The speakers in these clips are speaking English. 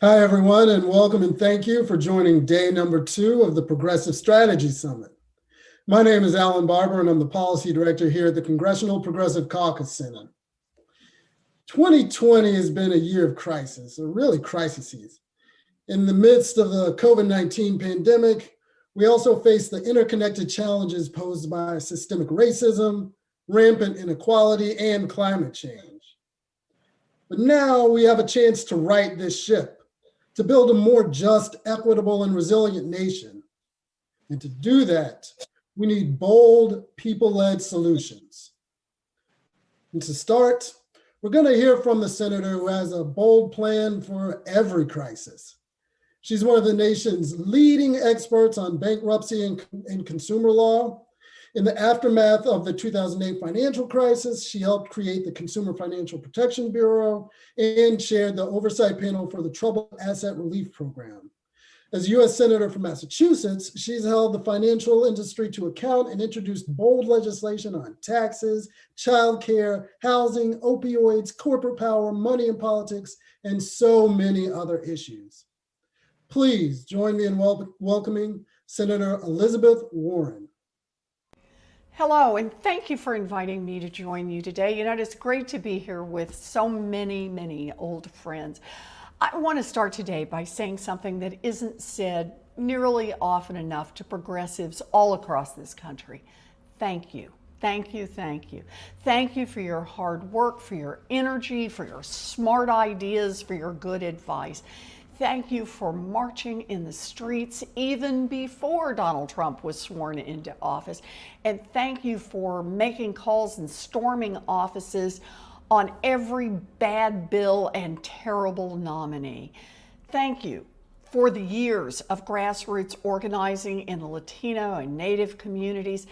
Hi, everyone, and welcome and thank you for joining day number 2 of the Progressive Strategy Summit. My name is Alan Barber, and I'm the Policy Director here at the Congressional Progressive Caucus Center. 2020 has been a year of crisis, or really crises. In the midst of the COVID-19 pandemic, we also face the interconnected challenges posed by systemic racism, rampant inequality, and climate change. But now we have a chance to right this ship, to build a more just, equitable, and resilient nation. And to do that, we need bold, people-led solutions. And to start, we're going to hear from the senator who has a bold plan for every crisis. She's one of the nation's leading experts on bankruptcy and consumer law. In the aftermath of the 2008 financial crisis, she helped create the Consumer Financial Protection Bureau and chaired the oversight panel for the Troubled Asset Relief Program. As U.S. Senator from Massachusetts, she's held the financial industry to account and introduced bold legislation on taxes, childcare, housing, opioids, corporate power, money in politics, and so many other issues. Please join me in welcoming Senator Elizabeth Warren. Hello, and thank you for inviting me to join you today. It's great to be here with so many old friends. I want to start today by saying something that isn't said nearly often enough to progressives all across this country. Thank you. Thank you, thank you. Thank you for your hard work, for your energy, for your smart ideas, for your good advice. Thank you for marching in the streets even before Donald Trump was sworn into office. And thank you for making calls and storming offices on every bad bill and terrible nominee. Thank you for the years of grassroots organizing in the Latino and Native communities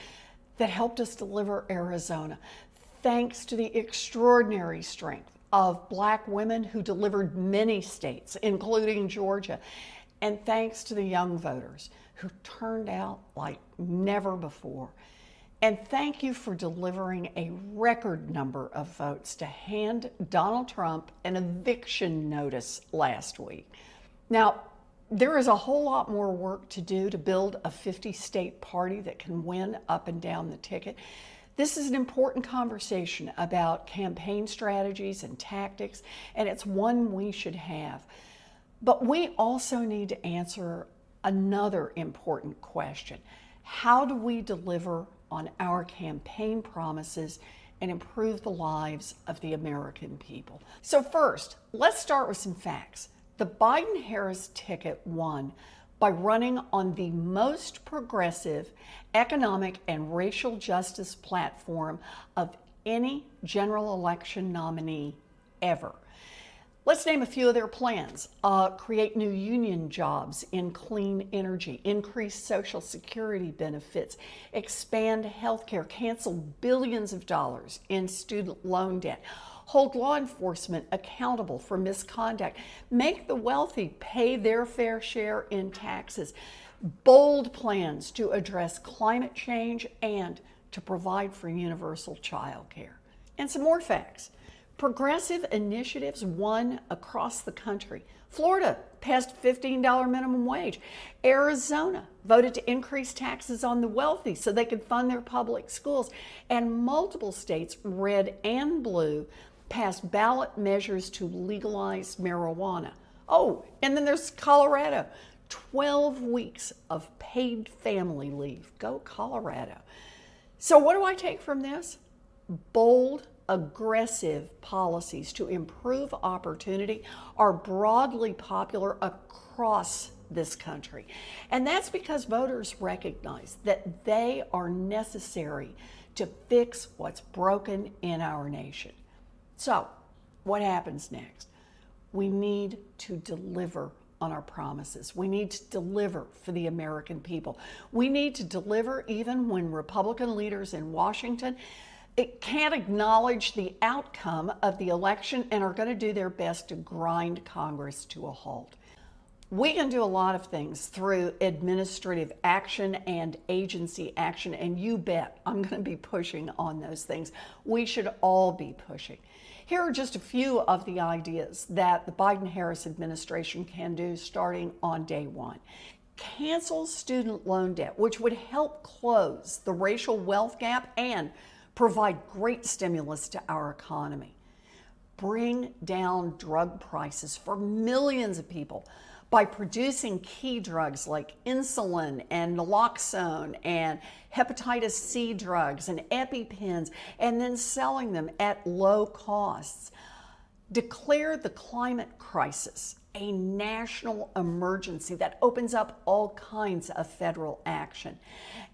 that helped us deliver Arizona. Thanks to the extraordinary strength of Black women who delivered many states, including Georgia. And thanks to the young voters who turned out like never before. And thank you for delivering a record number of votes to hand Donald Trump an eviction notice last week. Now, there is a whole lot more work to do to build a 50-state party that can win up and down the ticket. This is an important conversation about campaign strategies and tactics, and it's one we should have. But we also need to answer another important question. How do we deliver on our campaign promises and improve the lives of the American people? So first, let's start with some facts. The Biden-Harris ticket won by running on the most progressive economic and racial justice platform of any general election nominee ever. Let's name a few of their plans. Create new union jobs in clean energy, increase Social Security benefits, expand healthcare, cancel billions of dollars in student loan debt, hold law enforcement accountable for misconduct, make the wealthy pay their fair share in taxes, bold plans to address climate change and to provide for universal child care. And some more facts. Progressive initiatives won across the country. Florida passed $15 minimum wage. Arizona voted to increase taxes on the wealthy so they could fund their public schools. And multiple states, red and blue, passed ballot measures to legalize marijuana. Oh, and then there's Colorado. 12 weeks of paid family leave. Go Colorado. So what do I take from this? Bold, aggressive policies to improve opportunity are broadly popular across this country. And that's because voters recognize that they are necessary to fix what's broken in our nation. So, what happens next? We need to deliver on our promises. We need to deliver for the American people. We need to deliver even when Republican leaders in Washington can't acknowledge the outcome of the election and are going to do their best to grind Congress to a halt. We can do a lot of things through administrative action and agency action, and you bet I'm going to be pushing on those things. We should all be pushing. Here are just a few of the ideas that the Biden-Harris administration can do starting on day one. Cancel student loan debt, which would help close the racial wealth gap and provide great stimulus to our economy. Bring down drug prices for millions of people by producing key drugs like insulin and naloxone and hepatitis C drugs and EpiPens, and then selling them at low costs. Declare the climate crisis a national emergency that opens up all kinds of federal action,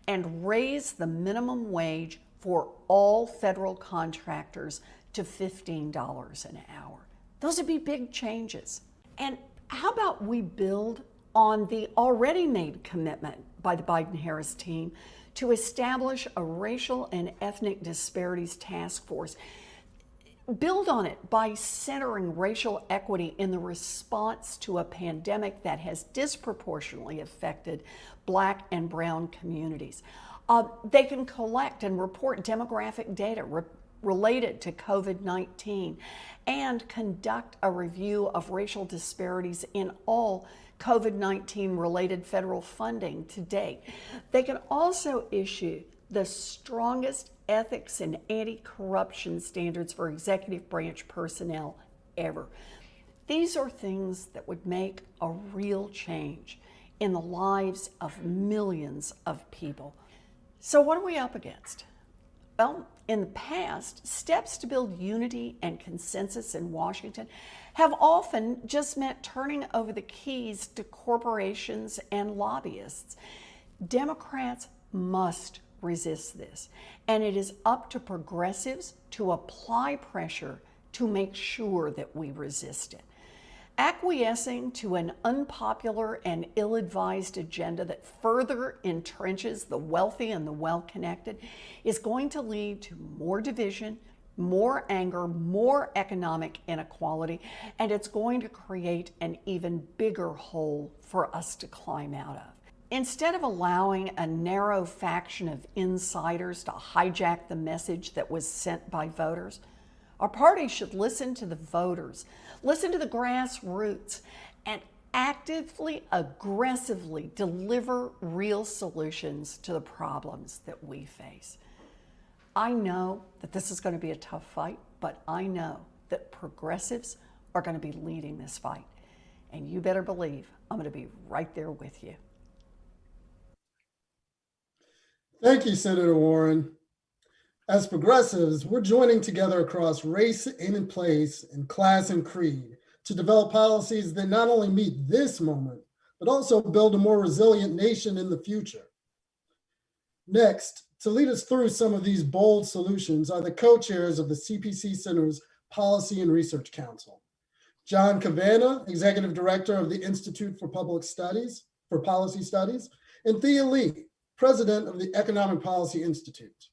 and raise the minimum wage for all federal contractors to $15 an hour. Those would be big changes. And how about we build on the already made commitment by the Biden-Harris team to establish a racial and ethnic disparities task force? Build on it by centering racial equity in the response to a pandemic that has disproportionately affected Black and brown communities. They can collect and report demographic data related to COVID-19 and conduct a review of racial disparities in all COVID-19 related federal funding to date. They can also issue the strongest ethics and anti-corruption standards for executive branch personnel ever. These are things that would make a real change in the lives of millions of people. So what are we up against? Well, in the past, steps to build unity and consensus in Washington have often just meant turning over the keys to corporations and lobbyists. Democrats must resist this, and it is up to progressives to apply pressure to make sure that we resist it. Acquiescing to an unpopular and ill-advised agenda that further entrenches the wealthy and the well-connected is going to lead to more division, more anger, more economic inequality, and it's going to create an even bigger hole for us to climb out of. Instead of allowing a narrow faction of insiders to hijack the message that was sent by voters, our party should listen to the voters, listen to the grassroots, and actively, aggressively deliver real solutions to the problems that we face. I know that this is going to be a tough fight, but I know that progressives are going to be leading this fight. And you better believe I'm going to be right there with you. Thank you, Senator Warren. As progressives, we're joining together across race and place and class and creed to develop policies that not only meet this moment, but also build a more resilient nation in the future. Next, to lead us through some of these bold solutions are the co-chairs of the CPC Center's Policy and Research Council. John Cavanagh, Executive Director of the Institute for Policy Studies, and Thea Lee, President of the Economic Policy Institute.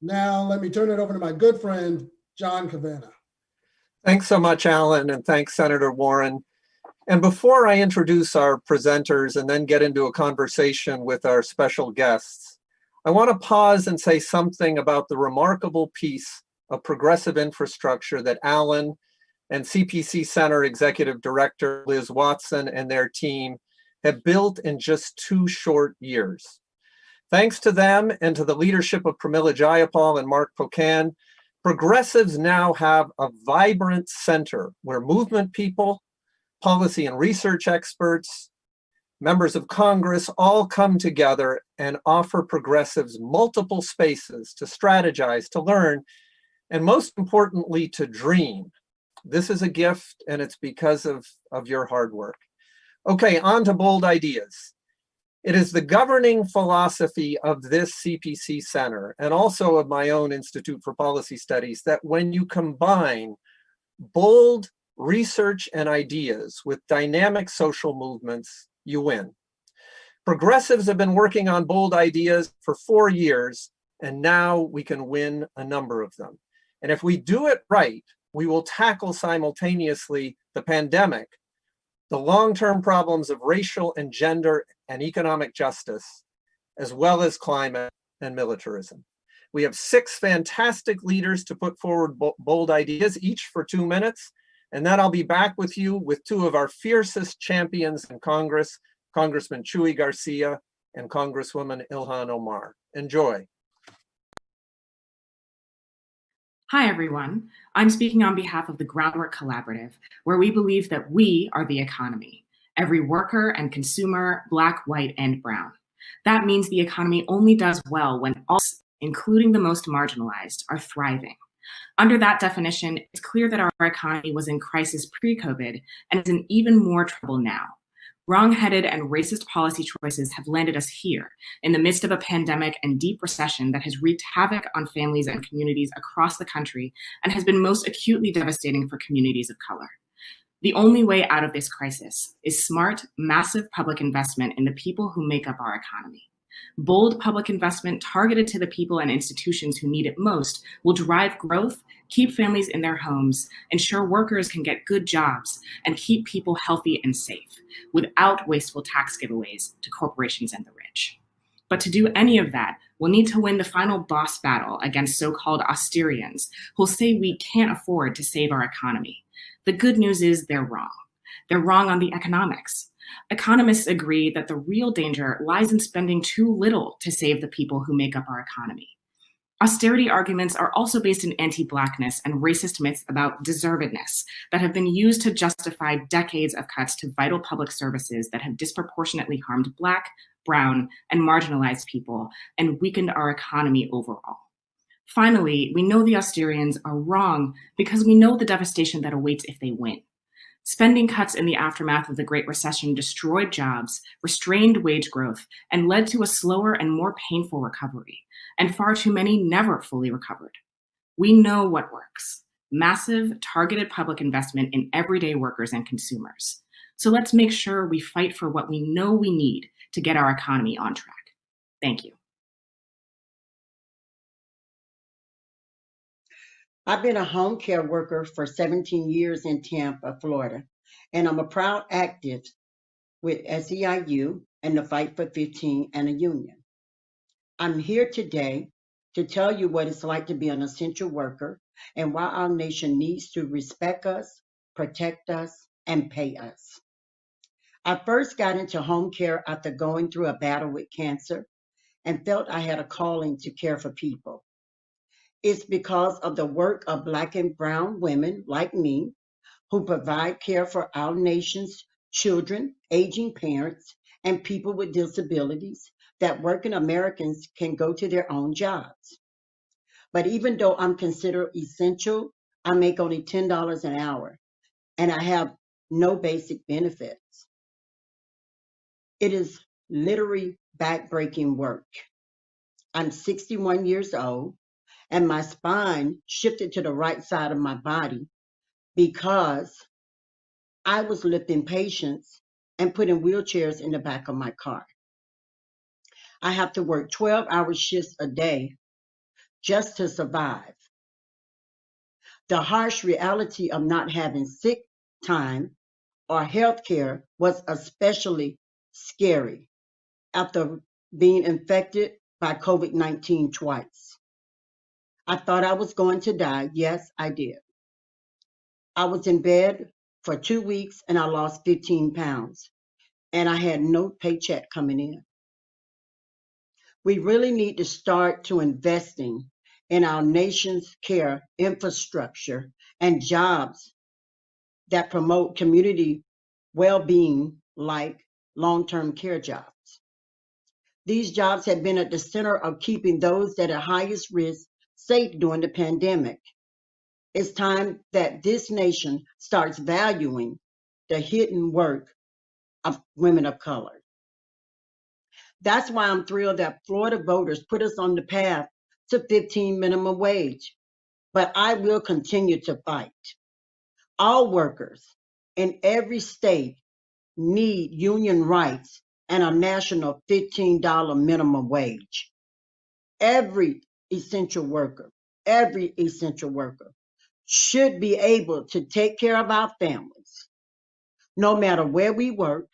Now, let me turn it over to my good friend, John Cavanagh. Thanks so much, Alan, and thanks, Senator Warren. And before I introduce our presenters and then get into a conversation with our special guests, I want to pause and say something about the remarkable piece of progressive infrastructure that Alan and CPC Center Executive Director Liz Watson and their team have built in just 2 short years. Thanks to them and to the leadership of Pramila Jayapal and Mark Pocan, progressives now have a vibrant center where movement people, policy and research experts, members of Congress all come together and offer progressives multiple spaces to strategize, to learn, and most importantly, to dream. This is a gift, and it's because of your hard work. Okay, on to bold ideas. It is the governing philosophy of this CPC Center, and also of my own Institute for Policy Studies, that when you combine bold research and ideas with dynamic social movements, you win. Progressives have been working on bold ideas for 4 years, and now we can win a number of them. And if we do it right, we will tackle simultaneously the pandemic the long-term problems of racial and gender and economic justice, as well as climate and militarism. We have 6 fantastic leaders to put forward bold ideas, each for 2 minutes, and then I'll be back with you with 2 of our fiercest champions in Congress, Congressman Chuy Garcia and Congresswoman Ilhan Omar. Enjoy. Hi, everyone. I'm speaking on behalf of the Groundwork Collaborative, where we believe that we are the economy, every worker and consumer, Black, white, and brown. That means the economy only does well when all, including the most marginalized, are thriving. Under that definition, it's clear that our economy was in crisis pre-COVID and is in even more trouble now. Wrong-headed and racist policy choices have landed us here in the midst of a pandemic and deep recession that has wreaked havoc on families and communities across the country and has been most acutely devastating for communities of color. The only way out of this crisis is smart, massive public investment in the people who make up our economy. Bold public investment targeted to the people and institutions who need it most will drive growth, keep families in their homes, ensure workers can get good jobs, and keep people healthy and safe without wasteful tax giveaways to corporations and the rich. But to do any of that, we'll need to win the final boss battle against so-called austerians who'll say we can't afford to save our economy. The good news is they're wrong. They're wrong on the economics. Economists agree that the real danger lies in spending too little to save the people who make up our economy. Austerity arguments are also based in anti-Blackness and racist myths about deservedness that have been used to justify decades of cuts to vital public services that have disproportionately harmed Black, brown, and marginalized people and weakened our economy overall. Finally, we know the austerians are wrong because we know the devastation that awaits if they win. Spending cuts in the aftermath of the Great Recession destroyed jobs, restrained wage growth, and led to a slower and more painful recovery, and far too many never fully recovered. We know what works: massive, targeted public investment in everyday workers and consumers. So let's make sure we fight for what we know we need to get our economy on track. Thank you. I've been a home care worker for 17 years in Tampa, Florida, and I'm a proud active with SEIU and the Fight for 15 and a union. I'm here today to tell you what it's like to be an essential worker and why our nation needs to respect us, protect us, and pay us. I first got into home care after going through a battle with cancer and felt I had a calling to care for people. It's because of the work of Black and brown women like me who provide care for our nation's children, aging parents, and people with disabilities that working Americans can go to their own jobs. But even though I'm considered essential, I make only $10 an hour and I have no basic benefits. It is literally backbreaking work. I'm 61 years old and my spine shifted to the right side of my body because I was lifting patients and putting wheelchairs in the back of my car. I have to work 12-hour shifts a day just to survive. The harsh reality of not having sick time or health care was especially scary after being infected by COVID-19 twice. I thought I was going to die. Yes, I did. I was in bed for 2 weeks and I lost 15 pounds and I had no paycheck coming in. We really need to start to investing in our nation's care infrastructure and jobs that promote community well-being like long-term care jobs. These jobs have been at the center of keeping those that are highest risk safe during the pandemic. It's time that this nation starts valuing the hidden work of women of color. That's why I'm thrilled that Florida voters put us on the path to 15 minimum wage. But I will continue to fight. All workers in every state need union rights and a national $15 minimum wage. Every essential worker should be able to take care of our families, no matter where we work,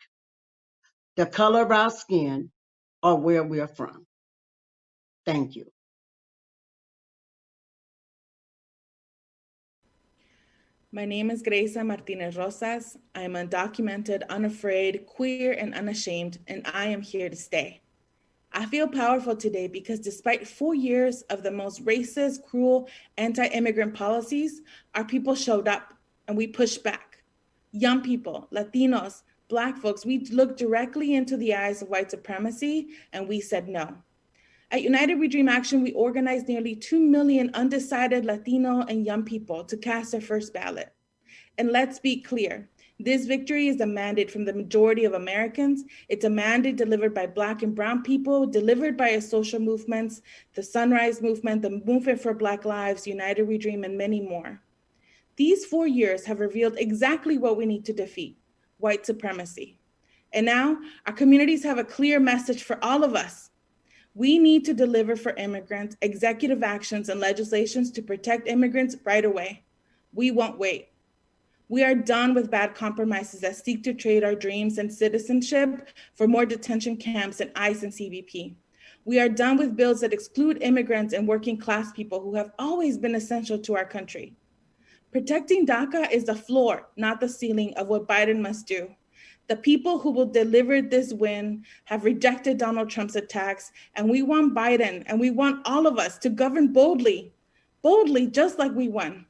the color of our skin, or where we're from. Thank you. My name is Greisa Martinez Rosas. I am undocumented, unafraid, queer, and unashamed, and I am here to stay. I feel powerful today because despite 4 years of the most racist, cruel, anti-immigrant policies, our people showed up and we pushed back. Young people, Latinos, Black folks, we looked directly into the eyes of white supremacy and we said no. At United We Dream Action, we organized nearly 2 million undecided Latino and young people to cast their first ballot. And let's be clear, this victory is a mandate from the majority of Americans. It's a mandate delivered by Black and Brown people, delivered by our social movements, the Sunrise Movement, the Movement for Black Lives, United We Dream, and many more. These 4 years have revealed exactly what we need to defeat: white supremacy. And now our communities have a clear message for all of us. We need to deliver for immigrants executive actions and legislations to protect immigrants right away. We won't wait. We are done with bad compromises that seek to trade our dreams and citizenship for more detention camps and ICE and CBP. We are done with bills that exclude immigrants and working class people who have always been essential to our country. Protecting DACA is the floor, not the ceiling of what Biden must do. The people who will deliver this win have rejected Donald Trump's attacks, and we want Biden, and we want all of us to govern boldly, just like we won.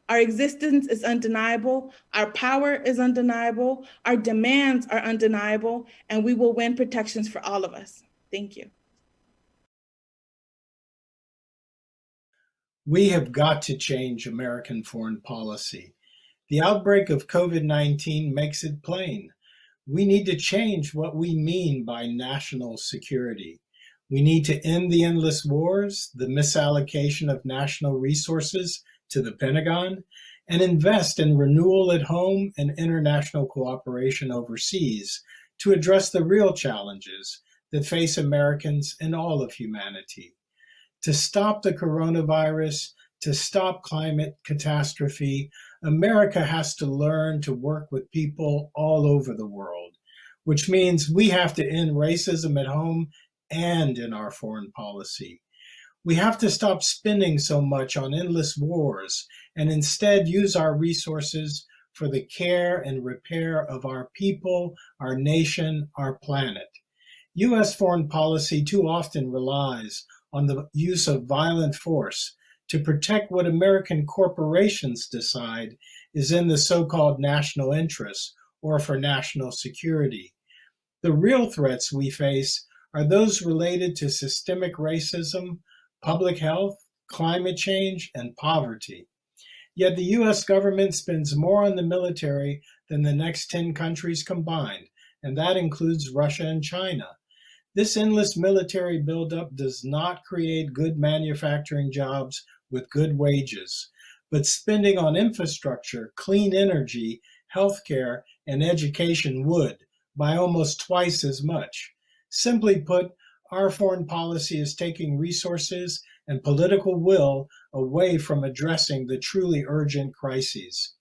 Our existence is undeniable, our power is undeniable, our demands are undeniable, and we will win protections for all of us. Thank you. We have got to change American foreign policy. The outbreak of COVID-19 makes it plain. We need to change what we mean by national security. We need to end the endless wars, the misallocation of national resources to the Pentagon, and invest in renewal at home and international cooperation overseas to address the real challenges that face Americans and all of humanity. To stop the coronavirus, to stop climate catastrophe, America has to learn to work with people all over the world, which means we have to end racism at home and in our foreign policy. We have to stop spending so much on endless wars and instead use our resources for the care and repair of our people, our nation, our planet. U.S. foreign policy too often relies on the use of violent force to protect what American corporations decide is in the so-called national interest or for national security. The real threats we face are those related to systemic racism, public health, climate change, and poverty. Yet the U.S. government spends more on the military than the next 10 countries combined, and that includes Russia and China. This endless military buildup does not create good manufacturing jobs with good wages, but spending on infrastructure, clean energy, healthcare, and education would, by almost twice as much. Simply put, our foreign policy is taking resources and political will away from addressing the truly urgent crises.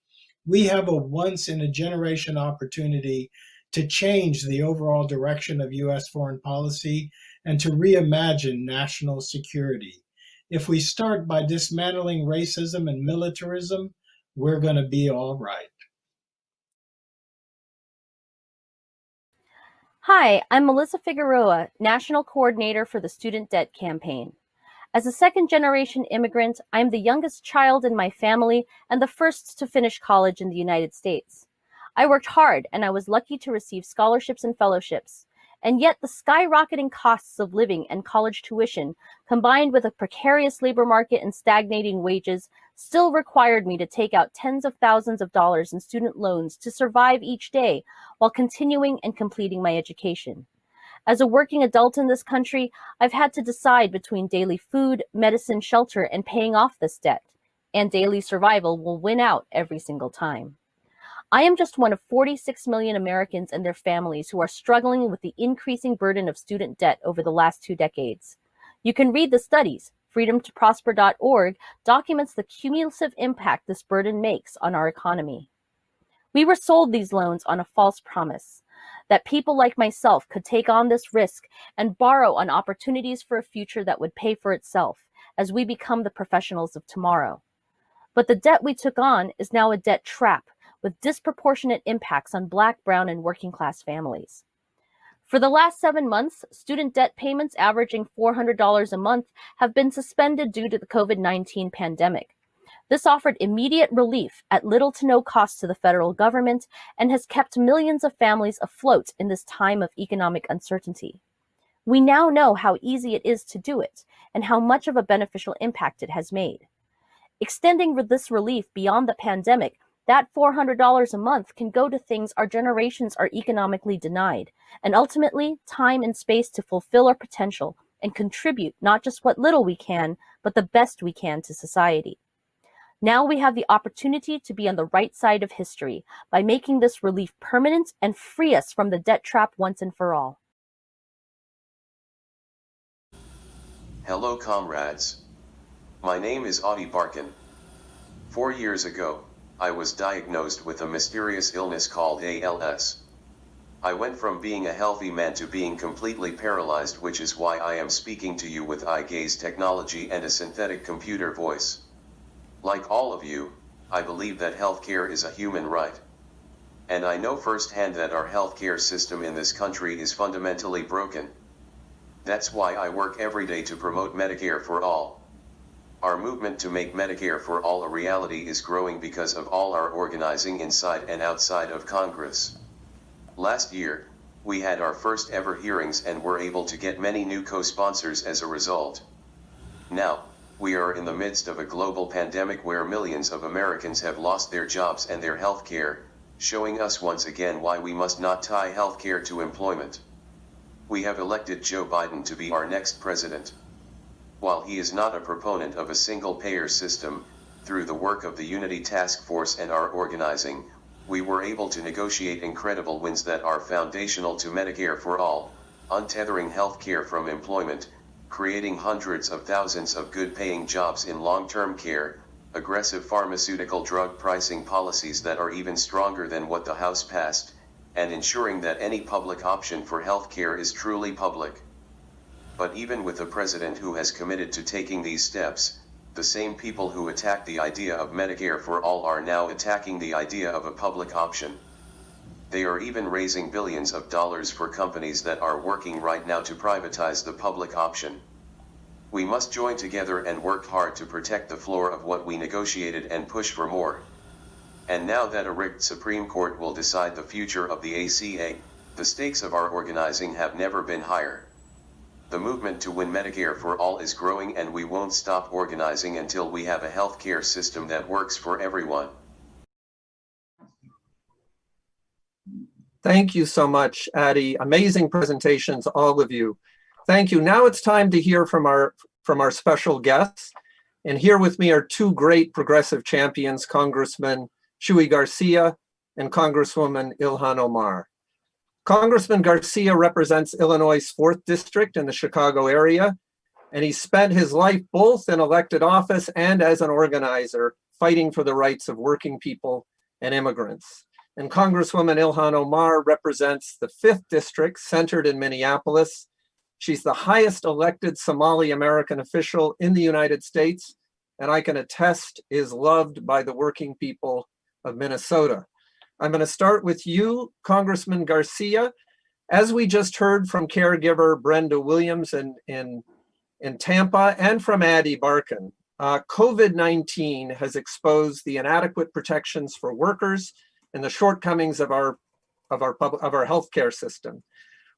We have a once-in-a-generation opportunity to change the overall direction of U.S. foreign policy and to reimagine national security. If we start by dismantling racism and militarism, we're going to be all right. Hi, I'm Melezia Figueroa, National Coordinator for the Student Debt Campaign. As a second-generation immigrant, I'm the youngest child in my family and the first to finish college in the United States. I worked hard and I was lucky to receive scholarships and fellowships. And yet the skyrocketing costs of living and college tuition, combined with a precarious labor market and stagnating wages, still required me to take out tens of thousands of dollars in student loans to survive each day while continuing and completing my education. As a working adult in this country, I've had to decide between daily food, medicine, shelter, and paying off this debt. And daily survival will win out every single time. I am just one of 46 million Americans and their families who are struggling with the increasing burden of student debt over the last 2 decades. You can read the studies. freedomtoprosper.org documents the cumulative impact this burden makes on our economy. We were sold these loans on a false promise that people like myself could take on this risk and borrow on opportunities for a future that would pay for itself as we become the professionals of tomorrow. But the debt we took on is now a debt trap with disproportionate impacts on Black, brown, and working class families. For the last 7 months, student debt payments averaging $400 a month have been suspended due to the COVID-19 pandemic. This offered immediate relief at little to no cost to the federal government and has kept millions of families afloat in this time of economic uncertainty. We now know how easy it is to do it and how much of a beneficial impact it has made. Extending this relief beyond the pandemic, that $400 a month can go to things our generations are economically denied, and ultimately time and space to fulfill our potential and contribute not just what little we can, but the best we can to society. Now we have the opportunity to be on the right side of history by making this relief permanent and free us from the debt trap once and for all. Hello comrades. My name is Barkan. 4 years ago, I was diagnosed with a mysterious illness called ALS. I went from being a healthy man to being completely paralyzed, which is why I am speaking to you with eye gaze technology and a synthetic computer voice. Like all of you, I believe that healthcare is a human right. And I know firsthand that our healthcare system in this country is fundamentally broken. That's why I work every day to promote Medicare for all. Our movement to make Medicare for all a reality is growing because of all our organizing inside and outside of Congress. Last year, we had our first ever hearings and were able to get many new co-sponsors as a result. Now, we are in the midst of a global pandemic where millions of Americans have lost their jobs and their health care, showing us once again why we must not tie health care to employment. We have elected Joe Biden to be our next president. While he is not a proponent of a single-payer system, through the work of the Unity Task Force and our organizing, we were able to negotiate incredible wins that are foundational to Medicare for all, untethering health care from employment, creating hundreds of thousands of good-paying jobs in long-term care, aggressive pharmaceutical drug pricing policies that are even stronger than what the House passed, and ensuring that any public option for health care is truly public. But even with a president who has committed to taking these steps, the same people who attacked the idea of Medicare for all are now attacking the idea of a public option. They are even raising billions of dollars for companies that are working right now to privatize the public option. We must join together and work hard to protect the floor of what we negotiated and push for more. And now that a rigged Supreme Court will decide the future of the ACA, the stakes of our organizing have never been higher. The movement to win Medicare for all is growing, and we won't stop organizing until we have a healthcare system that works for everyone. Thank you so much, Adi. Amazing presentations, all of you. Thank you. Now it's time to hear from our special guests. And here with me are two great progressive champions, Congressman Chuy Garcia and Congresswoman Ilhan Omar. Congressman Garcia represents Illinois' 4th District in the Chicago area, and he spent his life both in elected office and as an organizer, fighting for the rights of working people and immigrants. And Congresswoman Ilhan Omar represents the 5th District, centered in Minneapolis. She's the highest elected Somali American official in the United States, and I can attest is loved by the working people of Minnesota. I'm going to start with you, Congressman Garcia. As we just heard from caregiver Brenda Williams in Tampa and from Adi Barkan, COVID-19 has exposed the inadequate protections for workers and the shortcomings of our healthcare system.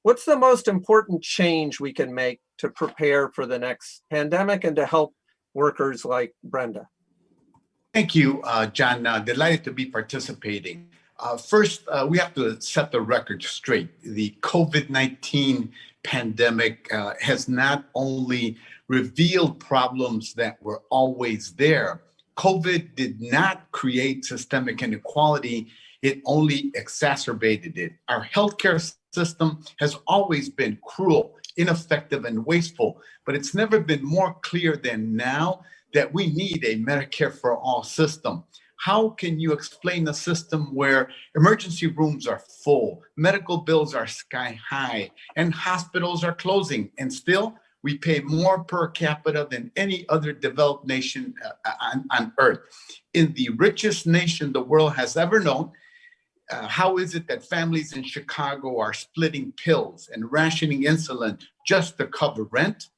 What's the most important change we can make to prepare for the next pandemic and to help workers like Brenda? Thank you, John. Delighted to be participating. First, we have to set the record straight. The COVID-19 pandemic has not only revealed problems that were always there. COVID did not create systemic inequality. It only exacerbated it. Our healthcare system has always been cruel, ineffective, and wasteful, but it's never been more clear than now that we need a Medicare for all system. How can you explain a system where emergency rooms are full, medical bills are sky high, and hospitals are closing, and still we pay more per capita than any other developed nation on earth? In the richest nation the world has ever known, how is it that families in Chicago are splitting pills and rationing insulin just to cover rent?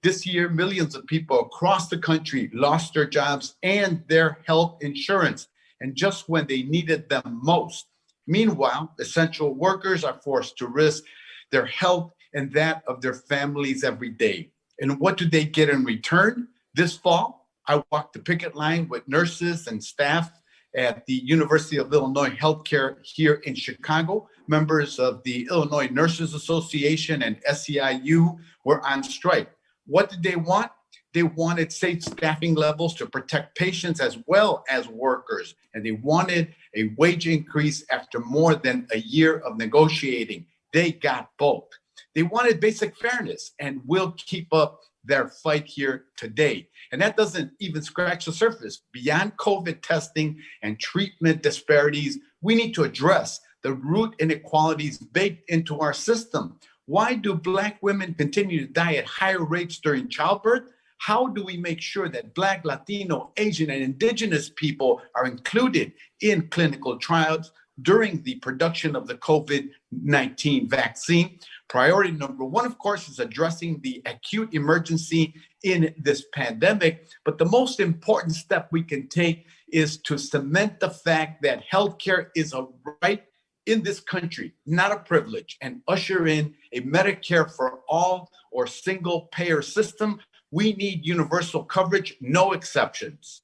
This year, millions of people across the country lost their jobs and their health insurance, and just when they needed them most. Meanwhile, essential workers are forced to risk their health and that of their families every day. And what do they get in return? This fall, I walked the picket line with nurses and staff at the University of Illinois Healthcare here in Chicago. Members of the Illinois Nurses Association and SEIU were on strike. What did they want? They wanted safe staffing levels to protect patients as well as workers. And they wanted a wage increase after more than a year of negotiating. They got both. They wanted basic fairness, and we'll keep up their fight here today. And that doesn't even scratch the surface. Beyond COVID testing and treatment disparities, we need to address the root inequalities baked into our system. Why do Black women continue to die at higher rates during childbirth? How do we make sure that Black, Latino, Asian, and Indigenous people are included in clinical trials during the production of the COVID-19 vaccine? Priority number one, of course, is addressing the acute emergency in this pandemic. But the most important step we can take is to cement the fact that healthcare is a right in this country, not a privilege, and usher in a Medicare for all or single payer system. We need universal coverage, no exceptions.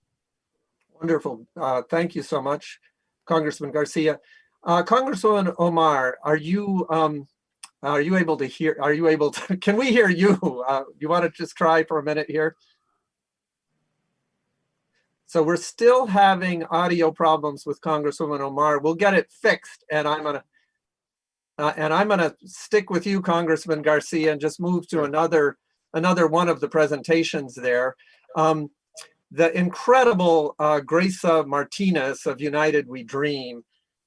Wonderful. Thank you so much, Congressman Garcia. Congresswoman Omar, are you able to hear? Are you able to? Can we hear you? You want to just try for a minute here? So we're still having audio problems with Congresswoman Omar. We'll get it fixed, and I'm gonna stick with you, Congressman Garcia, and just move to another one of the presentations there. The incredible Greisa Martinez of United We Dream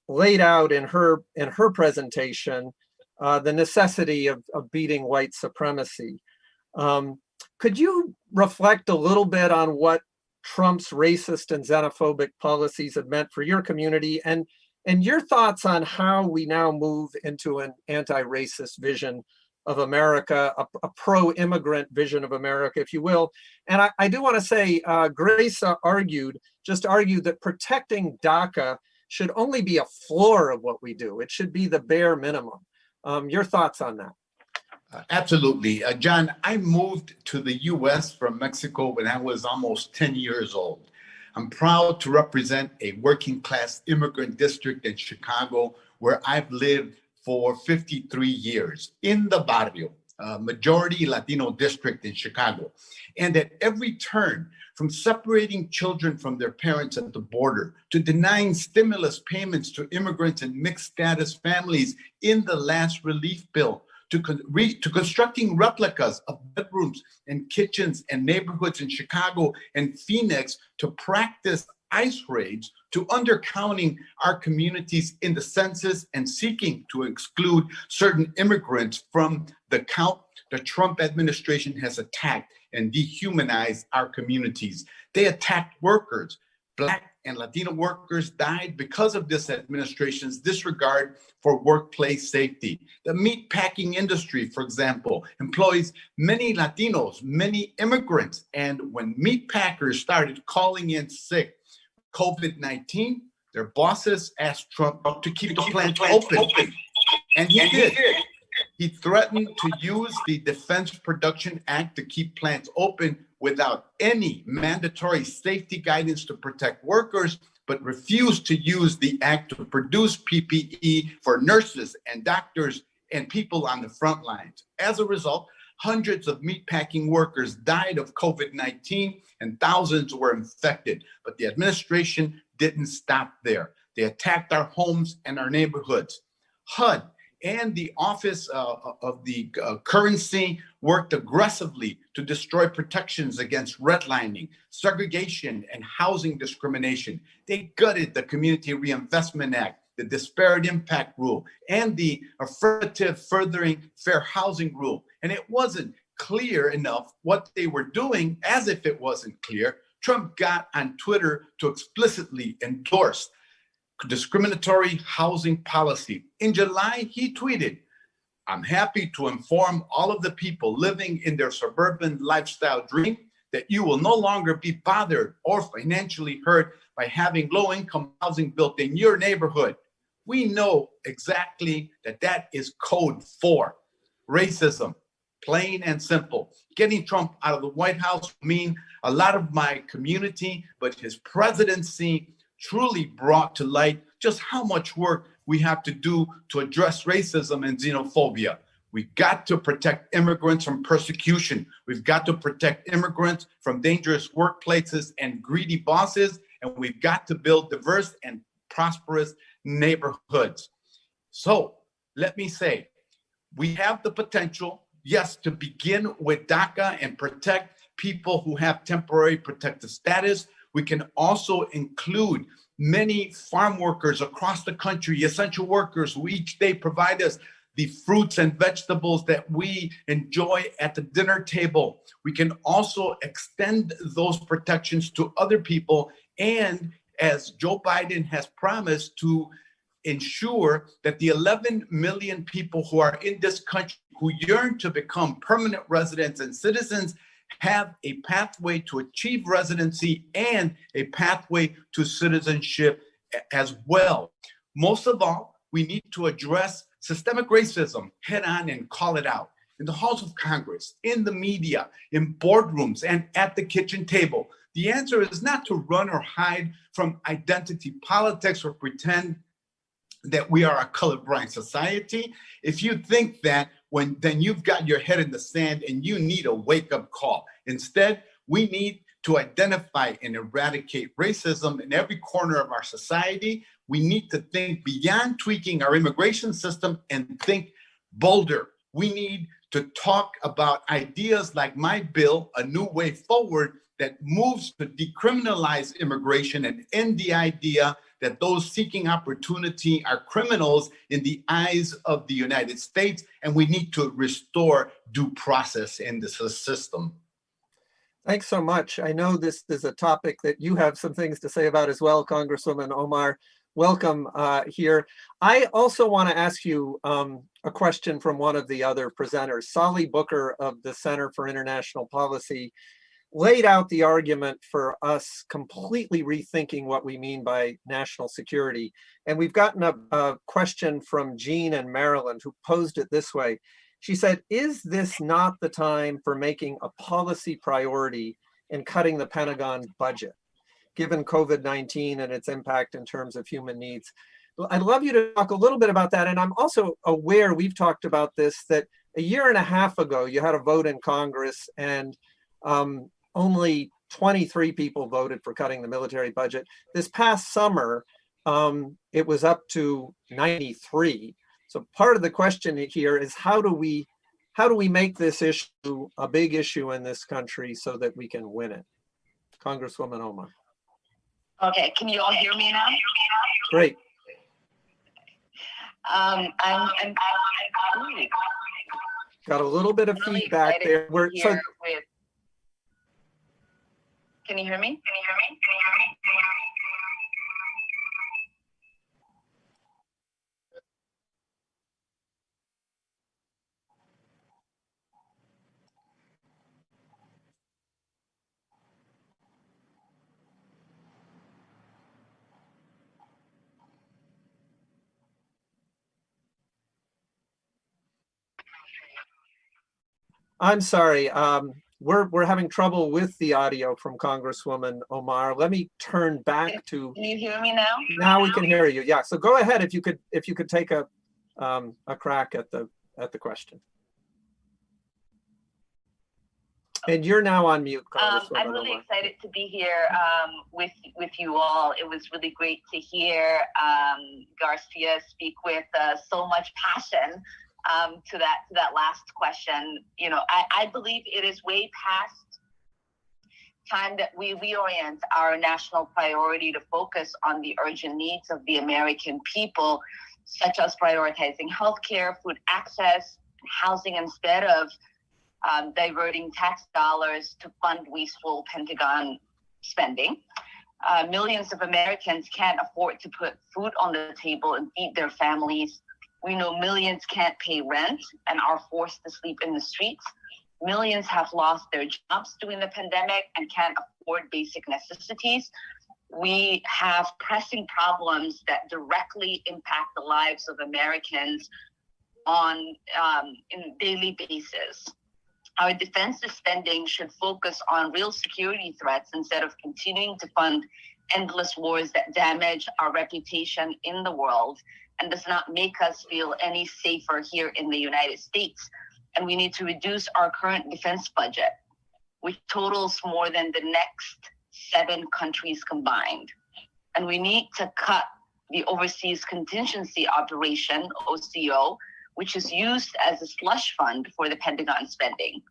laid out in her presentation the necessity of beating white supremacy. Could you reflect a little bit on what Trump's racist and xenophobic policies have meant for your community, and your thoughts on how we now move into an anti-racist vision of America, a pro-immigrant vision of America, if you will? And I do want to say, Greisa argued that protecting DACA should only be a floor of what we do. It should be the bare minimum. Your thoughts on that? Absolutely. John, I moved to the US from Mexico when I was almost 10 years old. I'm proud to represent a working class immigrant district in Chicago where I've lived for 53 years, in the barrio, majority Latino district in Chicago. And at every turn, from separating children from their parents at the border to denying stimulus payments to immigrants and mixed status families in the last relief bill, to constructing replicas of bedrooms and kitchens and neighborhoods in Chicago and Phoenix to practice ICE raids, to undercounting our communities in the census and seeking to exclude certain immigrants from the count, the Trump administration has attacked and dehumanized our communities. They attacked workers. Black and Latino workers died because of this administration's disregard for workplace safety. The meatpacking industry, for example, employs many Latinos, many immigrants. And when meatpackers started calling in sick COVID-19, their bosses asked Trump to keep the plants open. And he did. He threatened to use the Defense Production Act to keep plants open without any mandatory safety guidance to protect workers, but refused to use the act to produce PPE for nurses and doctors and people on the front lines. As a result, hundreds of meatpacking workers died of COVID-19 and thousands were infected. But the administration didn't stop there. They attacked our homes and our neighborhoods. HUD And the Office of the Currency worked aggressively to destroy protections against redlining, segregation, and housing discrimination. They gutted the Community Reinvestment Act, the Disparate Impact Rule, and the Affirmative Furthering Fair Housing Rule. And it wasn't clear enough what they were doing. As if it wasn't clear, Trump got on Twitter to explicitly endorse discriminatory housing policy. In July, he tweeted, "I'm happy to inform all of the people living in their suburban lifestyle dream that you will no longer be bothered or financially hurt by having low-income housing built in your neighborhood." We know exactly that that is code for racism, plain and simple. Getting Trump out of the White House will mean a lot of my community, but his presidency truly brought to light just how much work we have to do to address racism and xenophobia. We've got to protect immigrants from persecution. We've got to protect immigrants from dangerous workplaces and greedy bosses. And we've got to build diverse and prosperous neighborhoods. So let me say, we have the potential, yes, to begin with DACA and protect people who have temporary protective status. We can also include many farm workers across the country, essential workers who each day provide us the fruits and vegetables that we enjoy at the dinner table. We can also extend those protections to other people. And as Joe Biden has promised, to ensure that the 11 million people who are in this country who yearn to become permanent residents and citizens have a pathway to achieve residency and a pathway to citizenship as well. Most of all, we need to address systemic racism head on and call it out in the halls of Congress, in the media, in boardrooms, and at the kitchen table. The answer is not to run or hide from identity politics or pretend that we are a colorblind society. If you think that, then you've got your head in the sand and you need a wake-up call. Instead, we need to identify and eradicate racism in every corner of our society. We need to think beyond tweaking our immigration system and think bolder. We need to talk about ideas like my bill, A New Way Forward, that moves to decriminalize immigration and end the idea that those seeking opportunity are criminals in the eyes of the United States, and we need to restore due process in the system. Thanks so much. I know this is a topic that you have some things to say about as well, Congresswoman Omar. Welcome here. I also want to ask you a question from one of the other presenters. Salih Booker of the Center for International Policy laid out the argument for us completely rethinking what we mean by national security. And we've gotten a question from Jean in Maryland who posed it this way. She said, is this not the time for making a policy priority in cutting the Pentagon budget, given COVID-19 and its impact in terms of human needs? Well, I'd love you to talk a little bit about that. And I'm also aware, we've talked about this, that a year and a half ago, you had a vote in Congress and only 23 people voted for cutting the military budget. This past summer, it was up to 93. So part of the question here is how do we make this issue a big issue in this country so that we can win it? Congresswoman Omar. Okay, can you all hear me now? Great. I'm Got a little bit of really feedback there. Can you hear me? I'm sorry. We're having trouble with the audio from Congresswoman Omar. Let me turn back to. Can you hear me now? Now we can hear you. Yeah. So go ahead if you could take a crack at the question. And you're now on mute, I'm really excited to be here with you all. It was really great to hear Garcia speak with so much passion to that last question. You know, I believe it is way past time that we reorient our national priority to focus on the urgent needs of the American people, such as prioritizing healthcare, food access, housing, instead of diverting tax dollars to fund wasteful Pentagon spending. Millions of Americans can't afford to put food on the table and feed their families. We know millions can't pay rent and are forced to sleep in the streets. Millions have lost their jobs during the pandemic and can't afford basic necessities. We have pressing problems that directly impact the lives of Americans on a daily basis. Our defense spending should focus on real security threats instead of continuing to fund endless wars that damage our reputation in the world and does not make us feel any safer here in the United States. And we need to reduce our current defense budget, which totals more than the next 7 countries combined. And we need to cut the Overseas Contingency Operation, OCO, which is used as a slush fund for the Pentagon spending.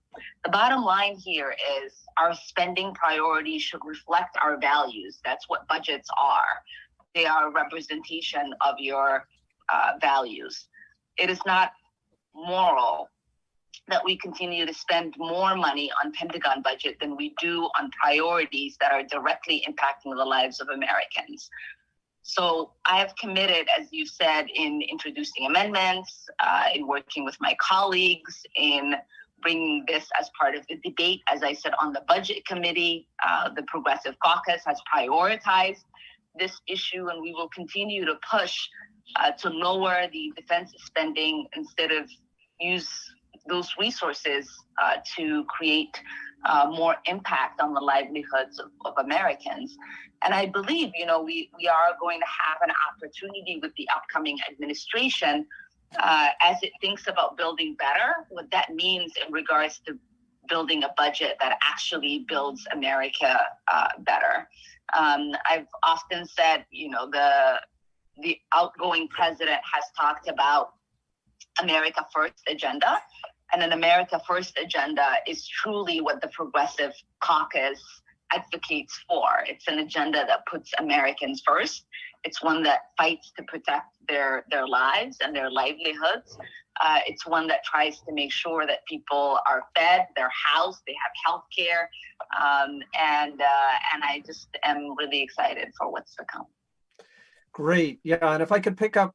The bottom line here is our spending priorities should reflect our values. That's what budgets are. They are a representation of your values. It is not moral that we continue to spend more money on Pentagon budget than we do on priorities that are directly impacting the lives of Americans. So I have committed, as you said, in introducing amendments, in working with my colleagues, in bringing this as part of the debate. As I said, on the budget committee, the Progressive Caucus has prioritized this issue, and we will continue to push to lower the defense spending instead of use those resources to create more impact on the livelihoods of Americans. And I believe, you know, we are going to have an opportunity with the upcoming administration as it thinks about building better, what that means in regards to building a budget that actually builds America better. I've often said, you know, the outgoing president has talked about America First agenda. And an America First agenda is truly what the Progressive Caucus advocates for. It's an agenda that puts Americans first. It's one that fights to protect their lives and their livelihoods. It's one that tries to make sure that people are fed, they're housed, they have health care. And I just am really excited for what's to come. Great. Yeah, and if I could pick up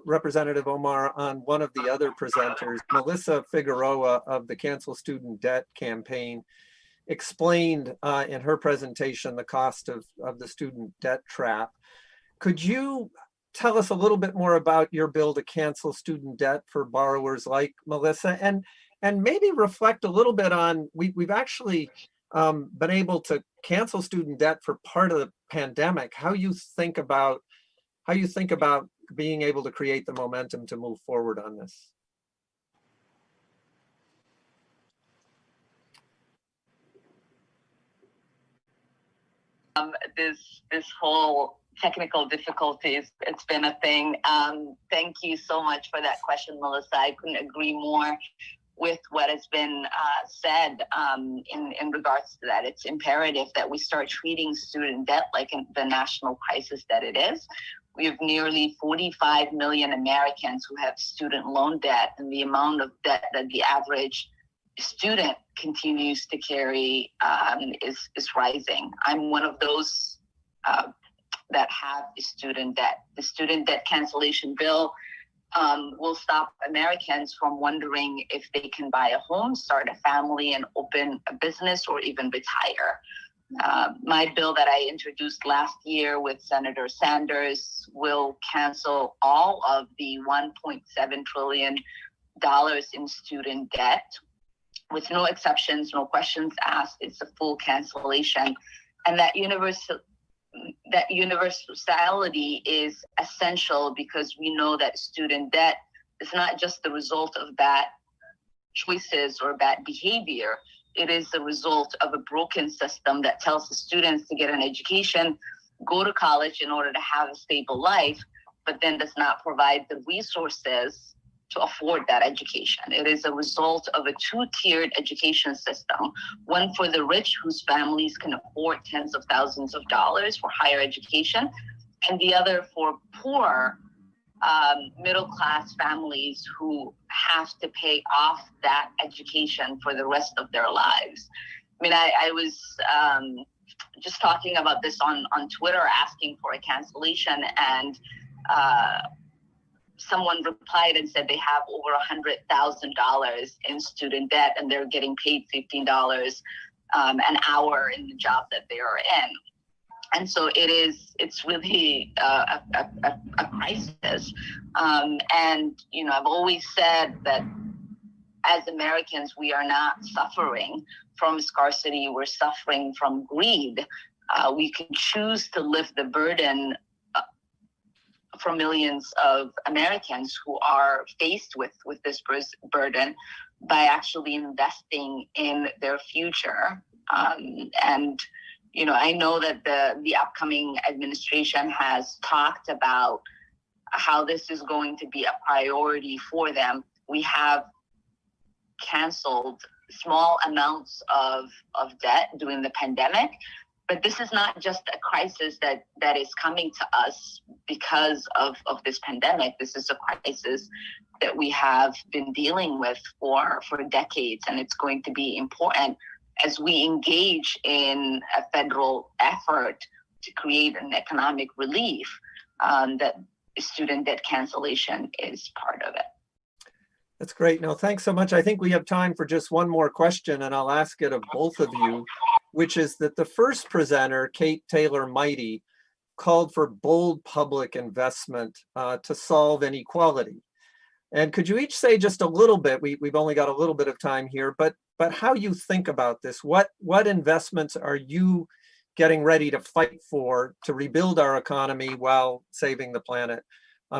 Representative Omar on one of the other presenters, Melissa Figueroa of the Cancel Student Debt Campaign explained in her presentation the cost of the student debt trap. Could you tell us a little bit more about your bill to cancel student debt for borrowers like Melissa, and maybe reflect a little bit on, we've actually been able to cancel student debt for part of the pandemic, how you think about being able to create the momentum to move forward on this? This whole technical difficulties, it's been a thing. Thank you so much for that question, Melissa. I couldn't agree more with what has been said in regards to that. It's imperative that we start treating student debt like the national crisis that it is. We have nearly 45 million Americans who have student loan debt, and the amount of debt that the average student continues to carry is rising. I'm one of those that have student debt. The student debt cancellation bill will stop Americans from wondering if they can buy a home, start a family, and open a business, or even retire. My bill that I introduced last year with Senator Sanders will cancel all of the $1.7 trillion in student debt with no exceptions, no questions asked. It's a full cancellation. And that universality is essential because we know that student debt is not just the result of bad choices or bad behavior. it is the result of a broken system that tells the students to get an education, go to college in order to have a stable life, but then does not provide the resources to afford that education. It is a result of a two-tiered education system, one for the rich whose families can afford tens of thousands of dollars for higher education, and the other for poor middle-class families who have to pay off that education for the rest of their lives. I mean, I was just talking about this on Twitter, asking for a cancellation, and someone replied and said they have over $100,000 in student debt and they're getting paid $15 an hour in the job that they are in. And so it's really a crisis. And, you know, I've always said that as Americans, we are not suffering from scarcity, we're suffering from greed. We can choose to lift the burden for millions of Americans who are faced with this burden by actually investing in their future. And, you know, I know that the upcoming administration has talked about how this is going to be a priority for them. We have canceled small amounts of debt during the pandemic, but this is not just a crisis that is coming to us because of this pandemic. This is a crisis that we have been dealing with for decades, and it's going to be important as we engage in a federal effort to create an economic relief, that student debt cancellation is part of it. That's great. No, thanks so much. I think we have time for just one more question, and I'll ask it of both of you, which is that the first presenter, Kate Taylor Mighty, called for bold public investment to solve inequality. And could you each say just a little bit, we've only got a little bit of time here, but how you think about this? What investments are you getting ready to fight for to rebuild our economy while saving the planet?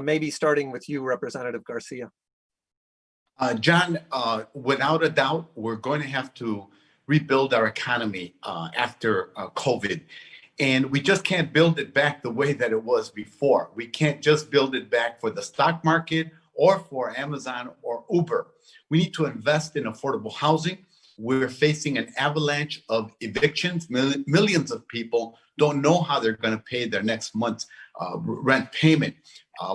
Maybe starting with you, Representative Garcia. John, without a doubt, we're going to have to rebuild our economy after COVID. And we just can't build it back the way that it was before. We can't just build it back for the stock market or for Amazon or Uber. We need to invest in affordable housing. We're facing an avalanche of evictions. Millions of people don't know how they're going to pay their next month's rent payment.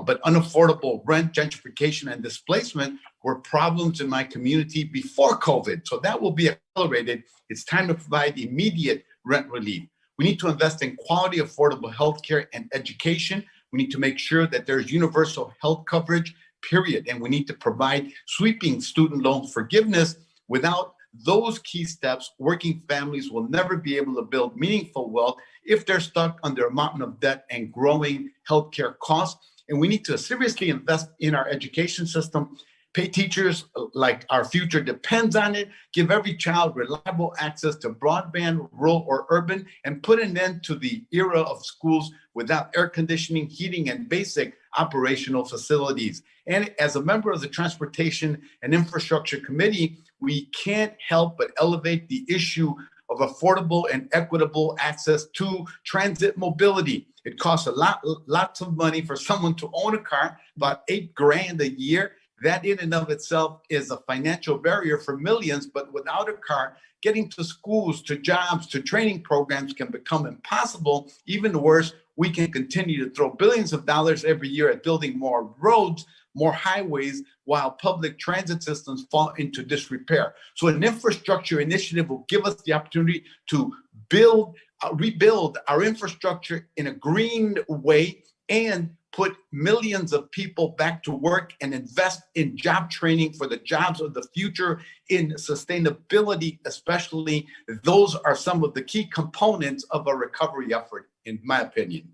But unaffordable rent, gentrification, and displacement were problems in my community before COVID. So that will be accelerated. It's time to provide immediate rent relief. We need to invest in quality, affordable healthcare and education. We need to make sure that there's universal health coverage, period. And we need to provide sweeping student loan forgiveness. Without those key steps, working families will never be able to build meaningful wealth if they're stuck under a mountain of debt and growing healthcare costs. And we need to seriously invest in our education system, pay teachers like our future depends on it, give every child reliable access to broadband, rural or urban, and put an end to the era of schools without air conditioning, heating, and basic operational facilities. And as a member of the Transportation and Infrastructure Committee, we can't help but elevate the issue of affordable and equitable access to transit mobility. It costs lots of money for someone to own a car, about $8,000 a year. That in and of itself is a financial barrier for millions, but without a car, getting to schools, to jobs, to training programs can become impossible. Even worse, we can continue to throw billions of dollars every year at building more roads, more highways, while public transit systems fall into disrepair. So an infrastructure initiative will give us the opportunity to rebuild our infrastructure in a green way and put millions of people back to work and invest in job training for the jobs of the future, in sustainability especially. Those are some of the key components of a recovery effort, in my opinion.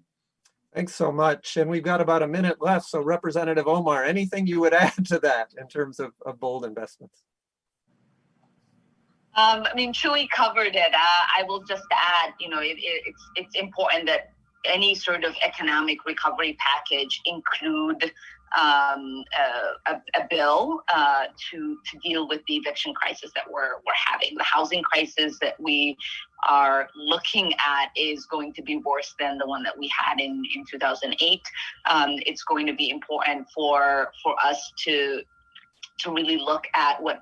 Thanks so much. And we've got about a minute left. So Representative Omar, anything you would add to that in terms of bold investments? I mean, Chuy covered it. I will just add, you know, it's important that any sort of economic recovery package include a bill to deal with the eviction crisis that we're having. The housing crisis that we are looking at is going to be worse than the one that we had in 2008. It's going to be important for us to really look at what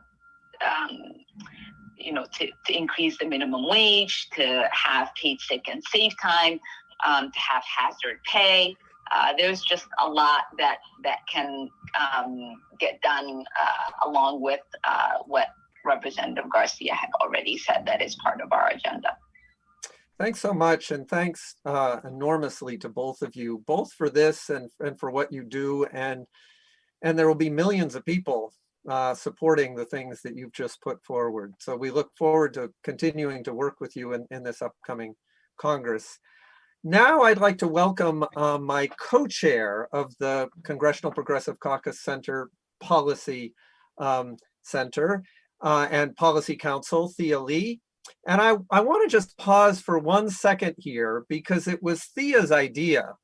to increase the minimum wage, to have paid sick and safe time, to have hazard pay. There's just a lot that can get done along with what Representative Garcia had already said that is part of our agenda. Thanks so much, and thanks enormously to both of you, both for this and for what you do, and there will be millions of people supporting the things that you've just put forward. So we look forward to continuing to work with you in this upcoming Congress. Now I'd like to welcome my co-chair of the Congressional Progressive Caucus Center Policy Center and Policy Council, Thea Lee. And I want to just pause for 1 second here, because it was Thea's idea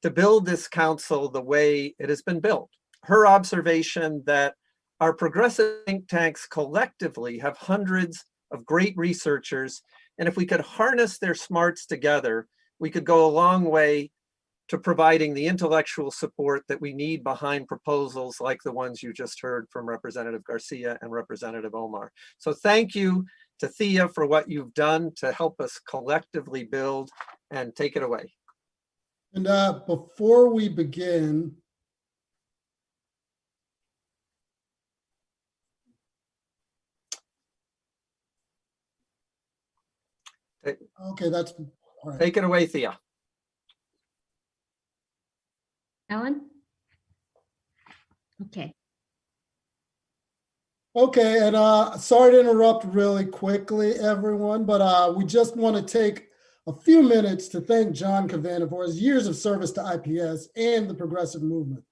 to build this council the way it has been built. Her observation that our progressive think tanks collectively have hundreds of great researchers, and if we could harness their smarts together, we could go a long way to providing the intellectual support that we need behind proposals like the ones you just heard from Representative Garcia and Representative Omar. So thank you to Thea for what you've done to help us collectively build, and take it away. And before we begin, okay, that's all right. Take it away, Thea. Alan? Okay. Okay, and sorry to interrupt really quickly, everyone, but we just want to take a few minutes to thank John Cavanagh for his years of service to IPS and the progressive movement.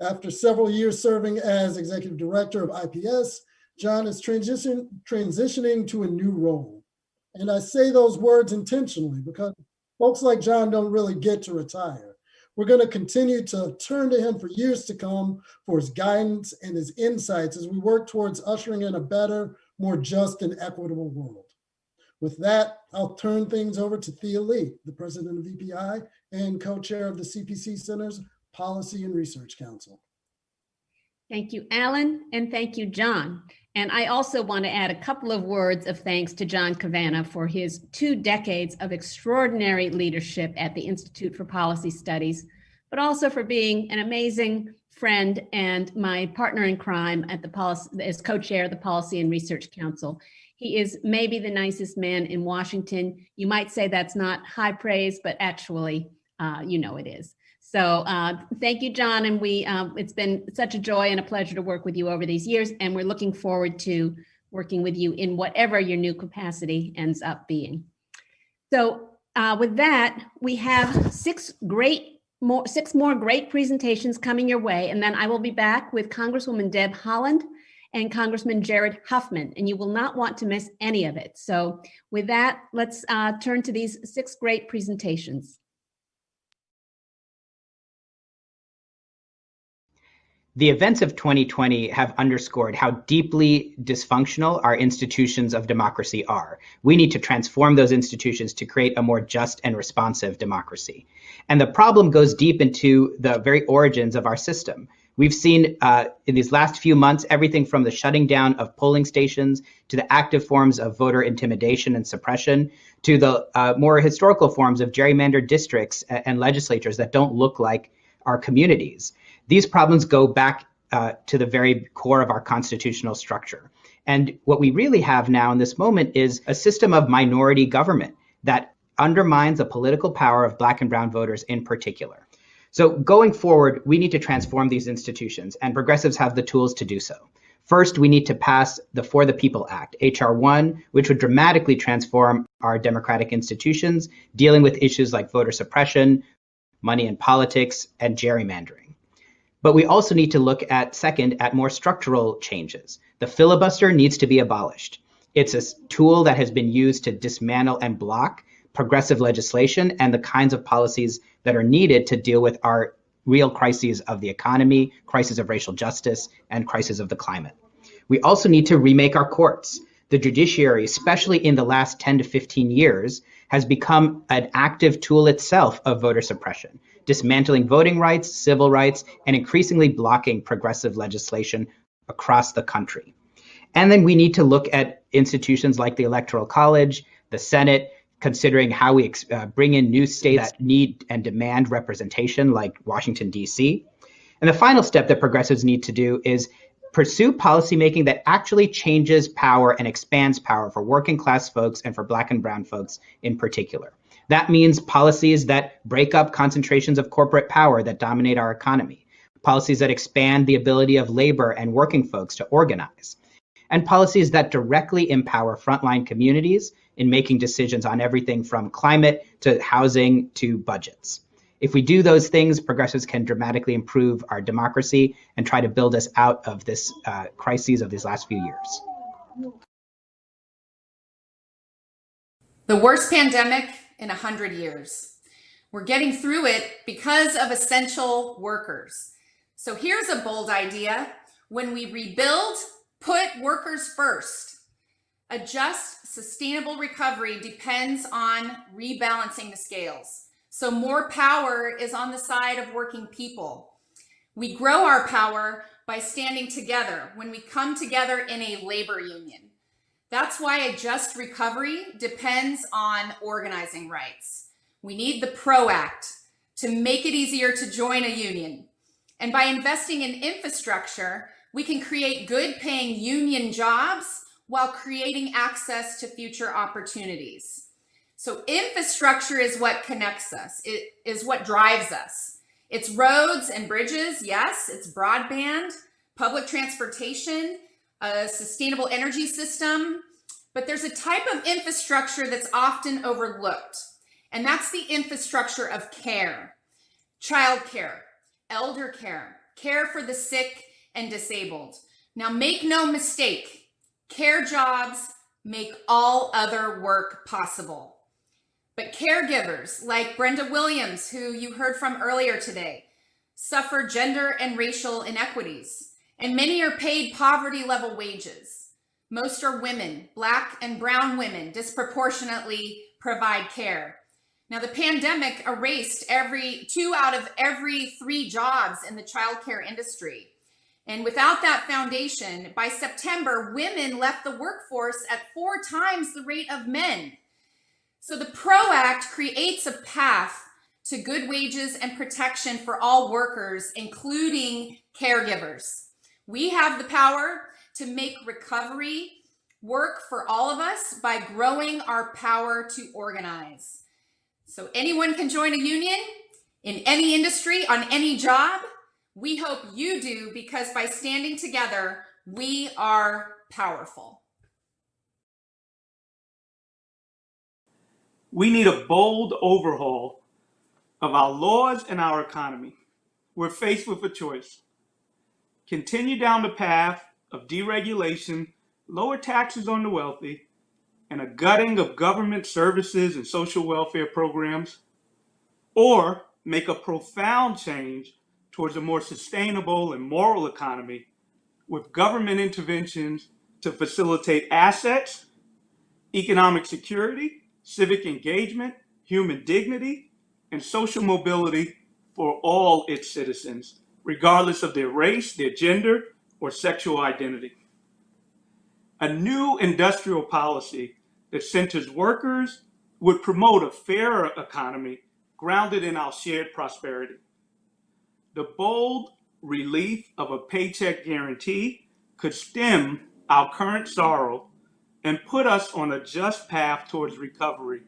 After several years serving as executive director of IPS, John is transitioning to a new role. And I say those words intentionally because folks like John don't really get to retire. We're going to continue to turn to him for years to come for his guidance and his insights as we work towards ushering in a better, more just and equitable world. With that, I'll turn things over to Thea Lee, the president of EPI and co-chair of the CPC Center's Policy and Research Council. Thank you, Alan, and thank you, John. And I also want to add a couple of words of thanks to John Cavanagh for his 2 decades of extraordinary leadership at the Institute for Policy Studies, but also for being an amazing friend and my partner in crime at the as co-chair of the Policy and Research Council. He is maybe the nicest man in Washington. You might say that's not high praise, but actually, you know it is. So thank you, John. And it's been such a joy and a pleasure to work with you over these years. And we're looking forward to working with you in whatever your new capacity ends up being. So with that, we have 6 more great presentations coming your way. And then I will be back with Congresswoman Deb Haaland and Congressman Jared Huffman, and you will not want to miss any of it. So with that, let's turn to these 6 great presentations. The events of 2020 have underscored how deeply dysfunctional our institutions of democracy are. We need to transform those institutions to create a more just and responsive democracy. And the problem goes deep into the very origins of our system. We've seen in these last few months, everything from the shutting down of polling stations to the active forms of voter intimidation and suppression to the more historical forms of gerrymandered districts and legislatures that don't look like our communities. These problems go back to the very core of our constitutional structure. And what we really have now in this moment is a system of minority government that undermines the political power of Black and brown voters in particular. So going forward, we need to transform these institutions, and progressives have the tools to do so. First, we need to pass the For the People Act, H.R. 1, which would dramatically transform our democratic institutions, dealing with issues like voter suppression, money in politics, and gerrymandering. But we also need to look at, second, at more structural changes. The filibuster needs to be abolished. It's a tool that has been used to dismantle and block progressive legislation and the kinds of policies that are needed to deal with our real crises of the economy, crises of racial justice, and crises of the climate. We also need to remake our courts. The judiciary, especially in the last 10 to 15 years, has become an active tool itself of voter suppression, dismantling voting rights, civil rights, and increasingly blocking progressive legislation across the country. And then we need to look at institutions like the Electoral College, the Senate, considering how we bring in new states that need and demand representation, like Washington, D.C. And the final step that progressives need to do is pursue policymaking that actually changes power and expands power for working class folks and for Black and brown folks in particular. That means policies that break up concentrations of corporate power that dominate our economy, policies that expand the ability of labor and working folks to organize, and policies that directly empower frontline communities in making decisions on everything from climate to housing to budgets. If we do those things, progressives can dramatically improve our democracy and try to build us out of this crises of these last few years. The worst pandemic in 100 years. We're getting through it because of essential workers. So here's a bold idea. When we rebuild, put workers first. A just, sustainable recovery depends on rebalancing the scales. So more power is on the side of working people. We grow our power by standing together when we come together in a labor union. That's why a just recovery depends on organizing rights. We need the PRO Act to make it easier to join a union. And by investing in infrastructure, we can create good paying union jobs while creating access to future opportunities. So infrastructure is what connects us. It is what drives us. It's roads and bridges, yes. It's broadband, public transportation, a sustainable energy system. But there's a type of infrastructure that's often overlooked, and that's the infrastructure of care. Childcare, elder care, care for the sick and disabled. Now make no mistake, care jobs make all other work possible. But caregivers like Brenda Williams, who you heard from earlier today, suffer gender and racial inequities, and many are paid poverty level wages. Most are women, Black and brown women disproportionately provide care. Now the pandemic erased 2 out of every 3 jobs in the childcare industry. And without that foundation, by September, women left the workforce at 4 times the rate of men. So the PRO Act creates a path to good wages and protection for all workers, including caregivers. We have the power to make recovery work for all of us by growing our power to organize. So anyone can join a union in any industry, on any job. We hope you do, because by standing together, we are powerful. We need a bold overhaul of our laws and our economy. We're faced with a choice. Continue down the path of deregulation, lower taxes on the wealthy, and a gutting of government services and social welfare programs, or make a profound change towards a more sustainable and moral economy with government interventions to facilitate assets, economic security, civic engagement, human dignity, and social mobility for all its citizens, regardless of their race, their gender, or sexual identity. A new industrial policy that centers workers would promote a fairer economy grounded in our shared prosperity. The bold relief of a paycheck guarantee could stem our current sorrow and put us on a just path towards recovery.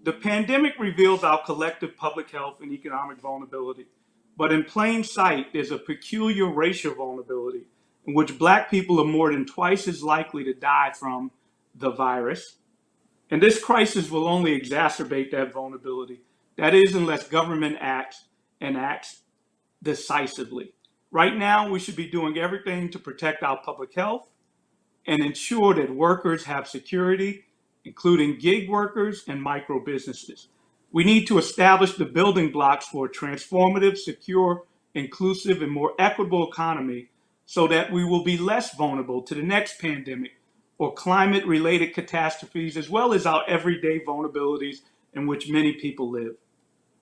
The pandemic reveals our collective public health and economic vulnerability, but in plain sight, there's a peculiar racial vulnerability in which Black people are more than twice as likely to die from the virus. And this crisis will only exacerbate that vulnerability. That is, unless government acts and acts decisively. Right now, we should be doing everything to protect our public health and ensure that workers have security including gig workers and micro businesses. We need to establish the building blocks for a transformative, secure, inclusive, and more equitable economy so that we will be less vulnerable to the next pandemic or climate-related catastrophes, as well as our everyday vulnerabilities in which many people live.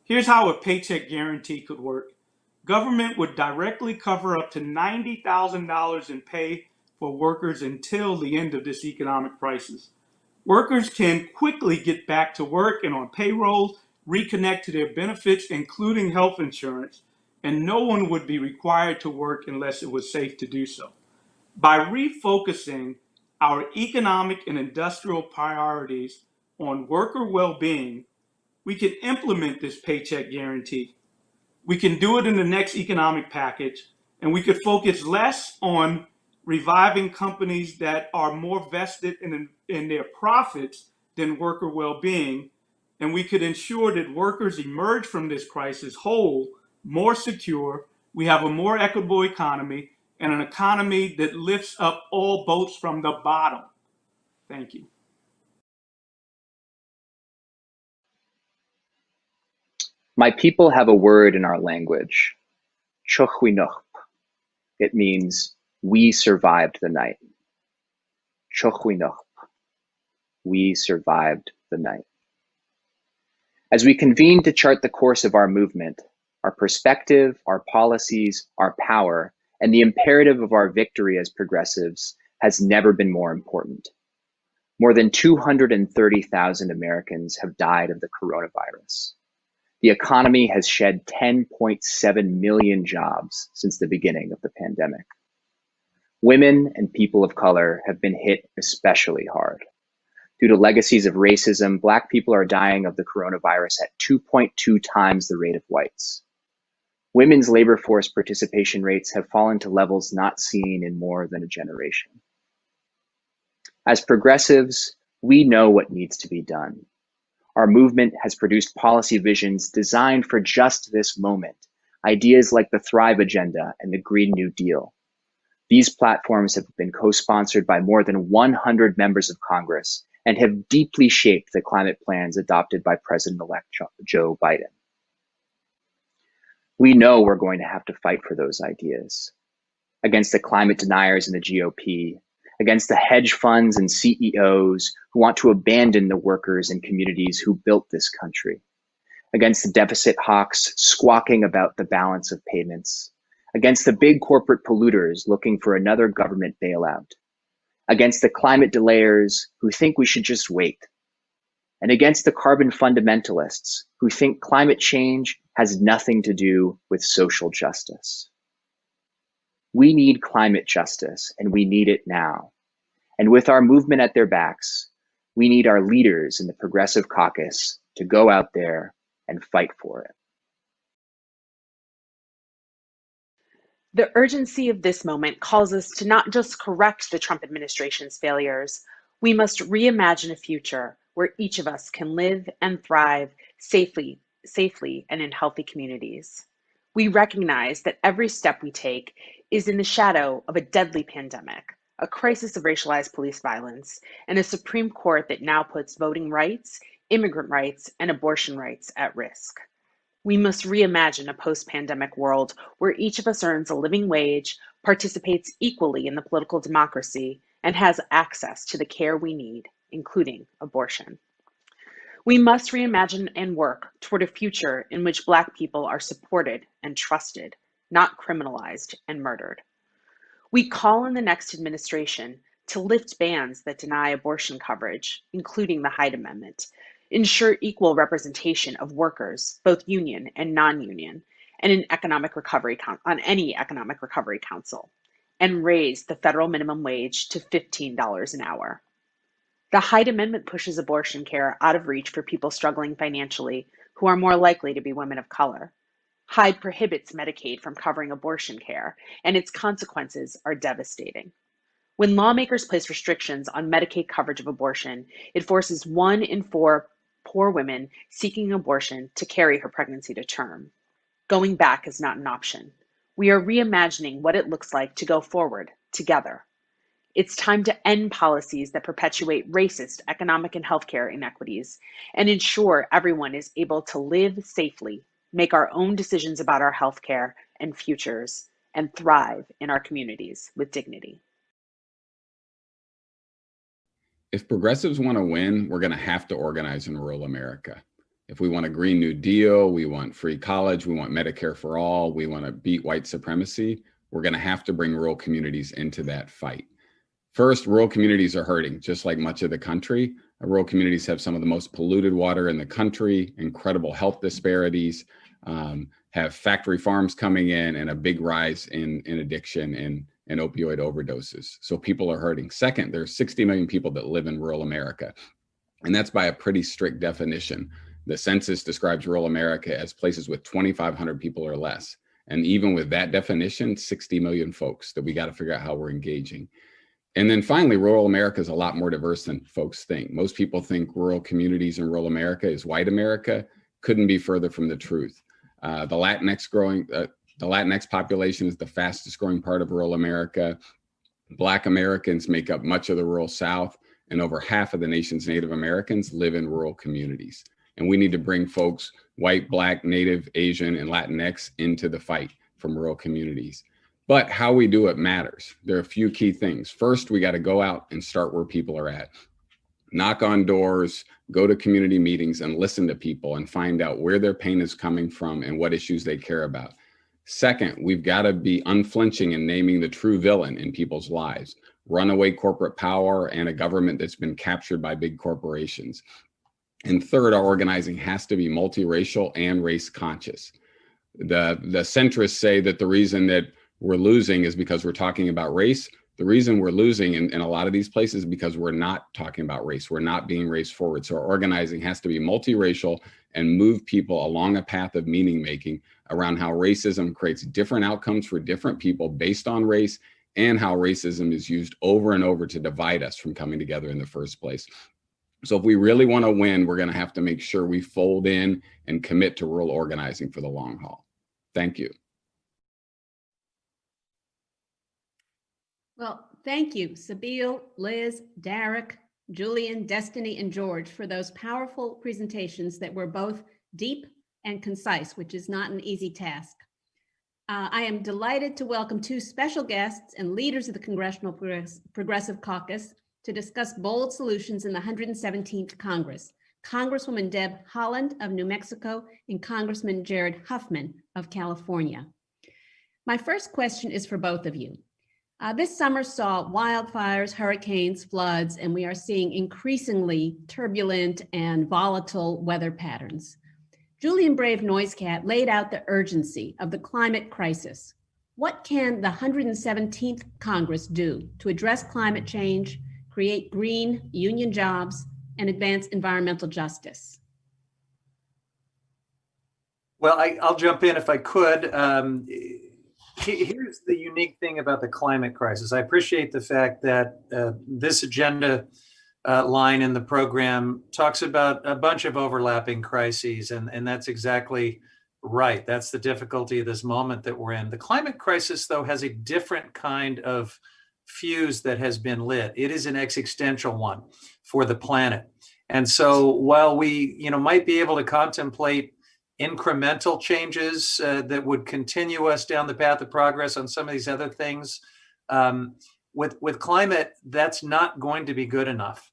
Here's how a paycheck guarantee could work. Government would directly cover up to $90,000 in pay for workers until the end of this economic crisis. Workers can quickly get back to work and on payrolls, reconnect to their benefits, including health insurance, and no one would be required to work unless it was safe to do so. By refocusing our economic and industrial priorities on worker well-being, we can implement this paycheck guarantee. We can do it in the next economic package, and we could focus less on reviving companies that are more vested in their profits than worker well-being, and we could ensure that workers emerge from this crisis whole, more secure, we have a more equitable economy, and an economy that lifts up all boats from the bottom. Thank you. My people have a word in our language, chochwinoch. It means, we survived the night. Chochwinoch. We survived the night. As we convene to chart the course of our movement, our perspective, our policies, our power, and the imperative of our victory as progressives has never been more important. More than 230,000 Americans have died of the coronavirus. The economy has shed 10.7 million jobs since the beginning of the pandemic. Women and people of color have been hit especially hard. Due to legacies of racism, Black people are dying of the coronavirus at 2.2 times the rate of whites. Women's labor force participation rates have fallen to levels not seen in more than a generation. As progressives, we know what needs to be done. Our movement has produced policy visions designed for just this moment, ideas like the Thrive Agenda and the Green New Deal. These platforms have been co-sponsored by more than 100 members of Congress and have deeply shaped the climate plans adopted by President-elect Joe Biden. We know we're going to have to fight for those ideas, against the climate deniers in the GOP, against the hedge funds and CEOs who want to abandon the workers and communities who built this country, against the deficit hawks squawking about the balance of payments, against the big corporate polluters looking for another government bailout, against the climate delayers who think we should just wait, and against the carbon fundamentalists who think climate change has nothing to do with social justice. We need climate justice, and we need it now. And with our movement at their backs, we need our leaders in the Progressive Caucus to go out there and fight for it. The urgency of this moment calls us to not just correct the Trump administration's failures, we must reimagine a future where each of us can live and thrive safely and in healthy communities. We recognize that every step we take is in the shadow of a deadly pandemic, a crisis of racialized police violence, and a Supreme Court that now puts voting rights, immigrant rights, and abortion rights at risk. We must reimagine a post-pandemic world where each of us earns a living wage, participates equally in the political democracy, and has access to the care we need, including abortion. We must reimagine and work toward a future in which Black people are supported and trusted, not criminalized and murdered. We call on the next administration to lift bans that deny abortion coverage, including the Hyde Amendment, ensure equal representation of workers, both union and non-union, and an economic recovery on any economic recovery council, and raise the federal minimum wage to $15 an hour. The Hyde Amendment pushes abortion care out of reach for people struggling financially who are more likely to be women of color. Hyde prohibits Medicaid from covering abortion care, and its consequences are devastating. When lawmakers place restrictions on Medicaid coverage of abortion, it forces 1 in 4 poor women seeking abortion to carry her pregnancy to term. Going back is not an option. We are reimagining what it looks like to go forward together. It's time to end policies that perpetuate racist economic and healthcare inequities and ensure everyone is able to live safely, make our own decisions about our healthcare and futures, and thrive in our communities with dignity. If progressives want to win, we're going to have to organize in rural America. If we want a Green New Deal, we want free college, we want Medicare for all, we want to beat white supremacy, we're going to have to bring rural communities into that fight. First, rural communities are hurting, just like much of the country. Rural communities have some of the most polluted water in the country, incredible health disparities, have factory farms coming in, and a big rise in addiction and opioid overdoses. So people are hurting. Second, there's 60 million people that live in rural America, and that's by a pretty strict definition. The census describes rural America as places with 2,500 people or less. And even with that definition, 60 million folks that we got to figure out how we're engaging. And then finally, rural America is a lot more diverse than folks think. Most people think rural communities in rural America is white America. Couldn't be further from the truth. The Latinx population is the fastest growing part of rural America. Black Americans make up much of the rural South, and over half of the nation's Native Americans live in rural communities. And we need to bring folks, white, Black, Native, Asian, and Latinx into the fight from rural communities. But how we do it matters. There are a few key things. First, we got to go out and start where people are at. Knock on doors, go to community meetings and listen to people and find out where their pain is coming from and what issues they care about. Second, we've got to be unflinching in naming the true villain in people's lives, runaway corporate power and a government that's been captured by big corporations. And third, our organizing has to be multiracial and race conscious. The centrists say that the reason that we're losing is because we're talking about race. The reason we're losing in a lot of these places is because we're not talking about race. We're not being race forward. So our organizing has to be multiracial and move people along a path of meaning making around how racism creates different outcomes for different people based on race, and how racism is used over and over to divide us from coming together in the first place. So if we really want to win, we're going to have to make sure we fold in and commit to rural organizing for the long haul. Thank you. Well, thank you, Sabeel, Liz, Darrick, Julian, Destiny, and George for those powerful presentations that were both deep and concise, which is not an easy task. I am delighted to welcome two special guests and leaders of the Congressional Progressive Caucus to discuss bold solutions in the 117th Congress, Congresswoman Deb Haaland of New Mexico and Congressman Jared Huffman of California. My first question is for both of you. This summer saw wildfires, hurricanes, floods, and we are seeing increasingly turbulent and volatile weather patterns. Julian Brave Noisecat laid out the urgency of the climate crisis. What can the 117th Congress do to address climate change, create green union jobs, and advance environmental justice? Well, I'll jump in if I could. Here's the unique thing about the climate crisis. I appreciate the fact that this agenda line in the program talks about a bunch of overlapping crises, and that's exactly right. That's the difficulty of this moment that we're in. The climate crisis, though, has a different kind of fuse that has been lit. It is an existential one for the planet. And so while we might be able to contemplate incremental changes that would continue us down the path of progress on some of these other things, with climate, that's not going to be good enough.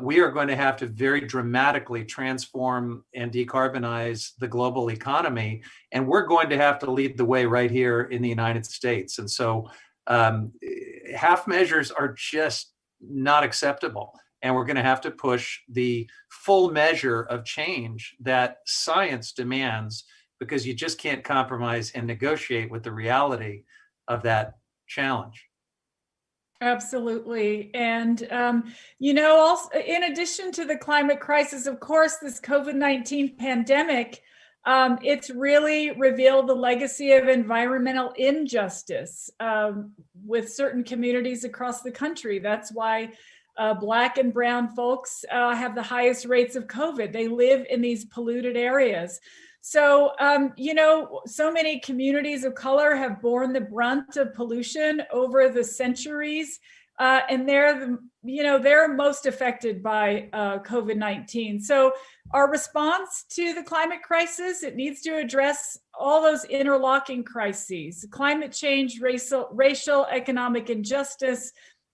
We are going to have to very dramatically transform and decarbonize the global economy, and we're going to have to lead the way right here in the United States. And so half measures are just not acceptable. And we're going to have to push the full measure of change that science demands, because you just can't compromise and negotiate with the reality of that challenge. Absolutely. And, also, in addition to the climate crisis, of course, this COVID-19 pandemic, it's really revealed the legacy of environmental injustice with certain communities across the country. That's why Black and brown folks have the highest rates of COVID. They live in these polluted areas. So, so many communities of color have borne the brunt of pollution over the centuries. and they're most affected by COVID-19. So our response to the climate crisis, it needs to address all those interlocking crises: climate change, racial, economic injustice,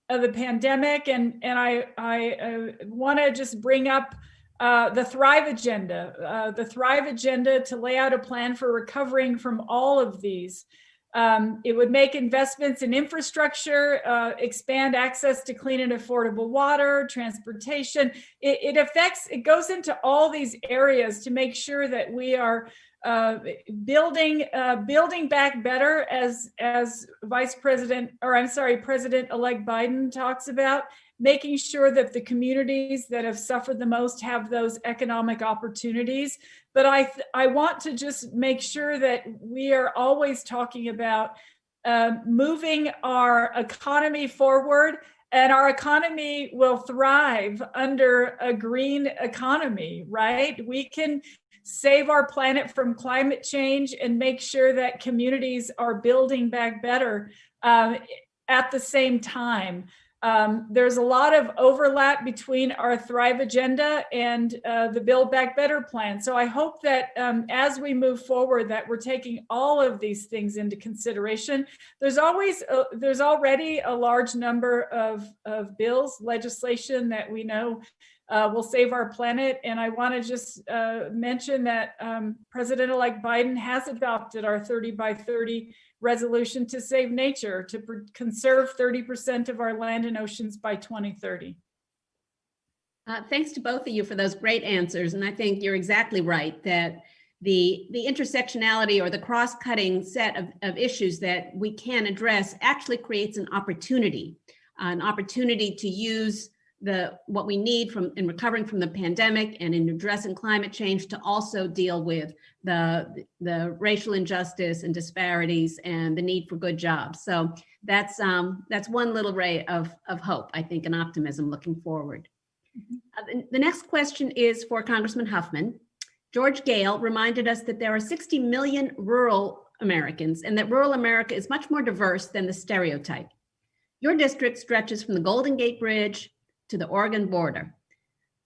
the pandemic, and I want to just bring up the Thrive Agenda, to lay out a plan for recovering from all of these. It would make investments in infrastructure, expand access to clean and affordable water, transportation. It goes into all these areas to make sure that we are building back better, as President-elect Biden talks about, making sure that the communities that have suffered the most have those economic opportunities. But I want to just make sure that we are always talking about moving our economy forward, and our economy will thrive under a green economy, right? We can save our planet from climate change and make sure that communities are building back better at the same time. There's a lot of overlap between our Thrive Agenda and the Build Back Better plan. So I hope that as we move forward, that we're taking all of these things into consideration. There's already a large number of bills, legislation that we know will save our planet. And I want to just mention that President-elect Biden has adopted our 30 by 30 resolution to save nature, to conserve 30% of our land and oceans by 2030. Thanks to both of you for those great answers. And I think you're exactly right that the intersectionality or the cross-cutting set of issues that we can address actually creates an opportunity to use what we need in recovering from the pandemic and in addressing climate change to also deal with the racial injustice and disparities and the need for good jobs. So that's one little ray of hope, I think, and optimism looking forward. The next question is for Congressman Huffman. George Goehl reminded us that there are 60 million rural Americans and that rural America is much more diverse than the stereotype. Your district stretches from the Golden Gate Bridge to the Oregon border.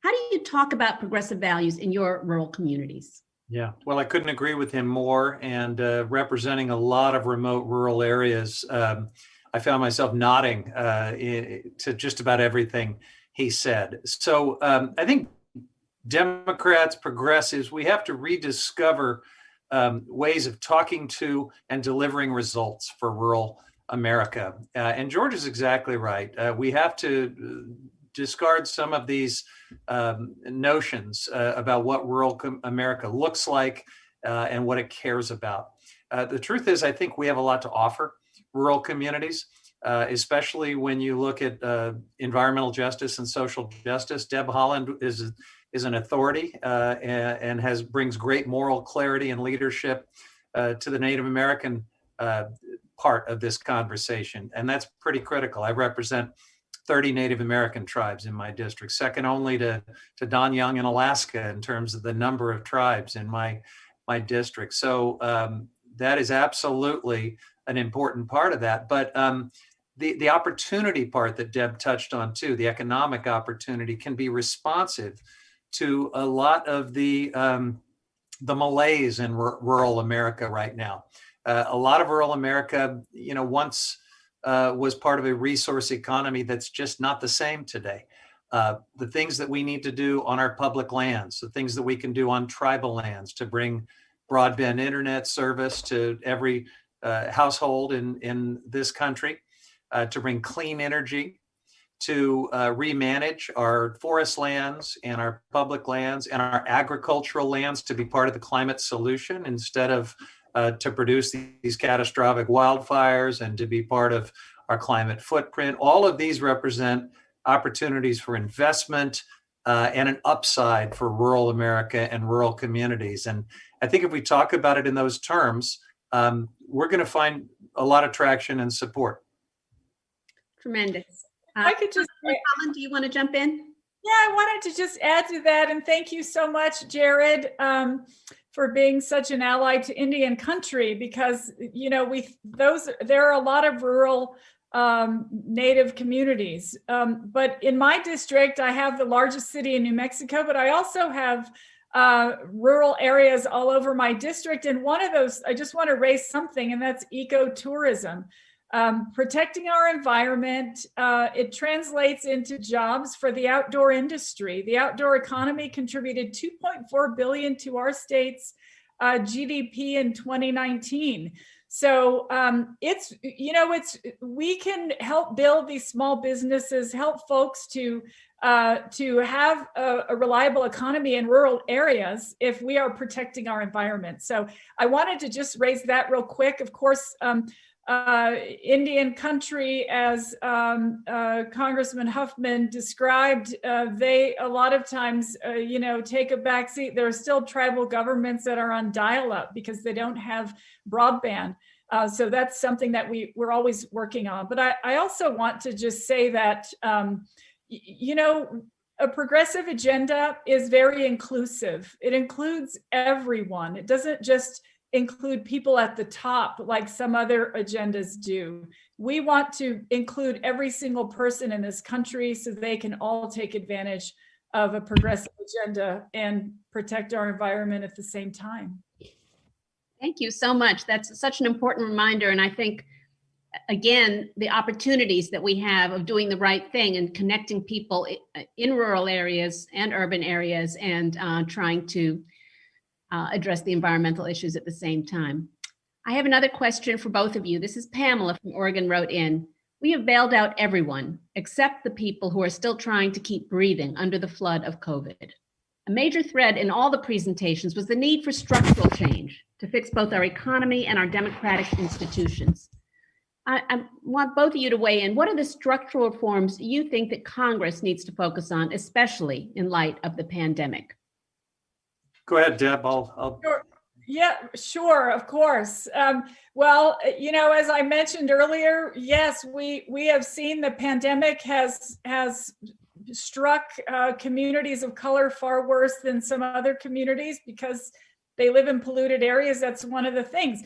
How do you talk about progressive values in your rural communities? Yeah, well, I couldn't agree with him more. And representing a lot of remote rural areas, I found myself nodding to just about everything he said. So I think Democrats, progressives, we have to rediscover ways of talking to and delivering results for rural America. And George is exactly right. We have to discard some of these notions about what rural America looks like and what it cares about. The truth is, I think we have a lot to offer rural communities, especially when you look at environmental justice and social justice. Deb Haaland is an authority and brings great moral clarity and leadership to the Native American part of this conversation, and that's pretty critical. I represent 30 Native American tribes in my district, second only to Don Young in Alaska in terms of the number of tribes in my district. So that is absolutely an important part of that. But the opportunity part that Deb touched on too, the economic opportunity, can be responsive to a lot of the malaise in rural America right now. A lot of rural America, once was part of a resource economy that's just not the same today. The things that we need to do on our public lands, the things that we can do on tribal lands to bring broadband internet service to every household in this country, to bring clean energy, to remanage our forest lands and our public lands and our agricultural lands to be part of the climate solution instead of to produce these catastrophic wildfires and to be part of our climate footprint. All of these represent opportunities for investment and an upside for rural America and rural communities. And I think if we talk about it in those terms, we're going to find a lot of traction and support. Tremendous. I could just, Helen, do you want to jump in? Yeah, I wanted to just add to that, and thank you so much, Jared, for being such an ally to Indian country, because there are a lot of rural Native communities. But in my district, I have the largest city in New Mexico, but I also have rural areas all over my district. And one of those, I just want to raise something, and that's ecotourism. Protecting our environment, it translates into jobs for the outdoor industry. The outdoor economy contributed $2.4 billion to our state's GDP in 2019. So we can help build these small businesses, help folks to have a reliable economy in rural areas if we are protecting our environment. So I wanted to just raise that real quick. Of course, Indian country, as Congressman Huffman described, they a lot of times, take a backseat. There are still tribal governments that are on dial-up because they don't have broadband. So that's something that we're always working on. But I also want to just say that, a progressive agenda is very inclusive. It includes everyone. It doesn't just include people at the top like some other agendas do. We want to include every single person in this country so they can all take advantage of a progressive agenda and protect our environment at the same time. Thank you so much. That's such an important reminder. And I think, again, the opportunities that we have of doing the right thing and connecting people in rural areas and urban areas and trying to address the environmental issues at the same time. I have another question for both of you. This is Pamela from Oregon wrote in. We have bailed out everyone except the people who are still trying to keep breathing under the flood of COVID. A major thread in all the presentations was the need for structural change to fix both our economy and our democratic institutions. I want both of you to weigh in. What are the structural reforms you think that Congress needs to focus on, especially in light of the pandemic? Go ahead, Deb. I'll... Sure. Yeah, sure, of course. Well, as I mentioned earlier, yes, we have seen the pandemic has struck communities of color far worse than some other communities because they live in polluted areas. That's one of the things.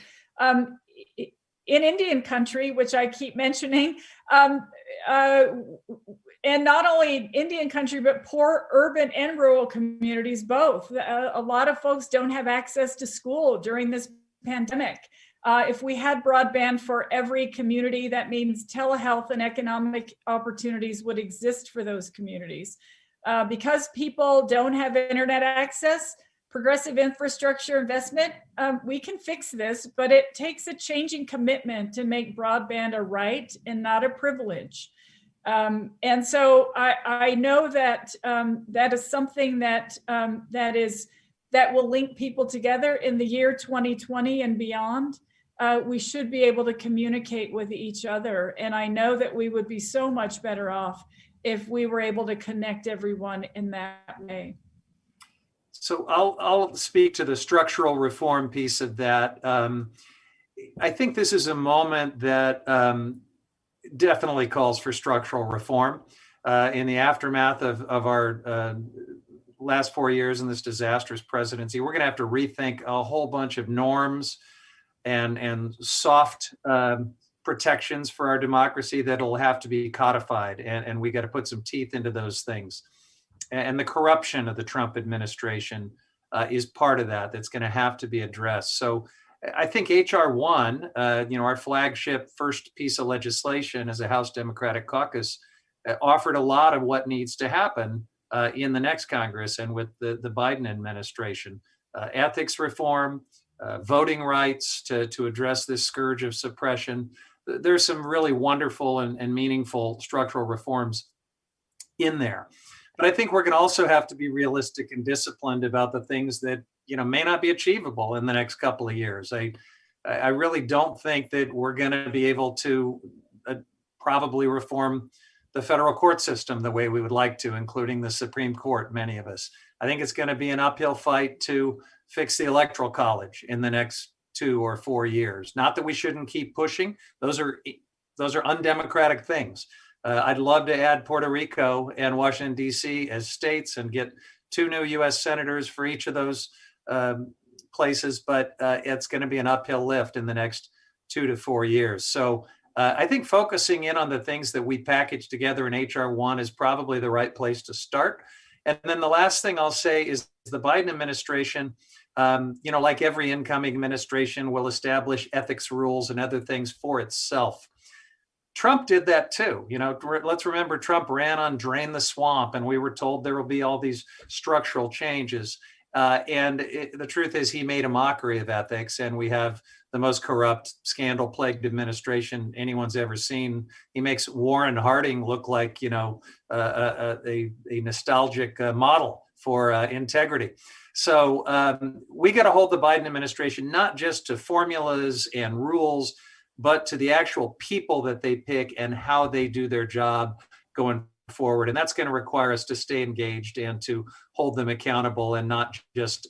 In Indian country, which I keep mentioning, and not only Indian country, but poor urban and rural communities both. A lot of folks don't have access to school during this pandemic. If we had broadband for every community, that means telehealth and economic opportunities would exist for those communities. Because people don't have internet access, progressive infrastructure investment, we can fix this, but it takes a changing commitment to make broadband a right and not a privilege. And so I know that that is something that will link people together in the year 2020 and beyond. We should be able to communicate with each other. And I know that we would be so much better off if we were able to connect everyone in that way. So I'll speak to the structural reform piece of that. I think this is a moment that definitely calls for structural reform. In the aftermath of our last 4 years in this disastrous presidency, we're going to have to rethink a whole bunch of norms and soft protections for our democracy that'll have to be codified, and we got to put some teeth into those things. And the corruption of the Trump administration is part of that. That's going to have to be addressed. So I think H.R. 1, our flagship first piece of legislation as a House Democratic Caucus, offered a lot of what needs to happen in the next Congress and with the Biden administration. Ethics reform, voting rights to address this scourge of suppression. There's some really wonderful and meaningful structural reforms in there. But I think we're going to also have to be realistic and disciplined about the things that may not be achievable in the next couple of years. I really don't think that we're going to be able to probably reform the federal court system the way we would like to, including the Supreme Court, many of us. I think it's going to be an uphill fight to fix the Electoral College in the next 2 or 4 years. Not that we shouldn't keep pushing. Those are undemocratic things. I'd love to add Puerto Rico and Washington, D.C. as states and get 2 new U.S. senators for each of those places, but it's going to be an uphill lift in the next 2 to 4 years. So I think focusing in on the things that we packaged together in HR 1 is probably the right place to start. And then the last thing I'll say is the Biden administration, like every incoming administration, will establish ethics rules and other things for itself. Trump did that too. Let's remember Trump ran on drain the swamp, and we were told there will be all these structural changes. The truth is he made a mockery of ethics, and we have the most corrupt, scandal-plagued administration anyone's ever seen. He makes Warren Harding look like, a nostalgic model for integrity. So we got to hold the Biden administration not just to formulas and rules, but to the actual people that they pick and how they do their job going forward. And that's going to require us to stay engaged and to hold them accountable and not just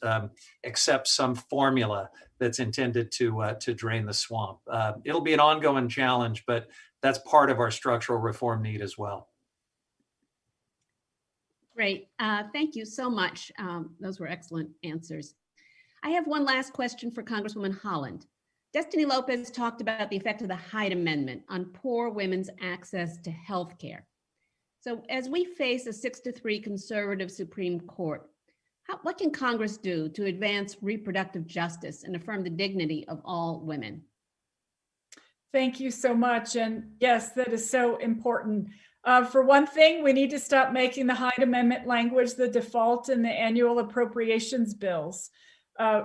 accept some formula that's intended to drain the swamp. It'll be an ongoing challenge, but that's part of our structural reform need as well. Great. Thank you so much. Those were excellent answers. I have one last question for Congresswoman Haaland. Destiny Lopez talked about the effect of the Hyde Amendment on poor women's access to health care. So as we face a 6-3 conservative Supreme Court, what can Congress do to advance reproductive justice and affirm the dignity of all women? Thank you so much. And yes, that is so important. For one thing, we need to stop making the Hyde Amendment language the default in the annual appropriations bills.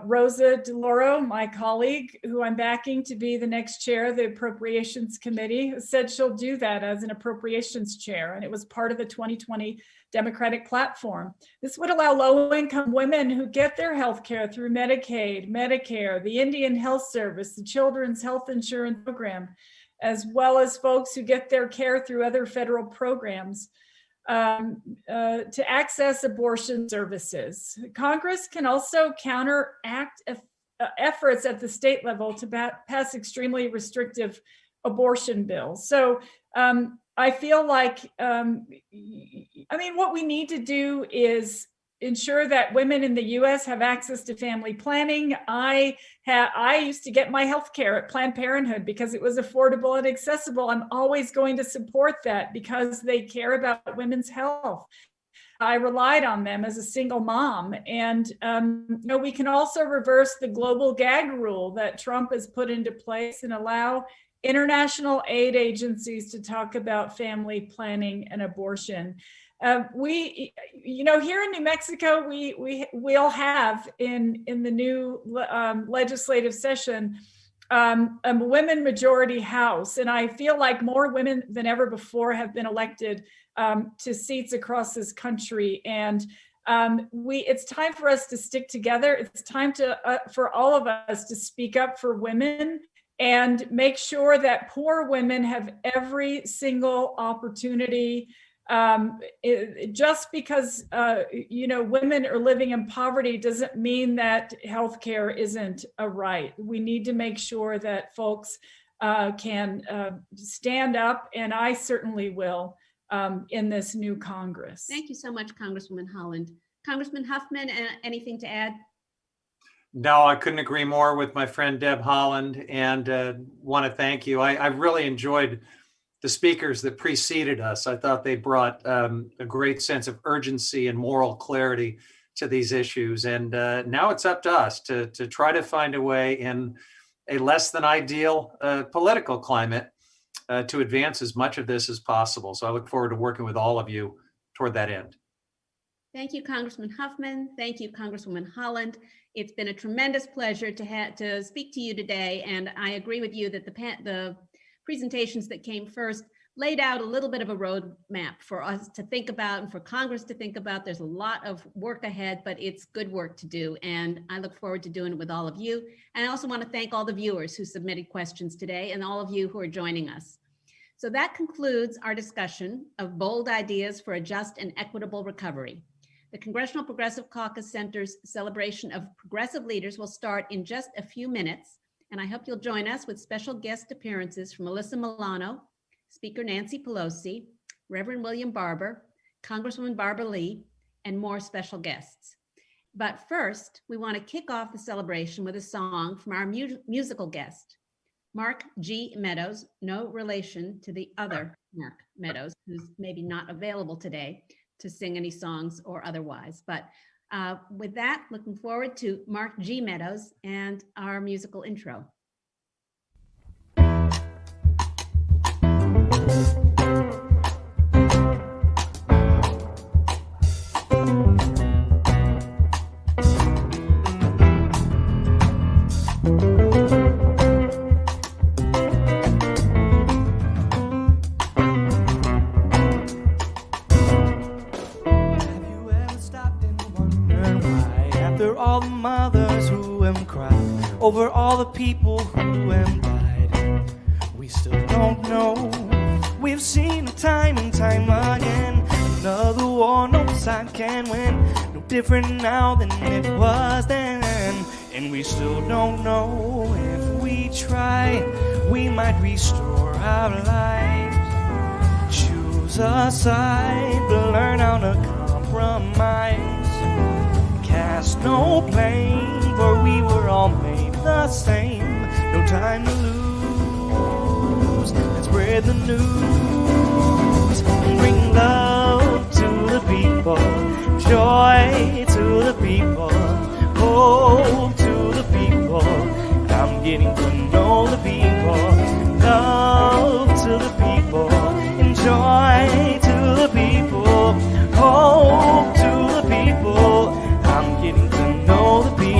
Rosa DeLauro, my colleague, who I'm backing to be the next chair of the Appropriations Committee, said she'll do that as an appropriations chair, and it was part of the 2020 Democratic platform. This would allow low-income women who get their health care through Medicaid, Medicare, the Indian Health Service, the Children's Health Insurance Program, as well as folks who get their care through other federal programs, to access abortion services. Congress can also counteract efforts at the state level to pass extremely restrictive abortion bills. So I feel like, what we need to do is ensure that women in the U.S. have access to family planning. I used to get my health care at Planned Parenthood because it was affordable and accessible. I'm always going to support that because they care about women's health. I relied on them as a single mom. And we can also reverse the global gag rule that Trump has put into place and allow international aid agencies to talk about family planning and abortion. Here in New Mexico, we'll have in the new legislative session a women majority House, and I feel like more women than ever before have been elected to seats across this country, and it's time for us to stick together. It's time for all of us to speak up for women and make sure that poor women have every single opportunity. Just because women are living in poverty doesn't mean that healthcare isn't a right. We need to make sure that folks can stand up, and I certainly will in this new Congress. Thank you so much, Congresswoman Haaland. Congressman Huffman, anything to add? No, I couldn't agree more with my friend Deb Haaland, and want to thank you. I really enjoyed the speakers that preceded us. I thought they brought a great sense of urgency and moral clarity to these issues. And now it's up to us to try to find a way in a less than ideal political climate to advance as much of this as possible. So I look forward to working with all of you toward that end. Thank you, Congressman Huffman. Thank you, Congresswoman Haaland. It's been a tremendous pleasure to speak to you today. And I agree with you that the presentations that came first laid out a little bit of a roadmap for us to think about and for Congress to think about. There's a lot of work ahead, but it's good work to do. And I look forward to doing it with all of you. And I also want to thank all the viewers who submitted questions today and all of you who are joining us. So that concludes our discussion of bold ideas for a just and equitable recovery. The Congressional Progressive Caucus Center's celebration of progressive leaders will start in just a few minutes. And I hope you'll join us with special guest appearances from Alyssa Milano, Speaker Nancy Pelosi, Reverend William Barber, Congresswoman Barbara Lee, and more special guests. But first, we want to kick off the celebration with a song from our musical guest. Mark G. Meadows, no relation to the other Mark Meadows, who's maybe not available today to sing any songs or otherwise. But with that, looking forward to Mark G. Meadows and our musical intro. All the mothers who have cried over all the people who have died, we still don't know. We've seen it time and time again. Another war no side can win. No different now than it was then. And we still don't know. If we try, we might restore our lives. Choose a side, but learn how to compromise. Cast no blame, for we were all made the same. No time to lose, and spread the news. Bring love to the people, joy to the people, hope to the people. I'm getting to know the people, love to the people, and joy to the people, hope to the people. I'm getting to know the people.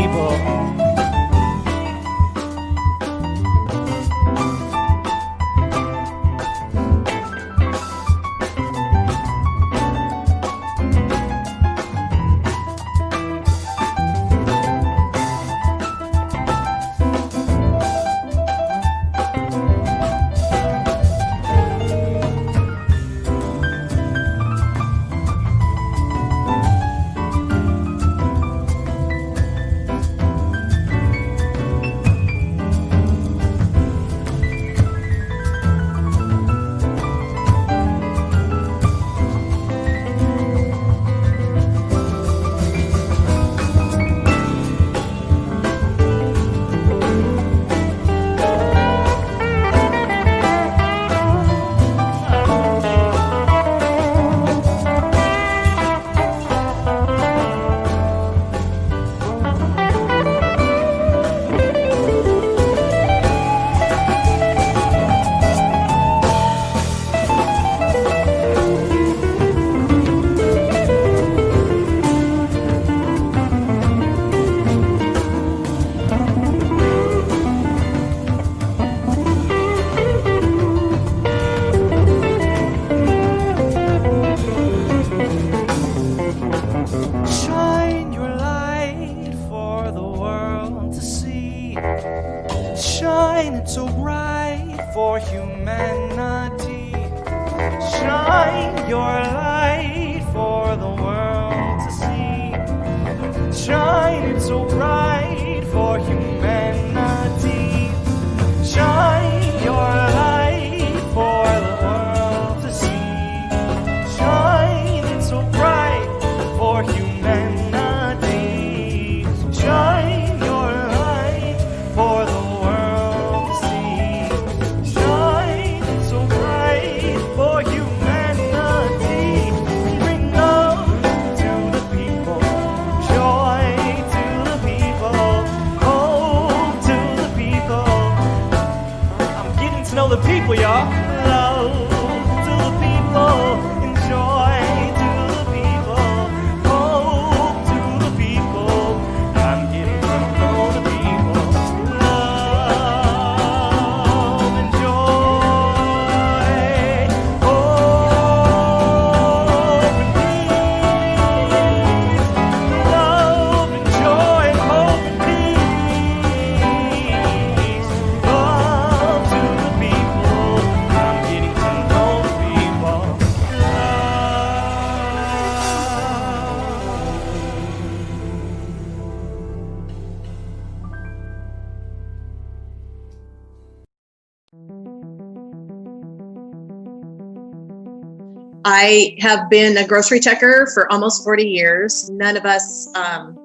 I have been a grocery checker for almost 40 years. None of us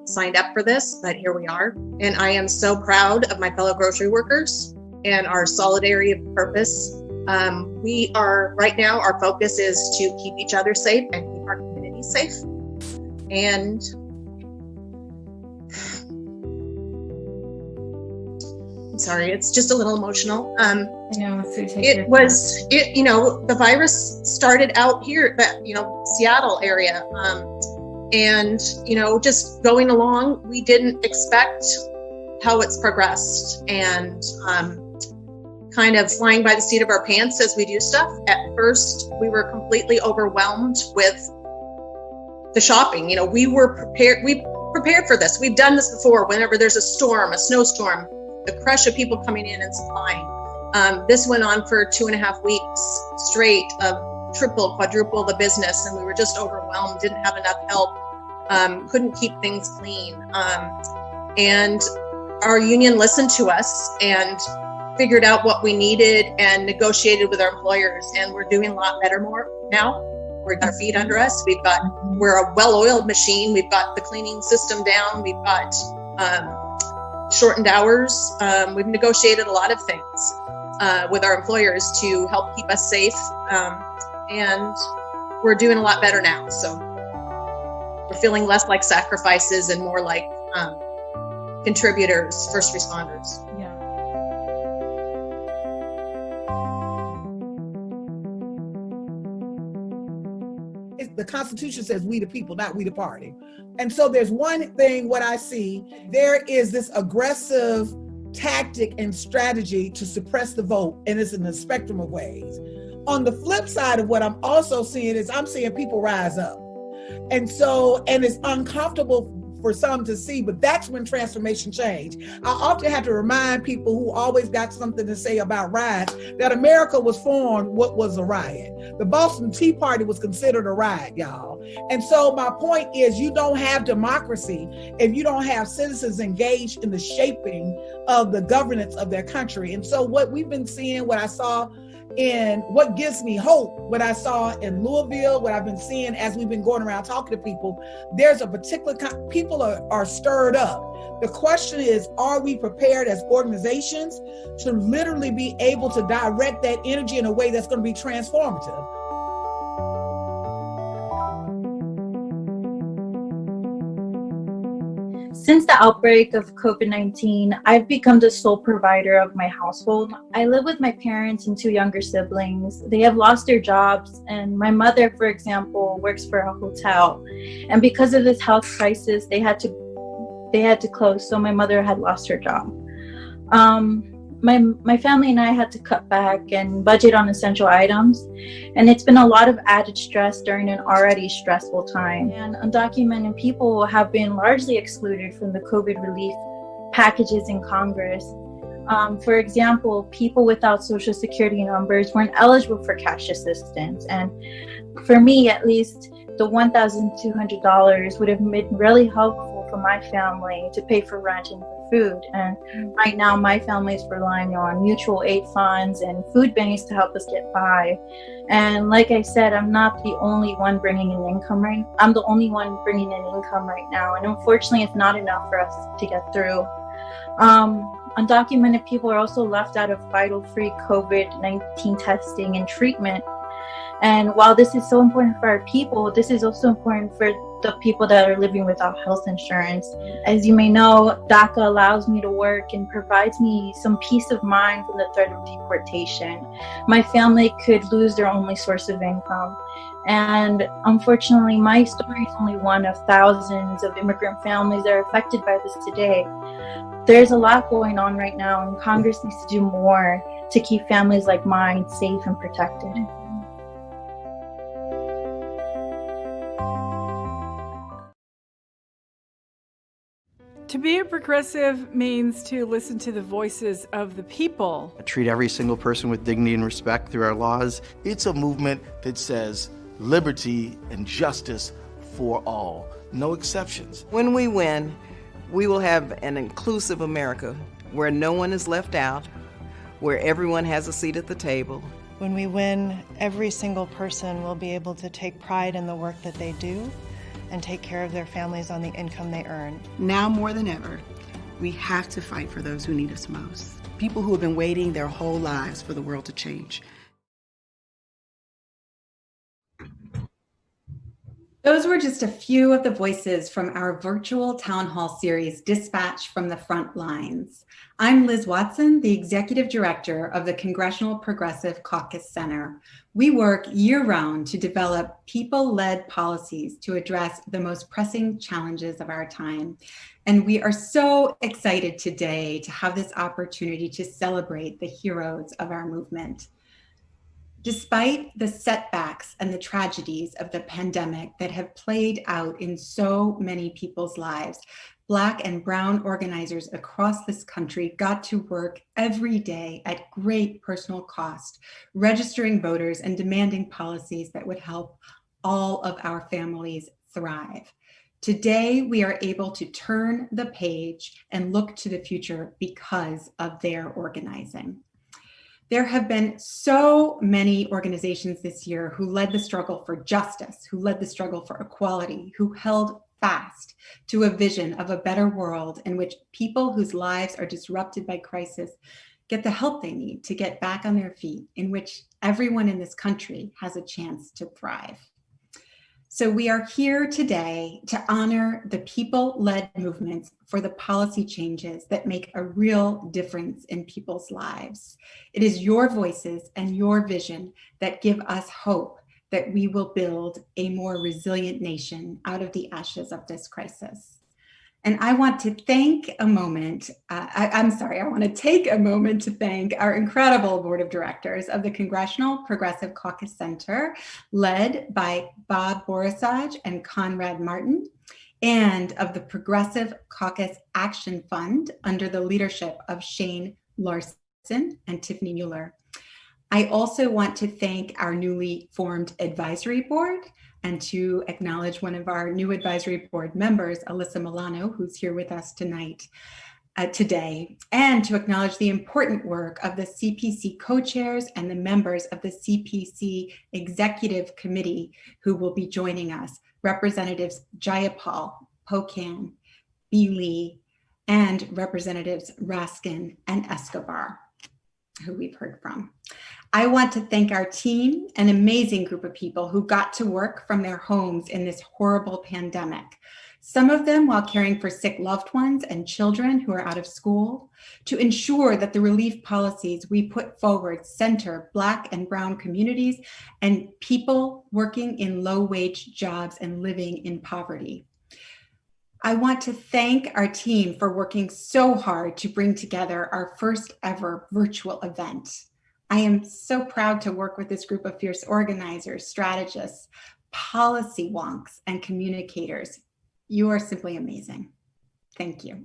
signed up for this, but here we are. And I am so proud of my fellow grocery workers and our solidarity of purpose. We are, right now, our focus is to keep each other safe and keep our community safe. And I'm sorry, it's just a little emotional. I know, so the virus started out here, Seattle area. And, just going along, we didn't expect how it's progressed, and kind of flying by the seat of our pants as we do stuff. At first, we were completely overwhelmed with the shopping. We were prepared. We prepared for this. We've done this before. Whenever there's a storm, a snowstorm, the crush of people coming in and supplying. This went on for 2.5 weeks straight of triple, quadruple the business, and we were just overwhelmed, didn't have enough help, couldn't keep things clean. And our union listened to us and figured out what we needed and negotiated with our employers, and we're doing a lot better now. We've got our feet under us. We're a well-oiled machine. We've got the cleaning system down. We've got shortened hours. We've negotiated a lot of things with our employers to help keep us safe, and we're doing a lot better now. So we're feeling less like sacrifices and more like contributors, first responders. Yeah. The Constitution says we the people, not we the party. And so there's one thing, what I see, there is this aggressive tactic and strategy to suppress the vote, and it's in the spectrum of ways. On the flip side of what I'm also seeing is I'm seeing people rise up. And it's uncomfortable for some to see, but that's when transformation change. I often have to remind people who always got something to say about riots that America was formed what was a riot. The Boston Tea Party was considered a riot, y'all. And so my point is, you don't have democracy if you don't have citizens engaged in the shaping of the governance of their country. And so what we've been seeing, what I saw in what gives me hope, what I saw in Louisville, what I've been seeing as we've been going around talking to people, there's a particular people are stirred up. The question is, are we prepared as organizations to literally be able to direct that energy in a way that's going to be transformative? Since the outbreak of COVID-19, I've become the sole provider of my household. I live with my parents and 2 younger siblings. They have lost their jobs, and my mother, for example, works for a hotel. And because of this health crisis, they had to close, so my mother had lost her job. My family and I had to cut back and budget on essential items, and it's been a lot of added stress during an already stressful time. And undocumented people have been largely excluded from the COVID relief packages in Congress. For example, people without Social Security numbers weren't eligible for cash assistance, and for me at least, the $1,200 would have been really helpful for my family to pay for rent and food. And right now my family is relying on mutual aid funds and food banks to help us get by. And like I said, I'm not the only one bringing in income I'm the only one bringing in income right now, and unfortunately it's not enough for us to get through. Undocumented people are also left out of vital-free COVID-19 testing and treatment. And while this is so important for our people, this is also important for the people that are living without health insurance. As you may know, DACA allows me to work and provides me some peace of mind from the threat of deportation. My family could lose their only source of income. And unfortunately, my story is only one of thousands of immigrant families that are affected by this today. There's a lot going on right now, and Congress needs to do more to keep families like mine safe and protected. To be a progressive means to listen to the voices of the people. Treat every single person with dignity and respect through our laws. It's a movement that says liberty and justice for all, no exceptions. When we win, we will have an inclusive America where no one is left out, where everyone has a seat at the table. When we win, every single person will be able to take pride in the work that they do and take care of their families on the income they earn. Now more than ever, we have to fight for those who need us most. people who have been waiting their whole lives for the world to change. Those were just a few of the voices from our virtual town hall series, Dispatch from the Front Lines. I'm Liz Watson, the Executive Director of the Congressional Progressive Caucus Center. We work year-round to develop people-led policies to address the most pressing challenges of our time. And we are so excited today to have this opportunity to celebrate the heroes of our movement. Despite the setbacks and the tragedies of the pandemic that have played out in so many people's lives, Black and Brown organizers across this country got to work every day at great personal cost, registering voters and demanding policies that would help all of our families thrive. Today, we are able to turn the page and look to the future because of their organizing. There have been so many organizations this year who led the struggle for justice, who led the struggle for equality, who held fast to a vision of a better world in which people whose lives are disrupted by crisis get the help they need to get back on their feet, in which everyone in this country has a chance to thrive. So we are here today to honor the people-led movements for the policy changes that make a real difference in people's lives. It is your voices and your vision that give us hope that we will build a more resilient nation out of the ashes of this crisis. And I want to take a moment to thank our incredible board of directors of the Congressional Progressive Caucus Center, led by Bob Borisaj and Conrad Martin, and of the Progressive Caucus Action Fund under the leadership of Shane Larson and Tiffany Mueller. I also want to thank our newly formed advisory board and to acknowledge one of our new advisory board members, Alyssa Milano, who's here with us today, and to acknowledge the important work of the CPC co-chairs and the members of the CPC Executive Committee who will be joining us, Representatives Jayapal, Pocan, B. Lee, and Representatives Raskin and Escobar, who we've heard from. I want to thank our team, an amazing group of people who got to work from their homes in this horrible pandemic. Some of them while caring for sick loved ones and children who are out of school, to ensure that the relief policies we put forward center Black and Brown communities and people working in low-wage jobs and living in poverty. I want to thank our team for working so hard to bring together our first ever virtual event. I am so proud to work with this group of fierce organizers, strategists, policy wonks, and communicators. You are simply amazing. Thank you.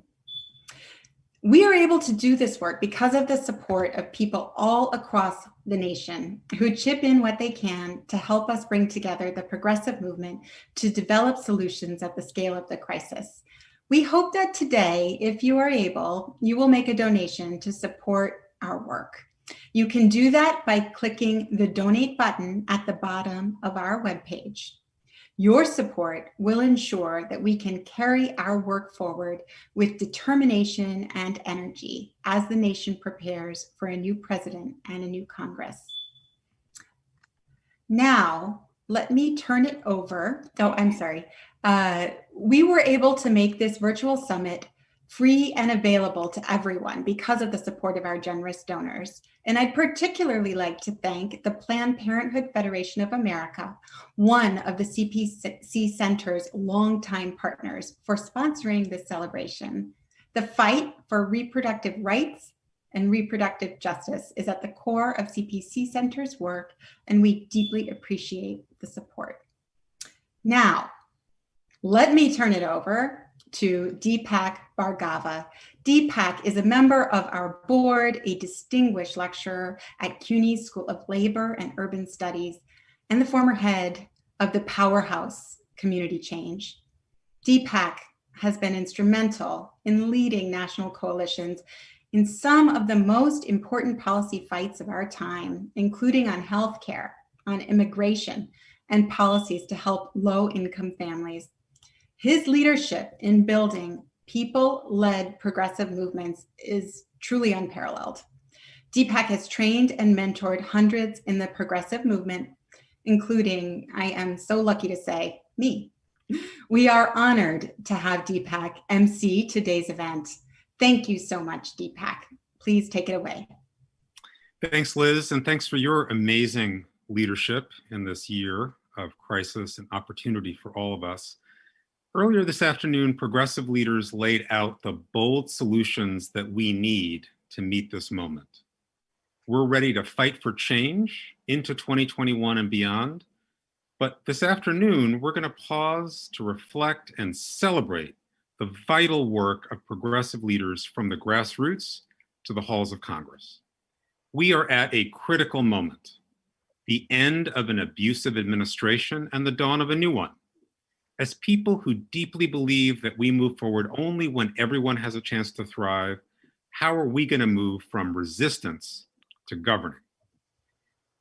We are able to do this work because of the support of people all across the nation who chip in what they can to help us bring together the progressive movement to develop solutions at the scale of the crisis. We hope that today, if you are able, you will make a donation to support our work. You can do that by clicking the donate button at the bottom of our webpage. Your support will ensure that we can carry our work forward with determination and energy as the nation prepares for a new president and a new Congress. Now, let me turn it over. We were able to make this virtual summit free and available to everyone because of the support of our generous donors. And I'd particularly like to thank the Planned Parenthood Federation of America, one of the CPC Center's longtime partners, for sponsoring this celebration. The fight for reproductive rights and reproductive justice is at the core of CPC Center's work, and we deeply appreciate the support. Now, let me turn it over to Deepak Bhargava. Deepak is a member of our board, a distinguished lecturer at CUNY's School of Labor and Urban Studies, and the former head of the Powerhouse Community Change. Deepak has been instrumental in leading national coalitions in some of the most important policy fights of our time, including on healthcare, on immigration, and policies to help low-income families. His leadership in building people-led progressive movements is truly unparalleled. Deepak has trained and mentored hundreds in the progressive movement, including, I am so lucky to say, me. We are honored to have Deepak MC today's event. Thank you so much, Deepak. Please take it away. Thanks, Liz, and thanks for your amazing leadership in this year of crisis and opportunity for all of us. Earlier this afternoon, progressive leaders laid out the bold solutions that we need to meet this moment. We're ready to fight for change into 2021 and beyond. But this afternoon, we're going to pause to reflect and celebrate the vital work of progressive leaders from the grassroots to the halls of Congress. We are at a critical moment, the end of an abusive administration and the dawn of a new one. As people who deeply believe that we move forward only when everyone has a chance to thrive, how are we going to move from resistance to governing?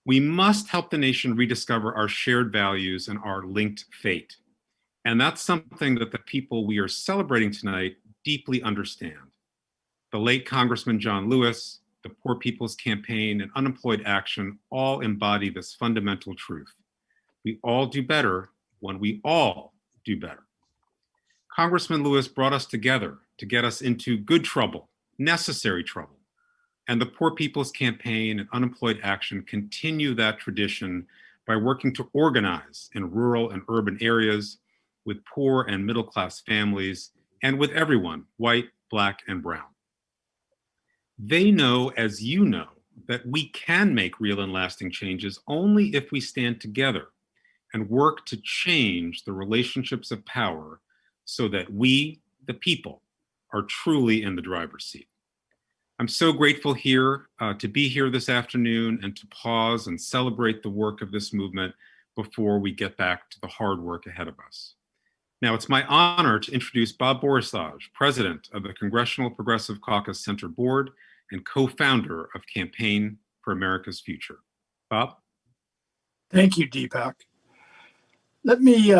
We must help the nation rediscover our shared values and our linked fate. And that's something that the people we are celebrating tonight deeply understand. The late Congressman John Lewis, the Poor People's Campaign, and Unemployed Action all embody this fundamental truth. We all do better when we all do better. Congressman Lewis brought us together to get us into good trouble, necessary trouble. And the Poor People's Campaign and Unemployed Action continue that tradition by working to organize in rural and urban areas with poor and middle-class families and with everyone, white, Black, and brown. They know, as you know, that we can make real and lasting changes only if we stand together and work to change the relationships of power so that we, the people, are truly in the driver's seat. I'm so grateful to be here this afternoon and to pause and celebrate the work of this movement before we get back to the hard work ahead of us. Now, it's my honor to introduce Bob Borisaj, president of the Congressional Progressive Caucus Center Board and co-founder of Campaign for America's Future. Bob? Thank you, Deepak. Let me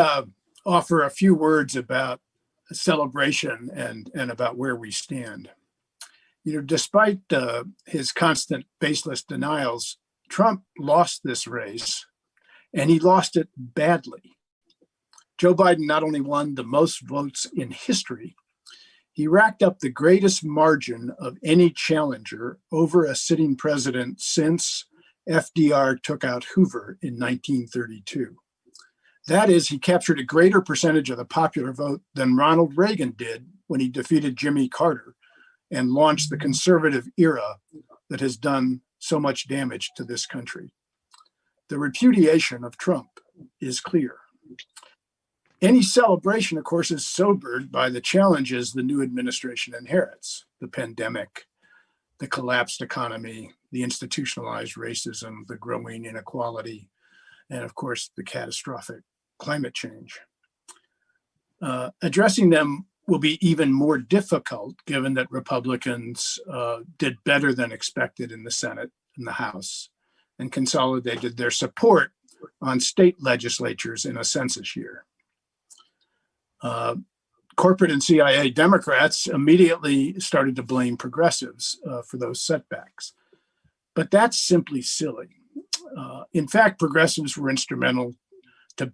offer a few words about the celebration and about where we stand. You know, despite his constant baseless denials, Trump lost this race, and he lost it badly. Joe Biden not only won the most votes in history, he racked up the greatest margin of any challenger over a sitting president since FDR took out Hoover in 1932. That is, he captured a greater percentage of the popular vote than Ronald Reagan did when he defeated Jimmy Carter and launched the conservative era that has done so much damage to this country. The repudiation of Trump is clear. Any celebration, of course, is sobered by the challenges the new administration inherits: the pandemic, the collapsed economy, the institutionalized racism, the growing inequality, and of course, the catastrophic climate change. Addressing them will be even more difficult given that Republicans did better than expected in the Senate and the House and consolidated their support on state legislatures in a census year. Corporate and CIA Democrats immediately started to blame progressives for those setbacks. But that's simply silly. In fact, progressives were instrumental to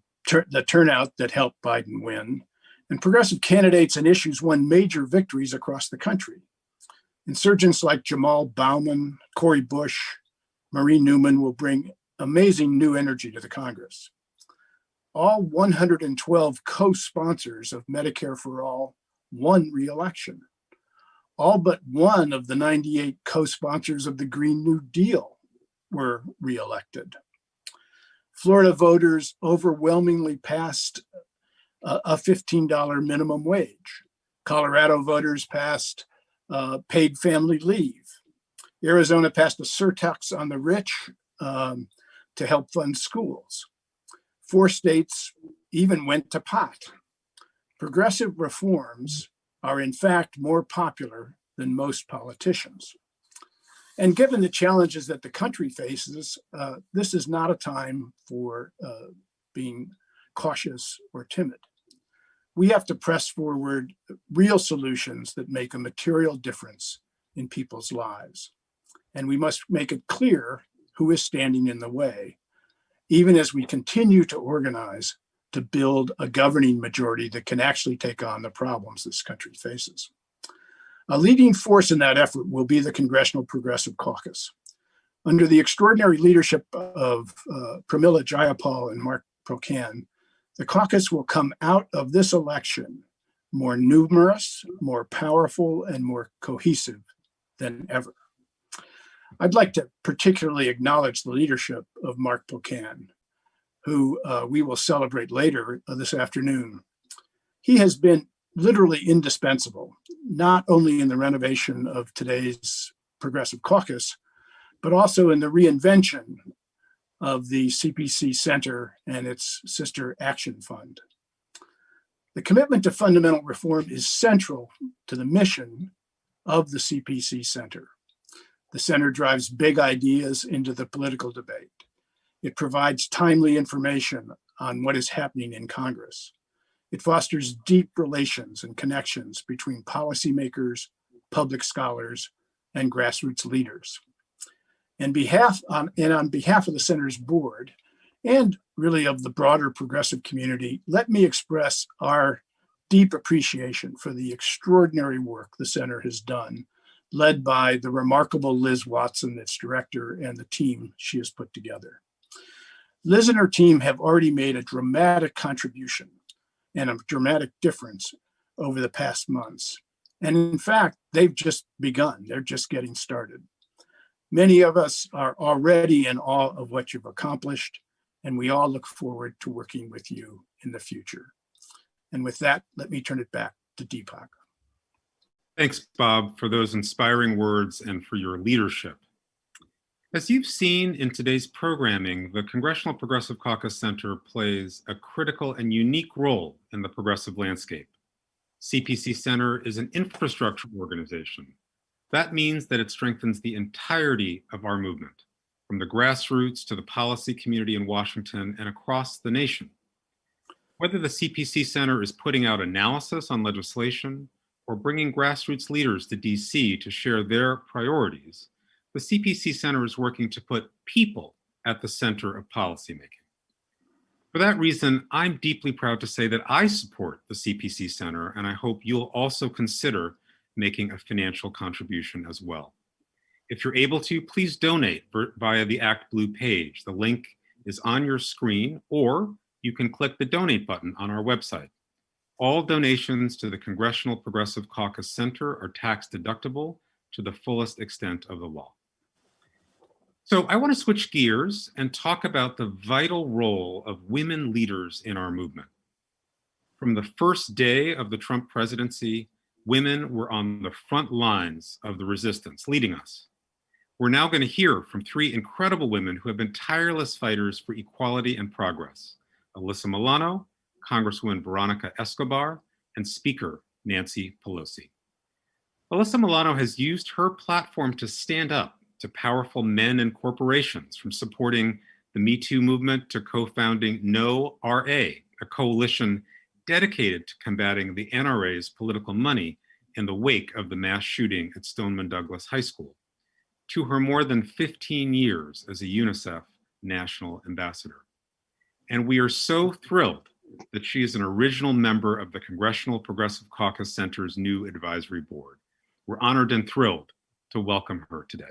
the turnout that helped Biden win. And progressive candidates and issues won major victories across the country. Insurgents like Jamal Bowman, Cori Bush, Marie Newman will bring amazing new energy to the Congress. All 112 co-sponsors of Medicare for All won re-election. All but one of the 98 co-sponsors of the Green New Deal were re-elected. Florida voters overwhelmingly passed a $15 minimum wage. Colorado voters passed paid family leave. Arizona passed a surtax on the rich to help fund schools. 4 states even went to pot. Progressive reforms are in fact more popular than most politicians. And given the challenges that the country faces, this is not a time for being cautious or timid. We have to press forward real solutions that make a material difference in people's lives. And we must make it clear who is standing in the way, even as we continue to organize to build a governing majority that can actually take on the problems this country faces. A leading force in that effort will be the Congressional Progressive Caucus. Under the extraordinary leadership of Pramila Jayapal and Mark Pocan, the caucus will come out of this election more numerous, more powerful, and more cohesive than ever. I'd like to particularly acknowledge the leadership of Mark Pocan, who we will celebrate later this afternoon. He has been literally indispensable, not only in the renovation of today's Progressive Caucus, but also in the reinvention of the CPC Center and its sister Action Fund. The commitment to fundamental reform is central to the mission of the CPC Center. The center drives big ideas into the political debate. It provides timely information on what is happening in Congress. It fosters deep relations and connections between policymakers, public scholars, and grassroots leaders. On behalf of the center's board, and really of the broader progressive community, let me express our deep appreciation for the extraordinary work the center has done, led by the remarkable Liz Watson, its director, and the team she has put together. Liz and her team have already made a dramatic contribution and a dramatic difference over the past months. And in fact, they've just begun. They're just getting started. Many of us are already in awe of what you've accomplished, and we all look forward to working with you in the future. And with that, let me turn it back to Deepak. Thanks, Bob, for those inspiring words and for your leadership. As you've seen in today's programming, the Congressional Progressive Caucus Center plays a critical and unique role in the progressive landscape. CPC Center is an infrastructure organization. That means that it strengthens the entirety of our movement, from the grassroots to the policy community in Washington and across the nation. Whether the CPC Center is putting out analysis on legislation or bringing grassroots leaders to DC to share their priorities, the CPC Center is working to put people at the center of policymaking. For that reason, I'm deeply proud to say that I support the CPC Center, and I hope you'll also consider making a financial contribution as well. If you're able to, please donate via the Act Blue page. The link is on your screen, or you can click the donate button on our website. All donations to the Congressional Progressive Caucus Center are tax deductible to the fullest extent of the law. So I want to switch gears and talk about the vital role of women leaders in our movement. From the first day of the Trump presidency, women were on the front lines of the resistance, leading us. We're now going to hear from three incredible women who have been tireless fighters for equality and progress: Alyssa Milano, Congresswoman Veronica Escobar, and Speaker Nancy Pelosi. Alyssa Milano has used her platform to stand up to powerful men and corporations, from supporting the Me Too movement to co-founding No RA, a coalition dedicated to combating the NRA's political money in the wake of the mass shooting at Stoneman Douglas High School, to her more than 15 years as a UNICEF national ambassador. And we are so thrilled that she is an original member of the Congressional Progressive Caucus Center's new advisory board. We're honored and thrilled to welcome her today.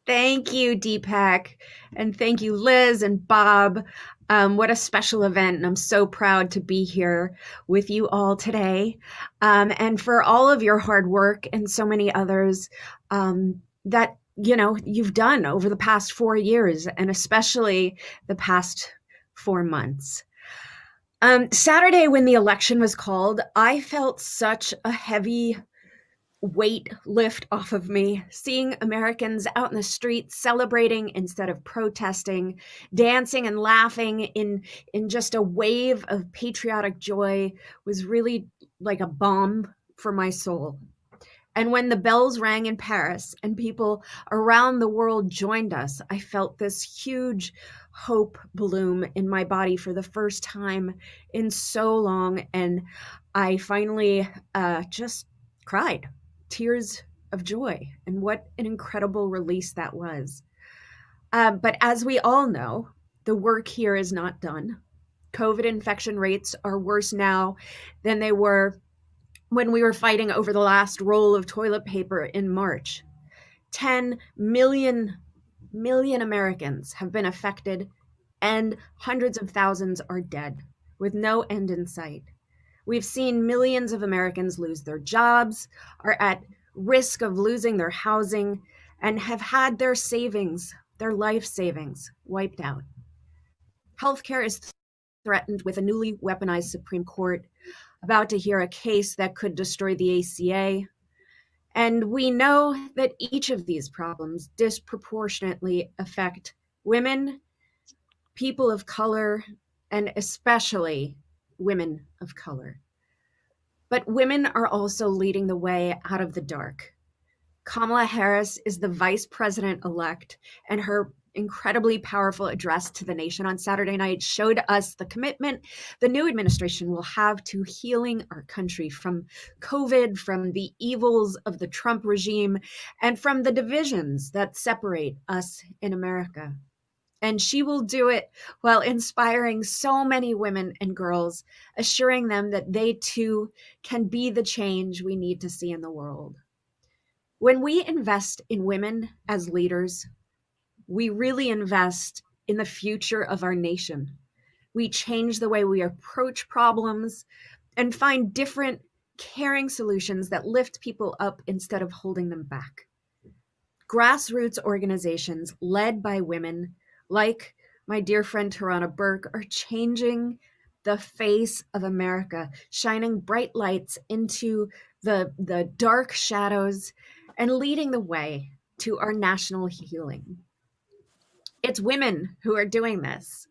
Thank you, Deepak, and thank you, Liz and Bob. What a special event, and I'm so proud to be here with you all today, and for all of your hard work and so many others that you've done over the past 4 years, and especially the past 4 months. Saturday, when the election was called, I felt such a heavy weight lift off of me, seeing Americans out in the streets celebrating instead of protesting, dancing and laughing in just a wave of patriotic joy was really like a balm for my soul. And when the bells rang in Paris and people around the world joined us, I felt this huge hope bloom in my body for the first time in so long. And I finally just cried. Tears of joy, and what an incredible release that was. But as we all know, the work here is not done. COVID infection rates are worse now than they were when we were fighting over the last roll of toilet paper in March. 10 million Americans have been affected, and hundreds of thousands are dead, with no end in sight. We've seen millions of Americans lose their jobs, are at risk of losing their housing, and have had their savings, their life savings, wiped out. Healthcare is threatened with a newly weaponized Supreme Court, about to hear a case that could destroy the ACA. And we know that each of these problems disproportionately affect women, people of color, and especially women of color. But women are also leading the way out of the dark. Kamala Harris is the vice president-elect, and her incredibly powerful address to the nation on Saturday night showed us the commitment the new administration will have to healing our country from COVID, from the evils of the Trump regime, and from the divisions that separate us in America. And she will do it while inspiring so many women and girls, assuring them that they too can be the change we need to see in the world. When we invest in women as leaders, we really invest in the future of our nation. We change the way we approach problems and find different, caring solutions that lift people up instead of holding them back. Grassroots organizations led by women, like my dear friend Tarana Burke, are changing the face of America, shining bright lights into the dark shadows and leading the way to our national healing. It's women who are doing this.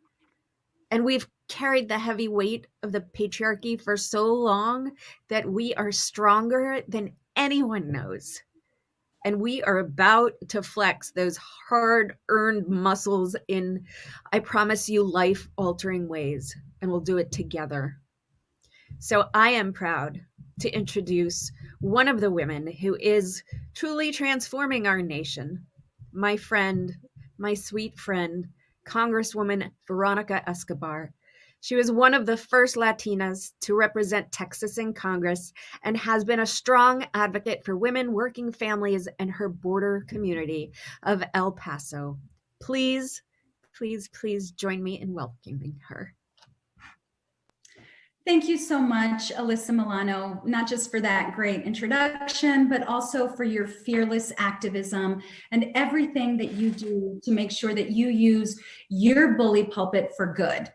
And we've carried the heavy weight of the patriarchy for so long that we are stronger than anyone knows. And we are about to flex those hard-earned muscles in, I promise you, life-altering ways, and we'll do it together. So I am proud to introduce one of the women who is truly transforming our nation, my friend, my sweet friend, Congresswoman Veronica Escobar. She was one of the first Latinas to represent Texas in Congress and has been a strong advocate for women, working families, and her border community of El Paso. Please, please, please join me in welcoming her. Thank you so much, Alyssa Milano, not just for that great introduction, but also for your fearless activism and everything that you do to make sure that you use your bully pulpit for good.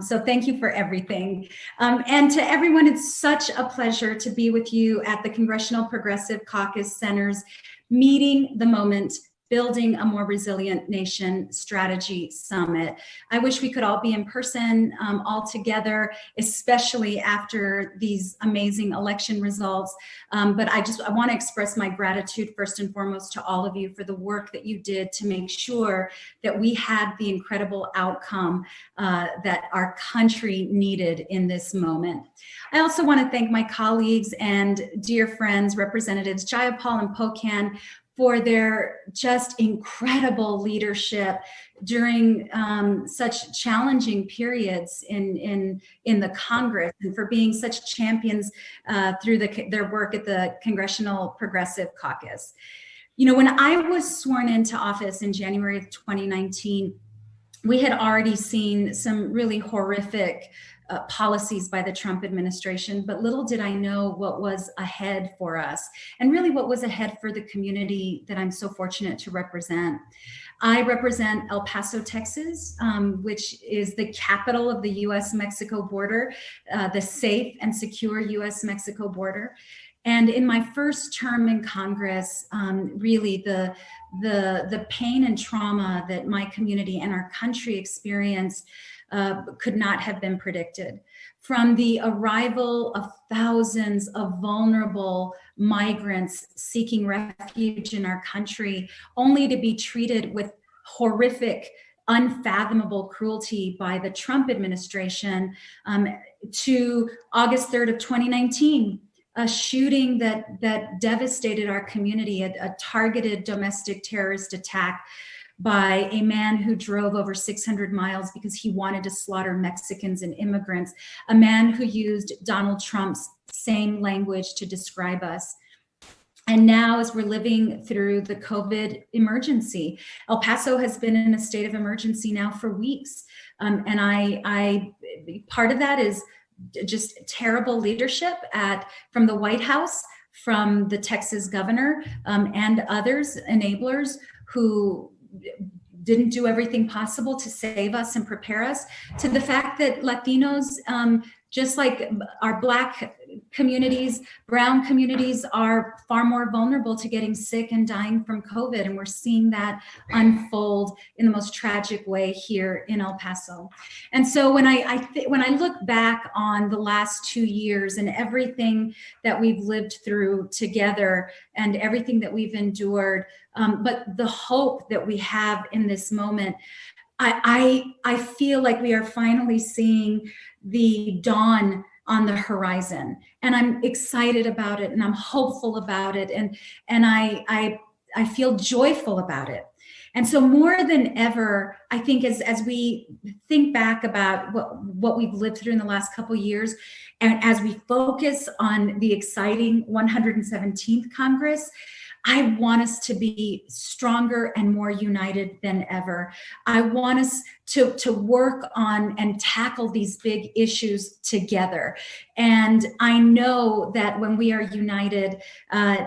So thank you for everything. And to everyone, it's such a pleasure to be with you at the Congressional Progressive Caucus Center's Meeting the Moment, Building a More Resilient Nation Strategy Summit. I wish we could all be in person all together, especially after these amazing election results. But I want to express my gratitude first and foremost to all of you for the work that you did to make sure that we had the incredible outcome that our country needed in this moment. I also want to thank my colleagues and dear friends, Representatives Jayapal and Pocan, for their just incredible leadership during such challenging periods in the Congress, and for being such champions through their work at the Congressional Progressive Caucus. You know, when I was sworn into office in January of 2019, we had already seen some really horrific policies by the Trump administration, but little did I know what was ahead for us, and really what was ahead for the community that I'm so fortunate to represent. I represent El Paso, Texas, which is the capital of the US-Mexico border, the safe and secure US-Mexico border. And in my first term in Congress, really the pain and trauma that my community and our country experienced could not have been predicted. From the arrival of thousands of vulnerable migrants seeking refuge in our country, only to be treated with horrific, unfathomable cruelty by the Trump administration, to August 3rd of 2019, a shooting that devastated our community, a targeted domestic terrorist attack by a man who drove over 600 miles because he wanted to slaughter Mexicans and immigrants, a man who used Donald Trump's same language to describe us. And now, as we're living through the COVID emergency, El Paso has been in a state of emergency now for weeks. And I part of that is just terrible leadership from the White House, from the Texas governor, and others, enablers who didn't do everything possible to save us and prepare us, to the fact that Latinos, just like our Black communities, brown communities, are far more vulnerable to getting sick and dying from COVID. And we're seeing that unfold in the most tragic way here in El Paso. And so when I look back on the last 2 years and everything that we've lived through together and everything that we've endured, but the hope that we have in this moment, I feel like we are finally seeing the dawn on the horizon, and I'm excited about it, and I'm hopeful about it, and I feel joyful about it. And so more than ever, I think as we think back about what we've lived through in the last couple of years, and as we focus on the exciting 117th Congress, I want us to be stronger and more united than ever. I want us to work on and tackle these big issues together. And I know that when we are united,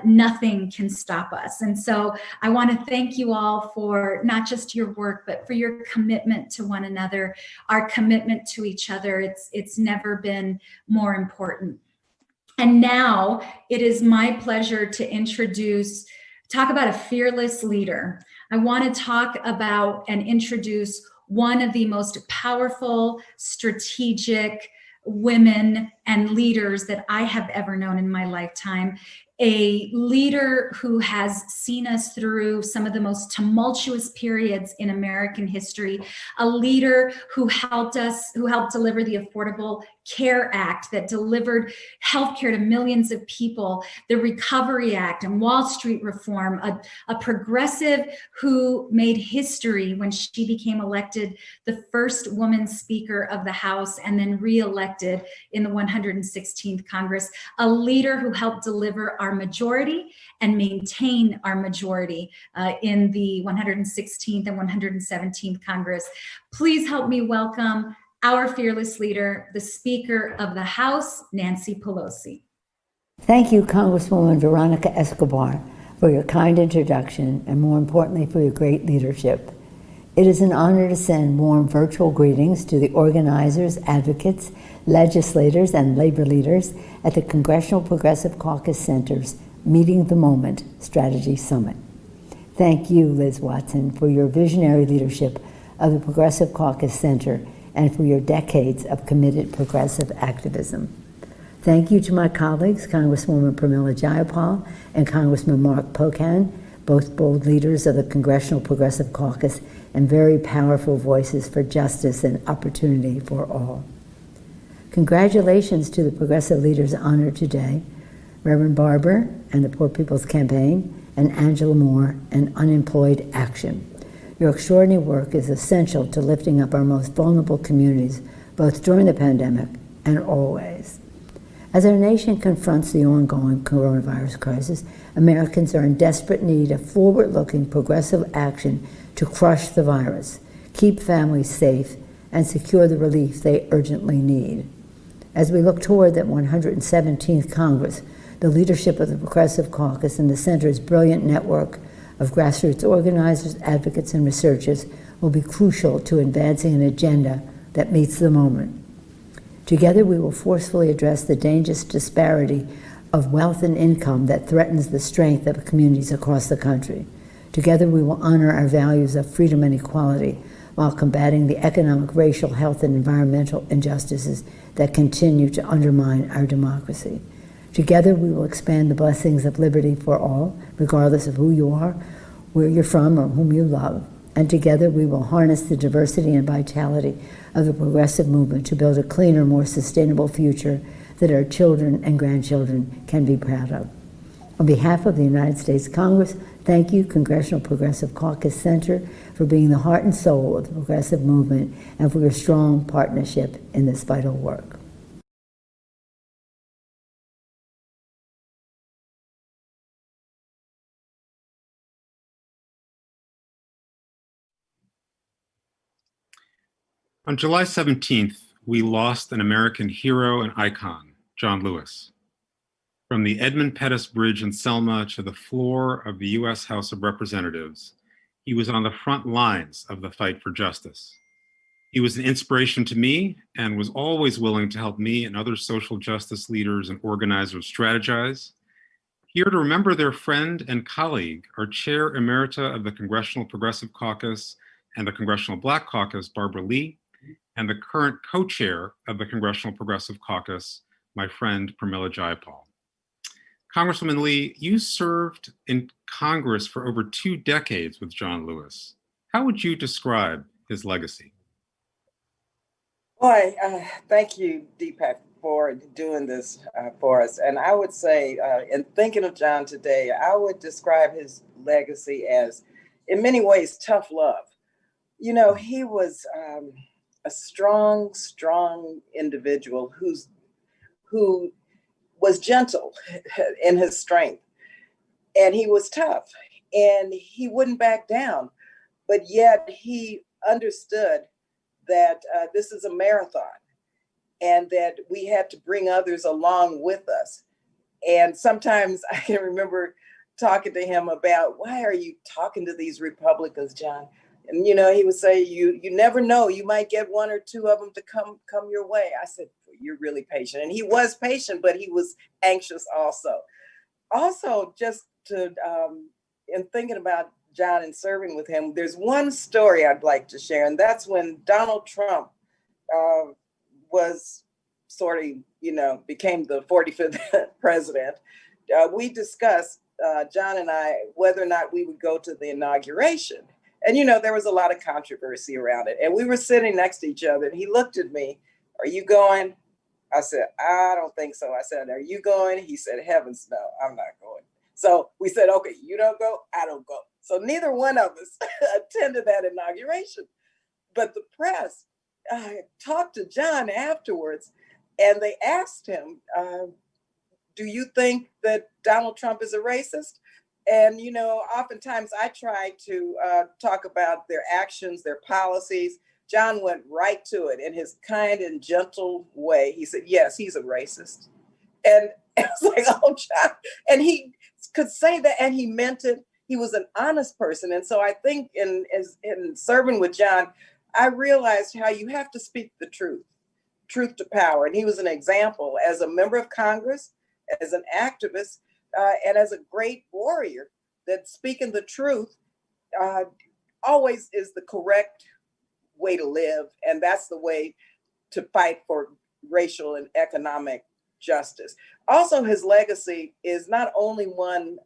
nothing can stop us. And so I want to thank you all for not just your work, but for your commitment to one another, our commitment to each other. It's never been more important. And now it is my pleasure to talk about a fearless leader. I want to talk about and introduce one of the most powerful, strategic women and leaders that I have ever known in my lifetime. A leader who has seen us through some of the most tumultuous periods in American history, a leader who helped deliver the Affordable Care Act that delivered healthcare to millions of people, the Recovery Act and Wall Street reform, a progressive who made history when she became elected the first woman Speaker of the House and then re-elected in the 116th Congress, a leader who helped deliver our majority and maintain our majority in the 116th and 117th Congress. Please help me welcome our fearless leader, the Speaker of the House, Nancy Pelosi. Thank you, Congresswoman Veronica Escobar, for your kind introduction and, more importantly, for your great leadership. It is an honor to send warm virtual greetings to the organizers, advocates, legislators, and labor leaders at the Congressional Progressive Caucus Center's Meeting the Moment Strategy Summit. Thank you, Liz Watson, for your visionary leadership of the Progressive Caucus Center and for your decades of committed progressive activism. Thank you to my colleagues, Congresswoman Pramila Jayapal and Congressman Mark Pocan, both bold leaders of the Congressional Progressive Caucus and very powerful voices for justice and opportunity for all. Congratulations to the progressive leaders honored today, Reverend Barber and the Poor People's Campaign, and Angela Moore and Unemployed Action. Your extraordinary work is essential to lifting up our most vulnerable communities, both during the pandemic and always. As our nation confronts the ongoing coronavirus crisis, Americans are in desperate need of forward-looking progressive action to crush the virus, keep families safe, and secure the relief they urgently need. As we look toward that 117th Congress, the leadership of the Progressive Caucus and the Center's brilliant network of grassroots organizers, advocates, and researchers will be crucial to advancing an agenda that meets the moment. Together, we will forcefully address the dangerous disparity of wealth and income that threatens the strength of communities across the country. Together, we will honor our values of freedom and equality while combating the economic, racial, health, and environmental injustices that continue to undermine our democracy. Together, we will expand the blessings of liberty for all, regardless of who you are, where you're from, or whom you love. And together, we will harness the diversity and vitality of the progressive movement to build a cleaner, more sustainable future that our children and grandchildren can be proud of. On behalf of the United States Congress, thank you, Congressional Progressive Caucus Center, for being the heart and soul of the progressive movement and for your strong partnership in this vital work. On July 17th, we lost an American hero and icon, John Lewis. From the Edmund Pettus Bridge in Selma to the floor of the U.S. House of Representatives, he was on the front lines of the fight for justice. He was an inspiration to me and was always willing to help me and other social justice leaders and organizers strategize. Here to remember their friend and colleague, our Chair Emerita of the Congressional Progressive Caucus and the Congressional Black Caucus, Barber Lee, and the current co-chair of the Congressional Progressive Caucus, my friend Pramila Jayapal. Congresswoman Lee, you served in Congress for over 2 decades with John Lewis. How would you describe his legacy? Boy, thank you, Deepak, for doing this for us. And I would say, in thinking of John today, I would describe his legacy as, in many ways, tough love. You know, he was a strong individual who was gentle in his strength, and he was tough, and he wouldn't back down, but yet he understood that this is a marathon and that we had to bring others along with us. And sometimes I can remember talking to him about, why are you talking to these Republicans, John? And, you know, he would say, you never know, you might get 1 or 2 of them to come your way. I said, you're really patient. And he was patient, but he was anxious also. Also, just to, in thinking about John and serving with him, there's one story I'd like to share, and that's when Donald Trump was sort of, you know, became the 45th president. We discussed, John and I, whether or not we would go to the inauguration. And, you know, there was a lot of controversy around it. And we were sitting next to each other, and he looked at me, are you going? I said, I don't think so. I said, are you going? He said, heavens no, I'm not going. So we said, okay, you don't go, I don't go. So neither one of us attended that inauguration. But the press talked to John afterwards, and they asked him, do you think that Donald Trump is a racist? And, you know, oftentimes I try to talk about their actions, their policies. John went right to it in his kind and gentle way. He said, yes, he's a racist. And I was like, oh, John. And he could say that, and he meant it. He was an honest person. And so I think in serving with John, I realized how you have to speak the truth to power. And he was an example as a member of Congress, as an activist, and as a great warrior, that speaking the truth always is the correct way to live. And that's the way to fight for racial and economic justice. Also, his legacy is not only one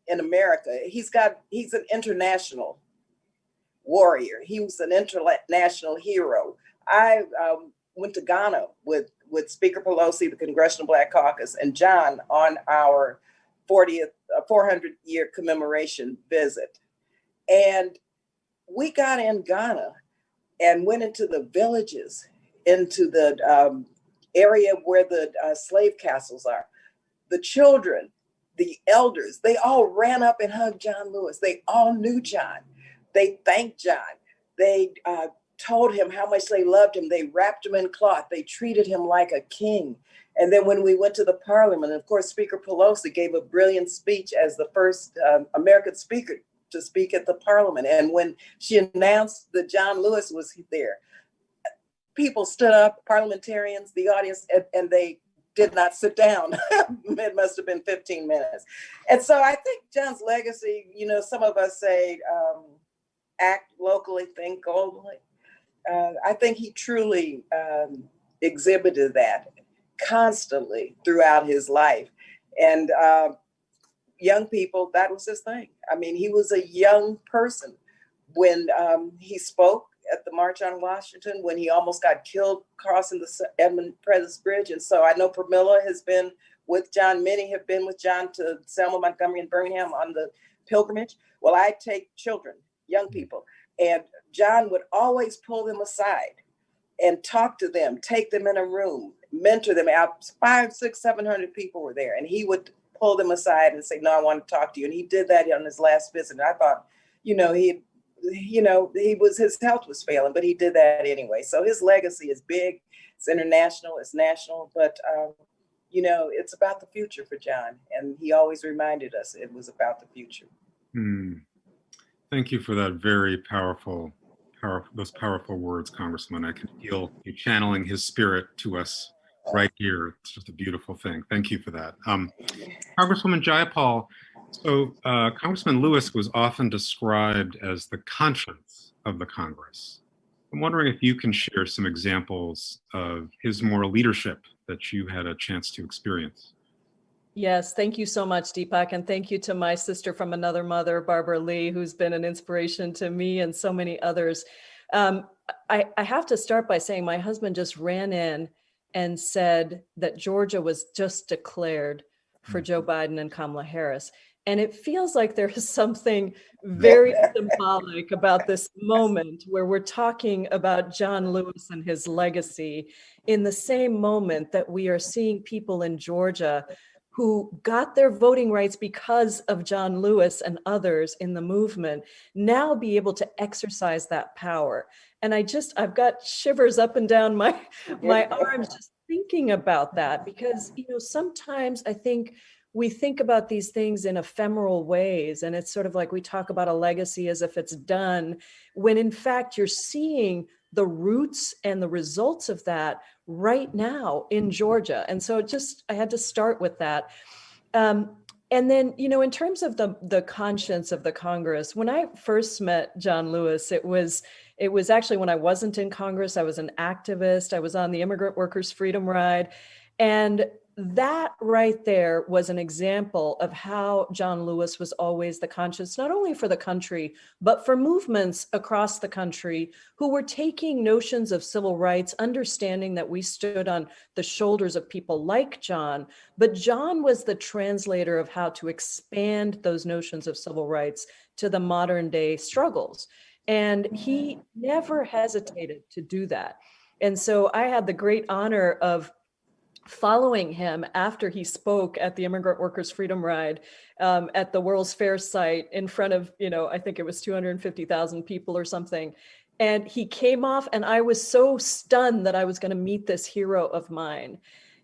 in America, he's an international warrior. He was an international hero. I went to Ghana with Speaker Pelosi, the Congressional Black Caucus, and John on our 400-year commemoration visit. And we got in Ghana and went into the villages, into the area where the slave castles are. The children, the elders, they all ran up and hugged John Lewis. They all knew John. They thanked John. They told him how much they loved him. They wrapped him in cloth. They treated him like a king. And then when we went to the parliament, of course, Speaker Pelosi gave a brilliant speech as the first American speaker to speak at the parliament. And when she announced that John Lewis was there, people stood up, parliamentarians, the audience, and they did not sit down. It must have been 15 minutes. And so I think John's legacy, you know, some of us say, act locally, think globally. I think he truly exhibited that constantly throughout his life. And young people, that was his thing. I mean, he was a young person when he spoke at the March on Washington when he almost got killed crossing the Edmund Pettus Bridge. And so I know Pramila has been with John. Many have been with John to Selma, Montgomery, and Birmingham on the pilgrimage. Well, I take children, young people, and John would always pull them aside and talk to them, take them in a room, mentor them out. 500, 600, 700 people were there, and he would pull them aside and say, "No, I want to talk to you." And he did that on his last visit. And I thought, his health was failing, but he did that anyway. So his legacy is big. It's international. It's national. But it's about the future for John, and he always reminded us it was about the future. Thank you for that very those powerful words, Congressman. I can feel you channeling his spirit to us right here. It's just a beautiful thing. Thank you for that. Congresswoman Jayapal, so Congressman Lewis was often described as the conscience of the Congress. I'm wondering if you can share some examples of his moral leadership that you had a chance to experience. Yes, thank you so much, Deepak, and thank you to my sister from another mother, Barbara Lee, who's been an inspiration to me and so many others. I have to start by saying my husband just ran in and said that Georgia was just declared for Joe Biden and Kamala Harris. And it feels like there is something very symbolic about this moment where we're talking about John Lewis and his legacy in the same moment that we are seeing people in Georgia who got their voting rights because of John Lewis and others in the movement now be able to exercise that power. And I've got shivers up and down my arms just thinking about that, because, sometimes I think we think about these things in ephemeral ways, and it's sort of like we talk about a legacy as if it's done, when in fact you're seeing the roots and the results of that right now in Georgia. And so I had to start with that. And then, in terms of the conscience of the Congress, when I first met John Lewis, it was actually when I wasn't in Congress. I was an activist. I was on the Immigrant Workers Freedom Ride. And that right there was an example of how John Lewis was always the conscience, not only for the country, but for movements across the country who were taking notions of civil rights, understanding that we stood on the shoulders of people like John, but John was the translator of how to expand those notions of civil rights to the modern day struggles. And he never hesitated to do that. And so I had the great honor of following him after he spoke at the Immigrant Workers Freedom Ride at the World's Fair site in front of, I think it was 250,000 people or something. And he came off and I was so stunned that I was going to meet this hero of mine.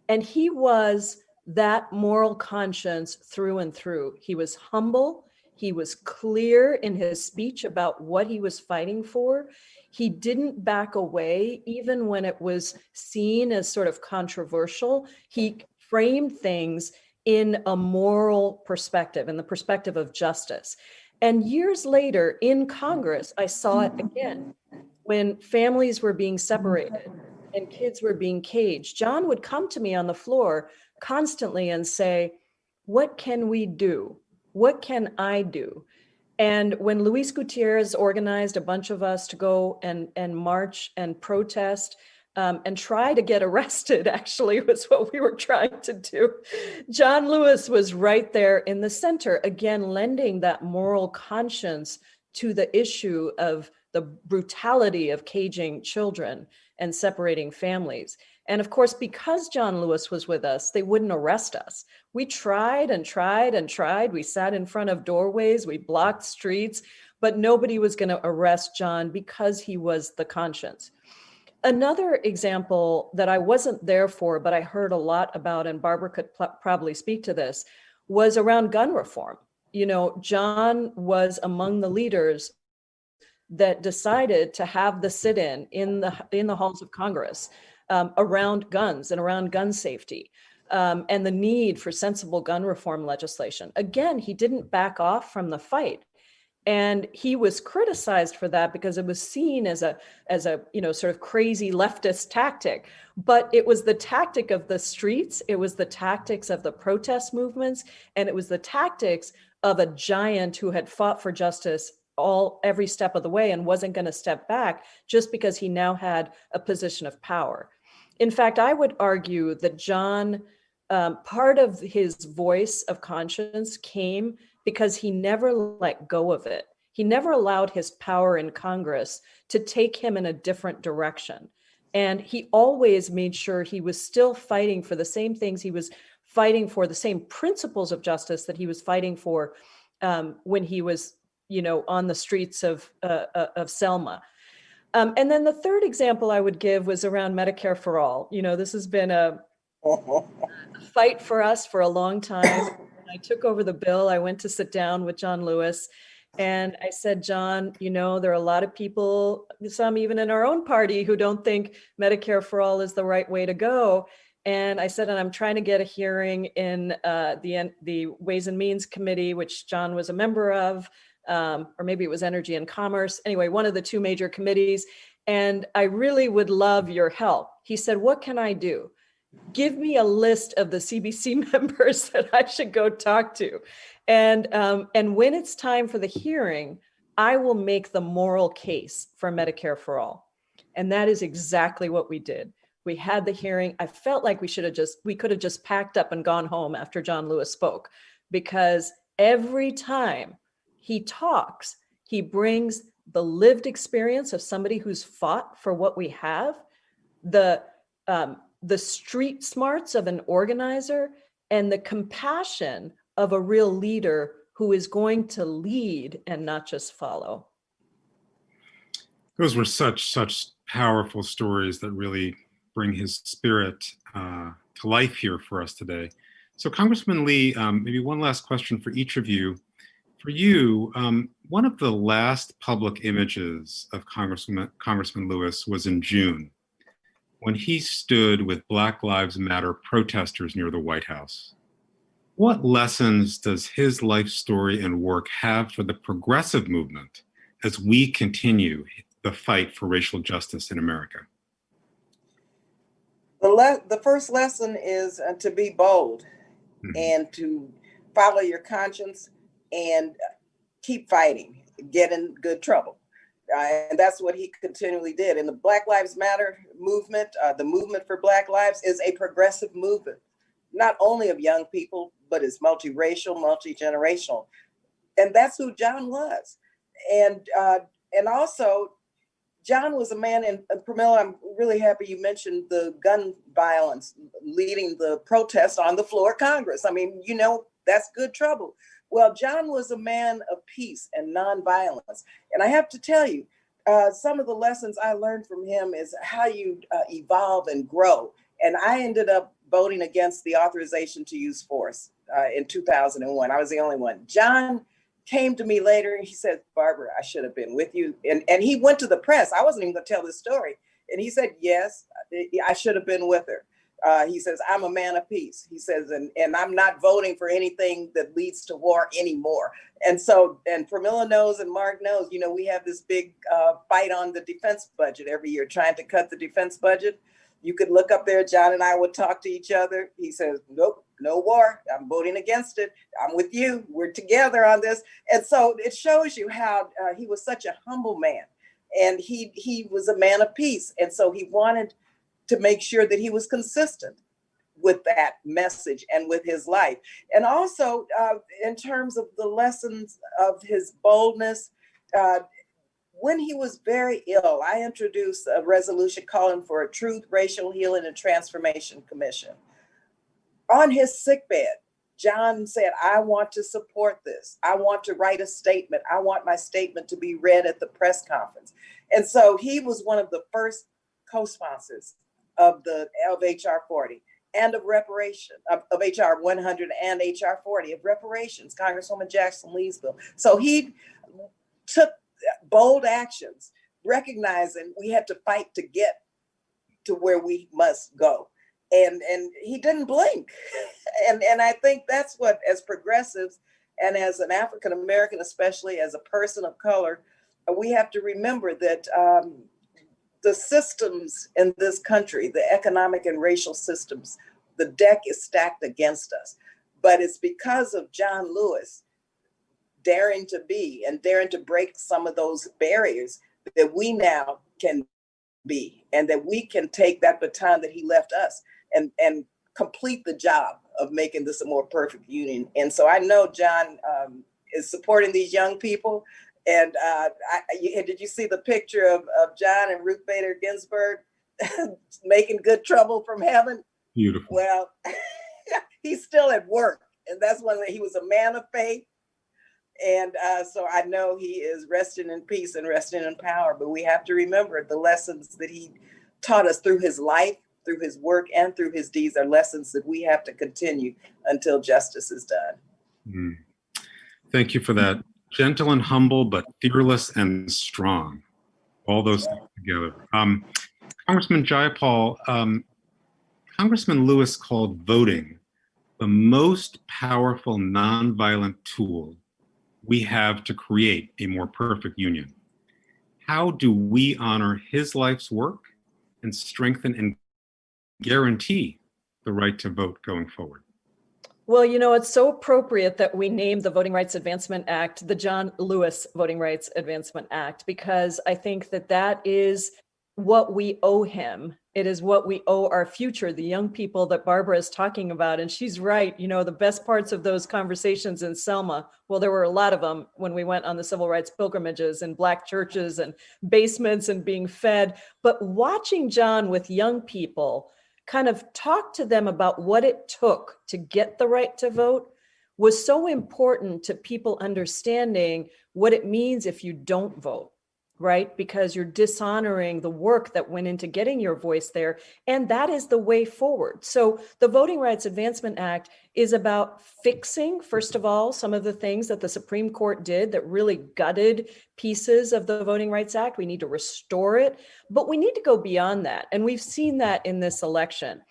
And he was that moral conscience through and through. He was humble. He was clear in his speech about what he was fighting for. He didn't back away, even when it was seen as sort of controversial. He framed things in a moral perspective, in the perspective of justice. And years later in Congress, I saw it again when families were being separated and kids were being caged. John would come to me on the floor constantly and say, "What can we do? What can I do?" And when Luis Gutierrez organized a bunch of us to go and march and protest and try to get arrested, actually, was what we were trying to do, John Lewis was right there in the center, again, lending that moral conscience to the issue of the brutality of caging children and separating families. And of course, because John Lewis was with us, they wouldn't arrest us. We tried and tried and tried. We sat in front of doorways, we blocked streets, but nobody was going to arrest John because he was the conscience. Another example that I wasn't there for, but I heard a lot about, and Barber could probably speak to this, was around gun reform. John was among the leaders that decided to have the sit-in in the halls of Congress around guns and around gun safety and the need for sensible gun reform legislation. Again, he didn't back off from the fight. And he was criticized for that because it was seen as a sort of crazy leftist tactic. But it was the tactic of the streets, it was the tactics of the protest movements, and it was the tactics of a giant who had fought for justice every step of the way and wasn't going to step back just because he now had a position of power. In fact, I would argue that John, part of his voice of conscience came because he never let go of it. He never allowed his power in Congress to take him in a different direction. And he always made sure he was still fighting for the same things he was fighting for, the same principles of justice that he was fighting for when he was, on the streets of Selma. And then the third example I would give was around Medicare for All. This has been a fight for us for a long time. When I took over the bill, I went to sit down with John Lewis. And I said, John, there are a lot of people, some even in our own party, who don't think Medicare for All is the right way to go. And I said, and I'm trying to get a hearing in the Ways and Means Committee, which John was a member of, or maybe it was Energy and Commerce. Anyway, one of the two major committees. And I really would love your help. He said, what can I do? Give me a list of the CBC members that I should go talk to. And when it's time for the hearing, I will make the moral case for Medicare for All. And that is exactly what we did. We had the hearing. I felt like we could have just packed up and gone home after John Lewis spoke, because every time he talks, he brings the lived experience of somebody who's fought for what we have, the street smarts of an organizer, and the compassion of a real leader who is going to lead and not just follow. Those were such powerful stories that really bring his spirit to life here for us today. So Congressman Lee, maybe one last question for each of you. For you, one of the last public images of Congressman Lewis was in June, when he stood with Black Lives Matter protesters near the White House. What lessons does his life story and work have for the progressive movement as we continue the fight for racial justice in America? The first lesson is to be bold and to follow your conscience and keep fighting, get in good trouble. And that's what he continually did. And the Black Lives Matter movement, the movement for Black lives, is a progressive movement, not only of young people, but it's multiracial, multi-generational. And that's who John was. And also, John was a man, and Pramila, I'm really happy you mentioned the gun violence leading the protest on the floor of Congress. I mean, that's good trouble. Well, John was a man of peace and nonviolence. And I have to tell you, some of the lessons I learned from him is how you evolve and grow. And I ended up voting against the authorization to use force in 2001. I was the only one. John came to me later and he said, Barber, I should have been with you. And he went to the press. I wasn't even going to tell this story. And he said, yes, I should have been with her. He says, I'm a man of peace. He says, and I'm not voting for anything that leads to war anymore. And Pramila knows and Mark knows, we have this big fight on the defense budget every year, trying to cut the defense budget. You could look up there, John and I would talk to each other. He says, nope, no war. I'm voting against it. I'm with you. We're together on this. And so it shows you how he was such a humble man. And he was a man of peace. And so he wanted to make sure that he was consistent with that message and with his life. And also in terms of the lessons of his boldness, when he was very ill, I introduced a resolution calling for a Truth, Racial Healing, and Transformation Commission. On his sickbed, John said, I want to support this. I want to write a statement. I want my statement to be read at the press conference. And so he was one of the first co-sponsors of HR 40 and of reparation, of HR 100 and HR 40 of reparations, Congresswoman Jackson Lee's bill. So he took bold actions, recognizing we had to fight to get to where we must go. And he didn't blink. And I think that's what, as progressives and as an African American, especially as a person of color, we have to remember that the systems in this country, the economic and racial systems, the deck is stacked against us. But it's because of John Lewis daring to be and daring to break some of those barriers that we now can be, and that we can take that baton that he left us and complete the job of making this a more perfect union. And so I know John is supporting these young people. And did you see the picture of John and Ruth Bader Ginsburg making good trouble from heaven? Beautiful. Well, he's still at work, and that's one that he was a man of faith. And so I know he is resting in peace and resting in power, but we have to remember the lessons that he taught us through his life, through his work, and through his deeds are lessons that we have to continue until justice is done. Thank you for that. Gentle and humble, but fearless and strong. All those things together. Congressman Jayapal, Congressman Lewis called voting the most powerful nonviolent tool we have to create a more perfect union. How do we honor his life's work and strengthen and guarantee the right to vote going forward? Well, you know, it's so appropriate that we name the Voting Rights Advancement Act the John Lewis Voting Rights Advancement Act, because I think that that is what we owe him. It is what we owe our future, the young people that Barbara is talking about. And she's right. You know, the best parts of those conversations in Selma, well, there were a lot of them when we went on the civil rights pilgrimages in Black churches and basements and being fed. But watching John with young people kind of talk to them about what it took to get the right to vote was so important to people understanding what it means if you don't vote, right? Because you're dishonoring the work that went into getting your voice there. And that is the way forward. So the Voting Rights Advancement Act is about fixing, first of all, some of the things that the Supreme Court did that really gutted pieces of the Voting Rights Act. We need to restore it, but we need to go beyond that. And we've seen that in this election.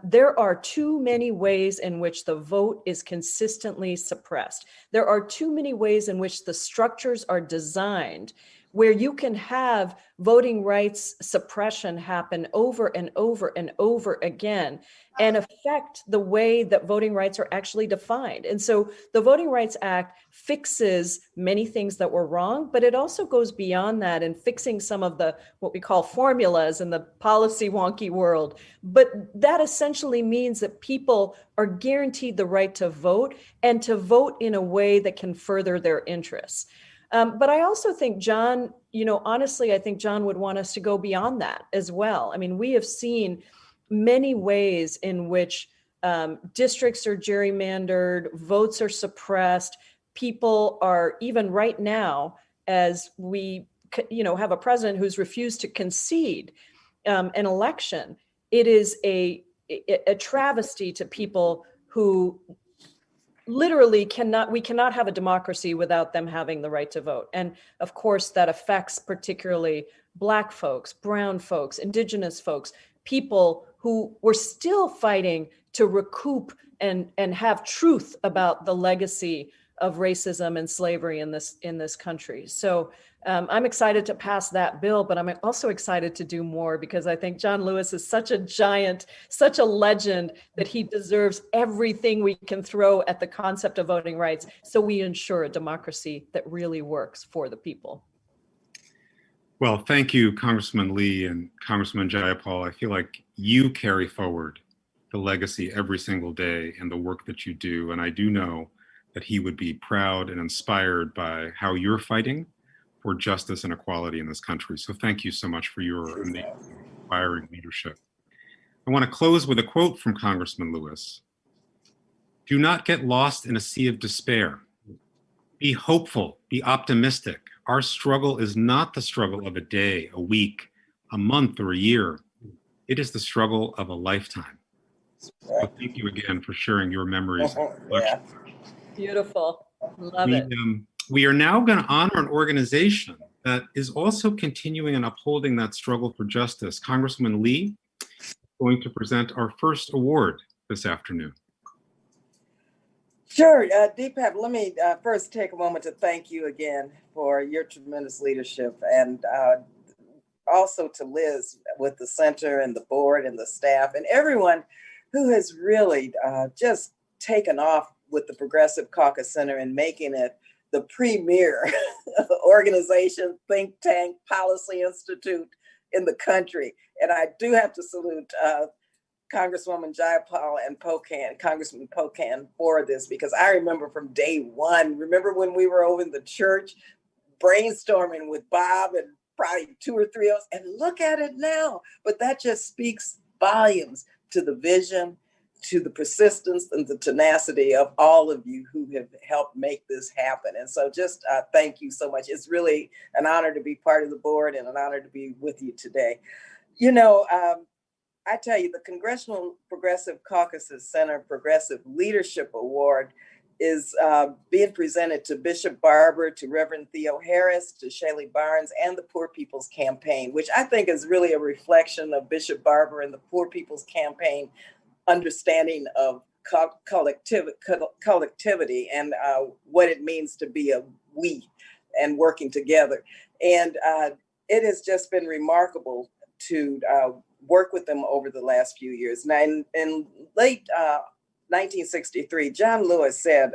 There are too many ways in which the vote is consistently suppressed. There are too many ways in which the structures are designed where you can have voting rights suppression happen over and over and over again and affect the way that voting rights are actually defined. And so the Voting Rights Act fixes many things that were wrong, but it also goes beyond that in fixing some of the what we call formulas in the policy wonky world. But that essentially means that people are guaranteed the right to vote and to vote in a way that can further their interests. But I also think John, you know, honestly, I think John would want us to go beyond that as well. I mean, we have seen many ways in which districts are gerrymandered, votes are suppressed, people are, even right now, as we, you know, have a president who's refused to concede an election, it is a travesty to people who literally we cannot have a democracy without them having the right to vote. And of course, that affects particularly Black folks, brown folks, indigenous folks, people who were still fighting to recoup and have truth about the legacy of racism and slavery in this country. So I'm excited to pass that bill, but I'm also excited to do more because I think John Lewis is such a giant, such a legend that he deserves everything we can throw at the concept of voting rights so we ensure a democracy that really works for the people. Well, thank you, Congressman Lee and Congressman Jayapal. I feel like you carry forward the legacy every single day and the work that you do. And I do know that he would be proud and inspired by how you're fighting for justice and equality in this country. So thank you so much for your amazing, inspiring leadership. I want to close with a quote from Congressman Lewis. Do not get lost in a sea of despair. Be hopeful, be optimistic. Our struggle is not the struggle of a day, a week, a month, or a year. It is the struggle of a lifetime. So thank you again for sharing your memories. Yeah. Beautiful. Love it. We are now going to honor an organization that is also continuing and upholding that struggle for justice. Congressman Lee is going to present our first award this afternoon. Sure, Deepak, let me first take a moment to thank you again for your tremendous leadership, and also to Liz with the center and the board and the staff and everyone who has really just taken off with the Progressive Caucus Center and making it the premier organization, think tank, policy institute in the country. And I do have to salute Congresswoman Jayapal and Congressman Pocan for this, because I remember from day one, remember when we were over in the church brainstorming with Bob and probably 2 or 3 of us, and look at it now. But that just speaks volumes to the vision, to the persistence and the tenacity of all of you who have helped make this happen. And so just thank you so much. It's really an honor to be part of the board and an honor to be with you today. You know, I tell you, the Congressional Progressive Caucus's Center Progressive Leadership Award is being presented to Bishop Barber, to Reverend Theo Harris, to Shaylee Barnes, and the Poor People's Campaign, which I think is really a reflection of Bishop Barber and the Poor People's Campaign understanding of collectivity and what it means to be a we and working together. And it has just been remarkable to work with them over the last few years. Now, in late 1963, John Lewis said,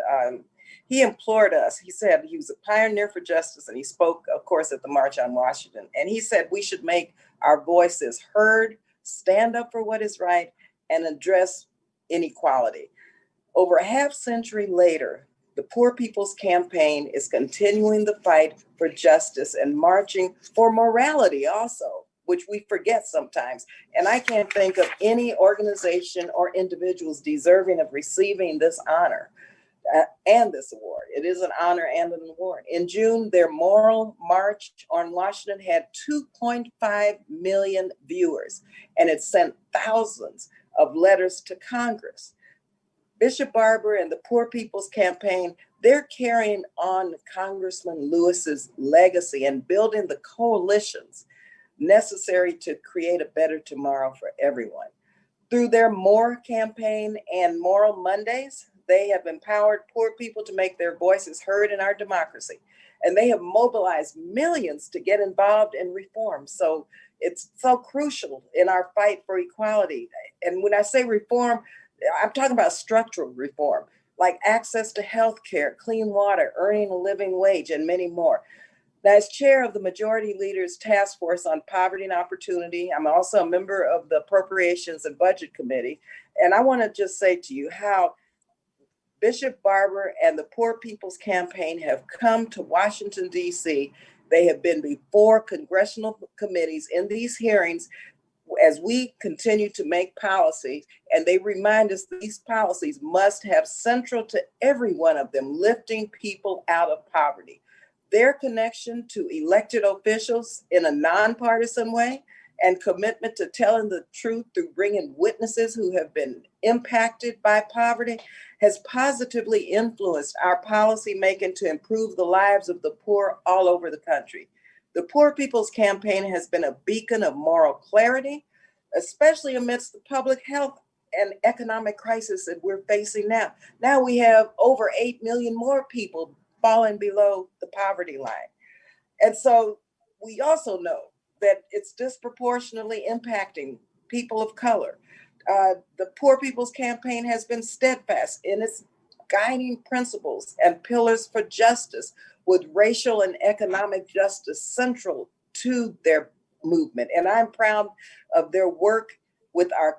he implored us, he said he was a pioneer for justice, and he spoke, of course, at the March on Washington. And he said we should make our voices heard, stand up for what is right, and address inequality. Over a half century later, the Poor People's Campaign is continuing the fight for justice and marching for morality also, which we forget sometimes. And I can't think of any organization or individuals deserving of receiving this honor and this award. It is an honor and an award. In June, their Moral March on Washington had 2.5 million viewers, and it sent thousands of letters to Congress. Bishop Barber and the Poor People's Campaign, they're carrying on Congressman Lewis's legacy and building the coalitions necessary to create a better tomorrow for everyone. Through their More campaign and Moral Mondays, they have empowered poor people to make their voices heard in our democracy. And they have mobilized millions to get involved in reform. So it's so crucial in our fight for equality. And when I say reform, I'm talking about structural reform, like access to health care, clean water, earning a living wage, and many more. Now, as chair of the Majority Leaders Task Force on Poverty and Opportunity, I'm also a member of the Appropriations and Budget Committee. And I want to just say to you how Bishop Barber and the Poor People's Campaign have come to Washington, D.C. They have been before congressional committees in these hearings as we continue to make policy, and they remind us that these policies must have central to every one of them, lifting people out of poverty. Their connection to elected officials in a nonpartisan way and commitment to telling the truth through bringing witnesses who have been impacted by poverty has positively influenced our policy making to improve the lives of the poor all over the country. The Poor People's Campaign has been a beacon of moral clarity, especially amidst the public health and economic crisis that we're facing now. Now we have over 8 million more people falling below the poverty line. And so we also know that it's disproportionately impacting people of color. The Poor People's Campaign has been steadfast in its guiding principles and pillars for justice, with racial and economic justice central to their movement. And I'm proud of their work with our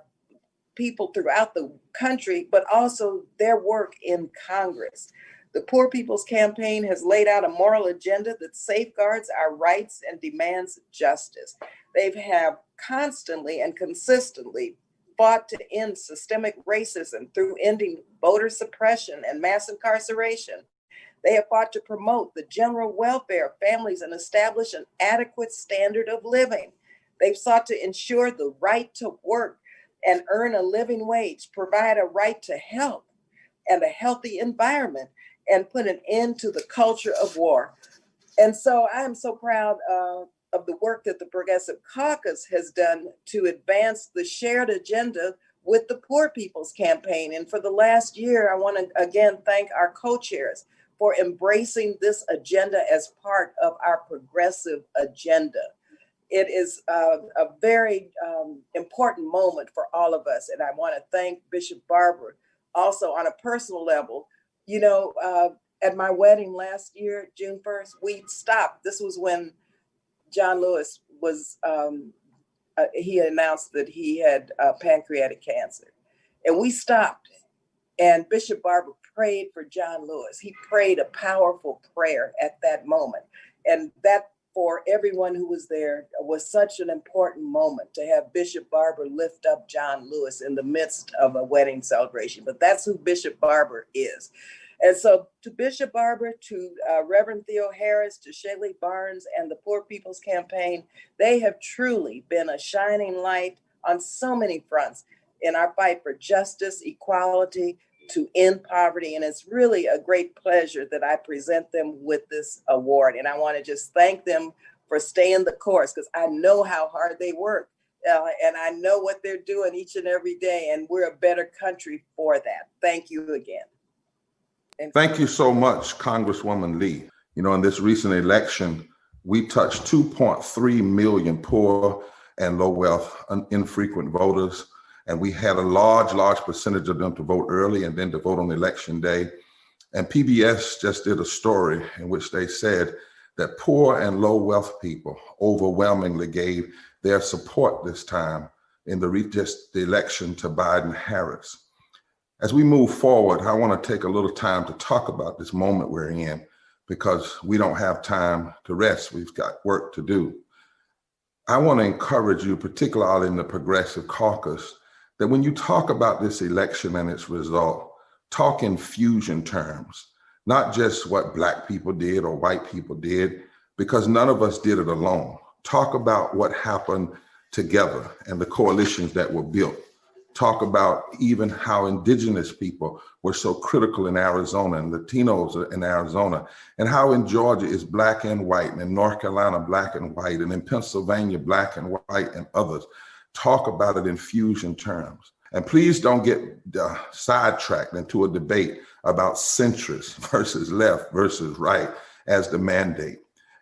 people throughout the country, but also their work in Congress. The Poor People's Campaign has laid out a moral agenda that safeguards our rights and demands justice. They have constantly and consistently fought to end systemic racism through ending voter suppression and mass incarceration. They have fought to promote the general welfare of families and establish an adequate standard of living. They've sought to ensure the right to work and earn a living wage, provide a right to health and a healthy environment, and put an end to the culture of war. And so I'm so proud of the work that the Progressive Caucus has done to advance the shared agenda with the Poor People's Campaign. And for the last year, I want to again thank our co-chairs for embracing this agenda as part of our progressive agenda. It is a very important moment for all of us. And I want to thank Bishop Barber also on a personal level. You know, at my wedding last year, June 1st, we stopped. This was when John Lewis was, he announced that he had pancreatic cancer. And we stopped. And Bishop Barber prayed for John Lewis. He prayed a powerful prayer at that moment. And that, for everyone who was there, was such an important moment to have Bishop Barber lift up John Lewis in the midst of a wedding celebration. But that's who Bishop Barber is. And so to Bishop Barber, to Reverend Theo Harris, to Shaylee Barnes and the Poor People's Campaign, they have truly been a shining light on so many fronts in our fight for justice, equality, to end poverty. And it's really a great pleasure that I present them with this award. And I want to just thank them for staying the course, because I know how hard they work. And I know what they're doing each and every day. And we're a better country for that. Thank you again. Thank you so much, Congresswoman Lee. You know, in this recent election, we touched 2.3 million poor and low wealth, infrequent voters. And we had a large percentage of them to vote early and then to vote on election day. And PBS just did a story in which they said that poor and low wealth people overwhelmingly gave their support this time in the election to Biden-Harris. As we move forward, I want to take a little time to talk about this moment we're in, because we don't have time to rest. We've got work to do. I want to encourage you, particularly in the Progressive Caucus, that when you talk about this election and its result, talk in fusion terms, not just what Black people did or white people did, because none of us did it alone. Talk about what happened together and the coalitions that were built. Talk about even how indigenous people were so critical in Arizona, and Latinos in Arizona, and how in Georgia is Black and white, and in North Carolina, Black and white, and in Pennsylvania, Black and white, and others. Talk about it in fusion terms. And please don't get sidetracked into a debate about centrist versus left versus right as the mandate.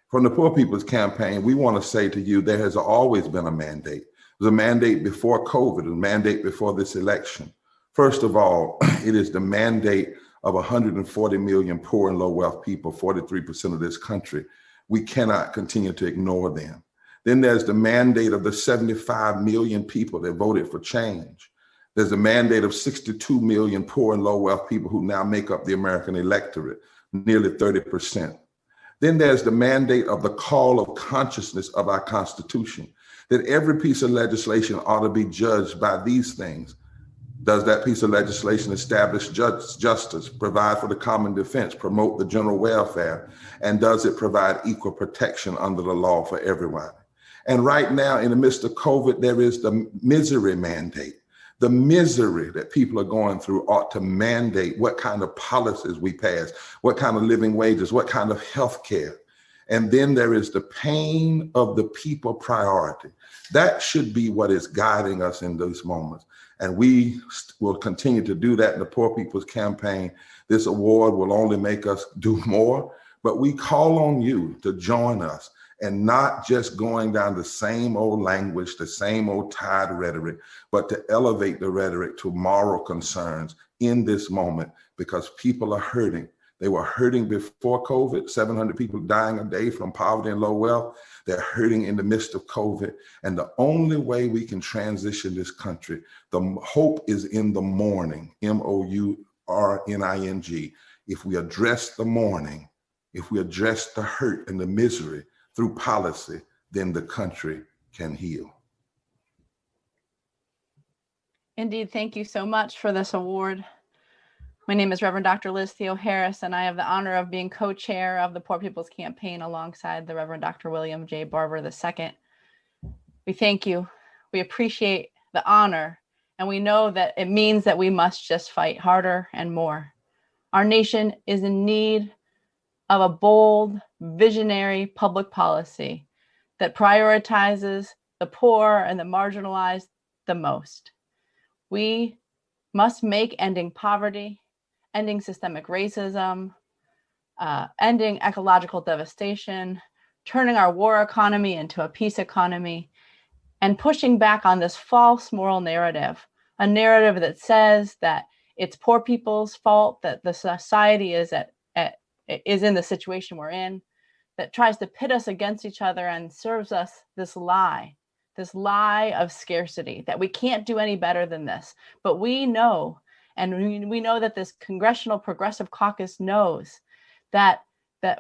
From the Poor People's Campaign, we want to say to you, there has always been a mandate. There's a mandate before COVID, a mandate before this election. First of all, it is the mandate of 140 million poor and low wealth people, 43% of this country. We cannot continue to ignore them. Then there's the mandate of the 75 million people that voted for change. There's a mandate of 62 million poor and low wealth people who now make up the American electorate, nearly 30%. Then there's the mandate of the call of consciousness of our Constitution, that every piece of legislation ought to be judged by these things. Does that piece of legislation establish justice, provide for the common defense, promote the general welfare, and does it provide equal protection under the law for everyone? And right now, in the midst of COVID, there is the misery mandate. The misery that people are going through ought to mandate what kind of policies we pass, what kind of living wages, what kind of health care. And then there is the pain of the people priority. That should be what is guiding us in those moments. And we will continue to do that in the Poor People's Campaign. This award will only make us do more, but we call on you to join us, and not just going down the same old language, the same old tired rhetoric, but to elevate the rhetoric to moral concerns in this moment, because people are hurting. They were hurting before COVID, 700 people dying a day from poverty and low wealth. They're hurting in the midst of COVID. And the only way we can transition this country, the hope is in the mourning, MOURNING. If we address the mourning, if we address the hurt and the misery through policy, then the country can heal. Indeed, thank you so much for this award. My name is Reverend Dr. Liz Theo Harris, and I have the honor of being co-chair of the Poor People's Campaign alongside the Reverend Dr. William J. Barber II. We thank you. We appreciate the honor, and we know that it means that we must just fight harder and more. Our nation is in need of a bold, visionary public policy that prioritizes the poor and the marginalized the most. We must make ending poverty, ending systemic racism, ending ecological devastation, turning our war economy into a peace economy, and pushing back on this false moral narrative, a narrative that says that it's poor people's fault, that the society is at is in the situation we're in, that tries to pit us against each other and serves us this lie of scarcity, that we can't do any better than this. But we know, and we know that this Congressional Progressive Caucus knows that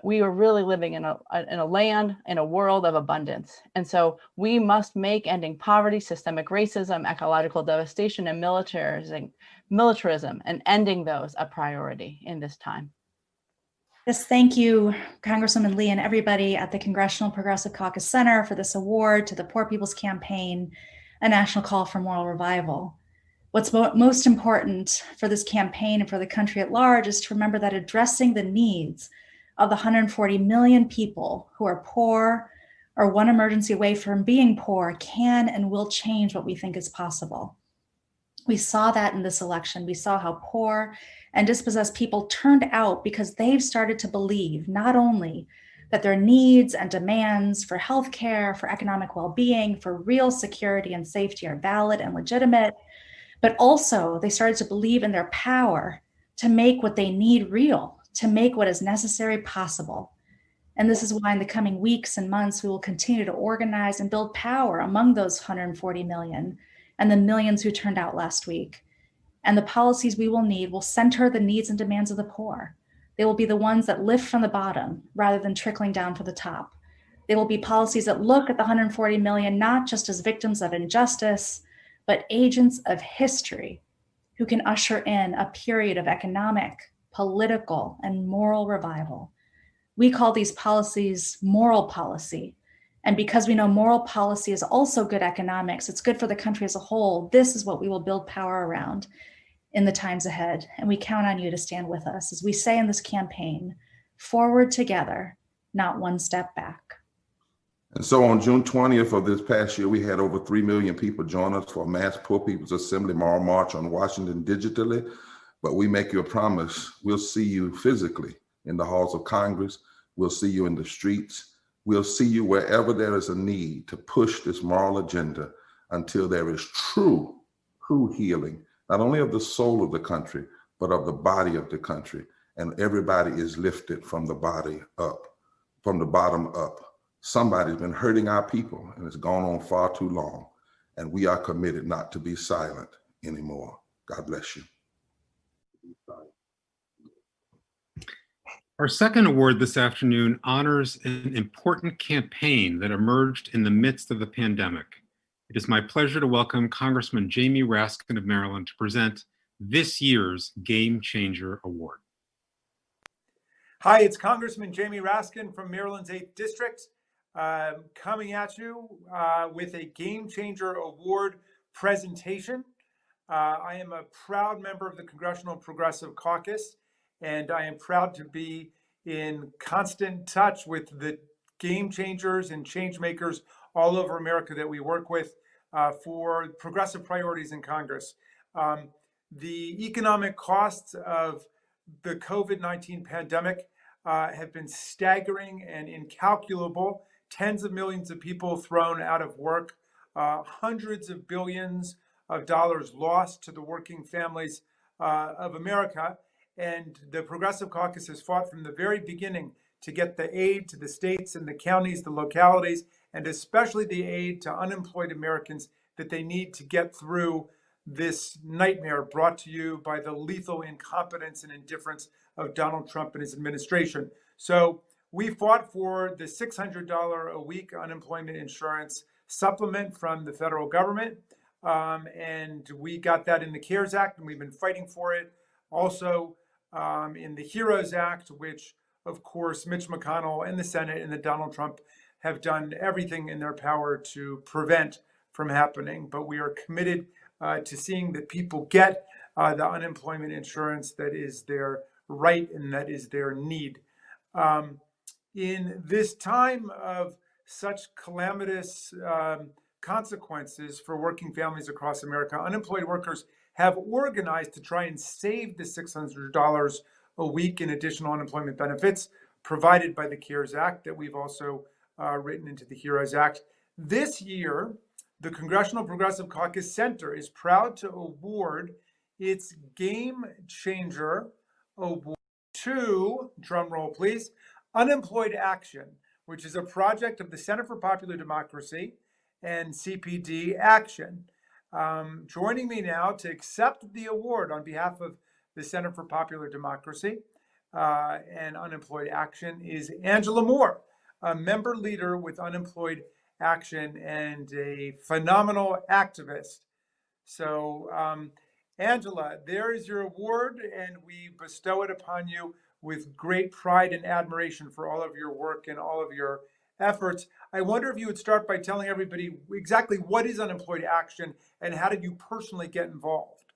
we are really living in a land, in a world of abundance. And so we must make ending poverty, systemic racism, ecological devastation, and militarism, and ending those a priority in this time. Yes, thank you, Congresswoman Lee, and everybody at the Congressional Progressive Caucus Center for this award to the Poor People's Campaign, a national call for moral revival. What's most important for this campaign and for the country at large is to remember that addressing the needs of the 140 million people who are poor or one emergency away from being poor can and will change what we think is possible. We saw that in this election. We saw how poor and dispossessed people turned out because they've started to believe not only that their needs and demands for healthcare, for economic well-being, for real security and safety are valid and legitimate, but also they started to believe in their power to make what they need real, to make what is necessary possible. And this is why in the coming weeks and months, we will continue to organize and build power among those 140 million and the millions who turned out last week. And the policies we will need will center the needs and demands of the poor. They will be the ones that lift from the bottom rather than trickling down from the top. They will be policies that look at the 140 million not just as victims of injustice, but agents of history who can usher in a period of economic, political, and moral revival. We call these policies moral policy. And because we know moral policy is also good economics, it's good for the country as a whole, this is what we will build power around in the times ahead. And we count on you to stand with us. As we say in this campaign, forward together, not one step back. And so on June 20th of this past year, we had over 3 million people join us for a mass Poor People's Assembly Moral March on Washington digitally. But we make you a promise, we'll see you physically in the halls of Congress. We'll see you in the streets. We'll see you wherever there is a need to push this moral agenda until there is true healing, not only of the soul of the country, but of the body of the country. And everybody is lifted from the body up, from the bottom up. Somebody's been hurting our people and it's gone on far too long. And we are committed not to be silent anymore. God bless you. Our second award this afternoon honors an important campaign that emerged in the midst of the pandemic. It is my pleasure to welcome Congressman Jamie Raskin of Maryland to present this year's Game Changer Award. Hi, it's Congressman Jamie Raskin from Maryland's 8th District, coming at you with a Game Changer Award presentation. I am a proud member of the Congressional Progressive Caucus, and I am proud to be in constant touch with the game changers and change makers all over America that we work with for progressive priorities in Congress. The economic costs of the COVID-19 pandemic have been staggering and incalculable. Tens of millions of people thrown out of work, hundreds of billions of dollars lost to the working families of America. And the Progressive Caucus has fought from the very beginning to get the aid to the states and the counties, the localities, and especially the aid to unemployed Americans that they need to get through this nightmare brought to you by the lethal incompetence and indifference of Donald Trump and his administration. So we fought for the $600 a week unemployment insurance supplement from the federal government. And we got that in the CARES Act, and we've been fighting for it. Also, in the HEROES Act, which, of course, Mitch McConnell and the Senate and the Donald Trump have done everything in their power to prevent from happening. But we are committed to seeing that people get the unemployment insurance that is their right and that is their need. In this time of such calamitous consequences for working families across America, unemployed workers have organized to try and save the $600 a week in additional unemployment benefits provided by the CARES Act that we've also written into the HEROES Act. This year, the Congressional Progressive Caucus Center is proud to award its Game Changer Award to, drum roll please, Unemployed Action, which is a project of the Center for Popular Democracy and CPD Action. Joining me now to accept the award on behalf of the Center for Popular Democracy and Unemployed Action is Angela Moore, a member leader with Unemployed Action and a phenomenal activist. So, Angela, there is your award, and we bestow it upon you with great pride and admiration for all of your work and all of your efforts. I wonder if you would start by telling everybody exactly what is Unemployed Action and how did you personally get involved?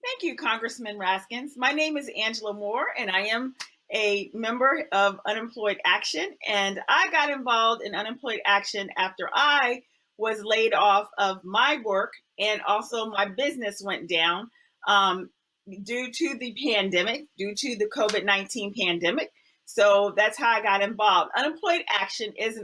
Thank you, Congressman Raskins. My name is Angela Moore, and I am a member of Unemployed Action. And I got involved in Unemployed Action after I was laid off of my work, and also my business went down due to the pandemic, due to the COVID-19 pandemic. So that's how I got involved. Unemployed Action is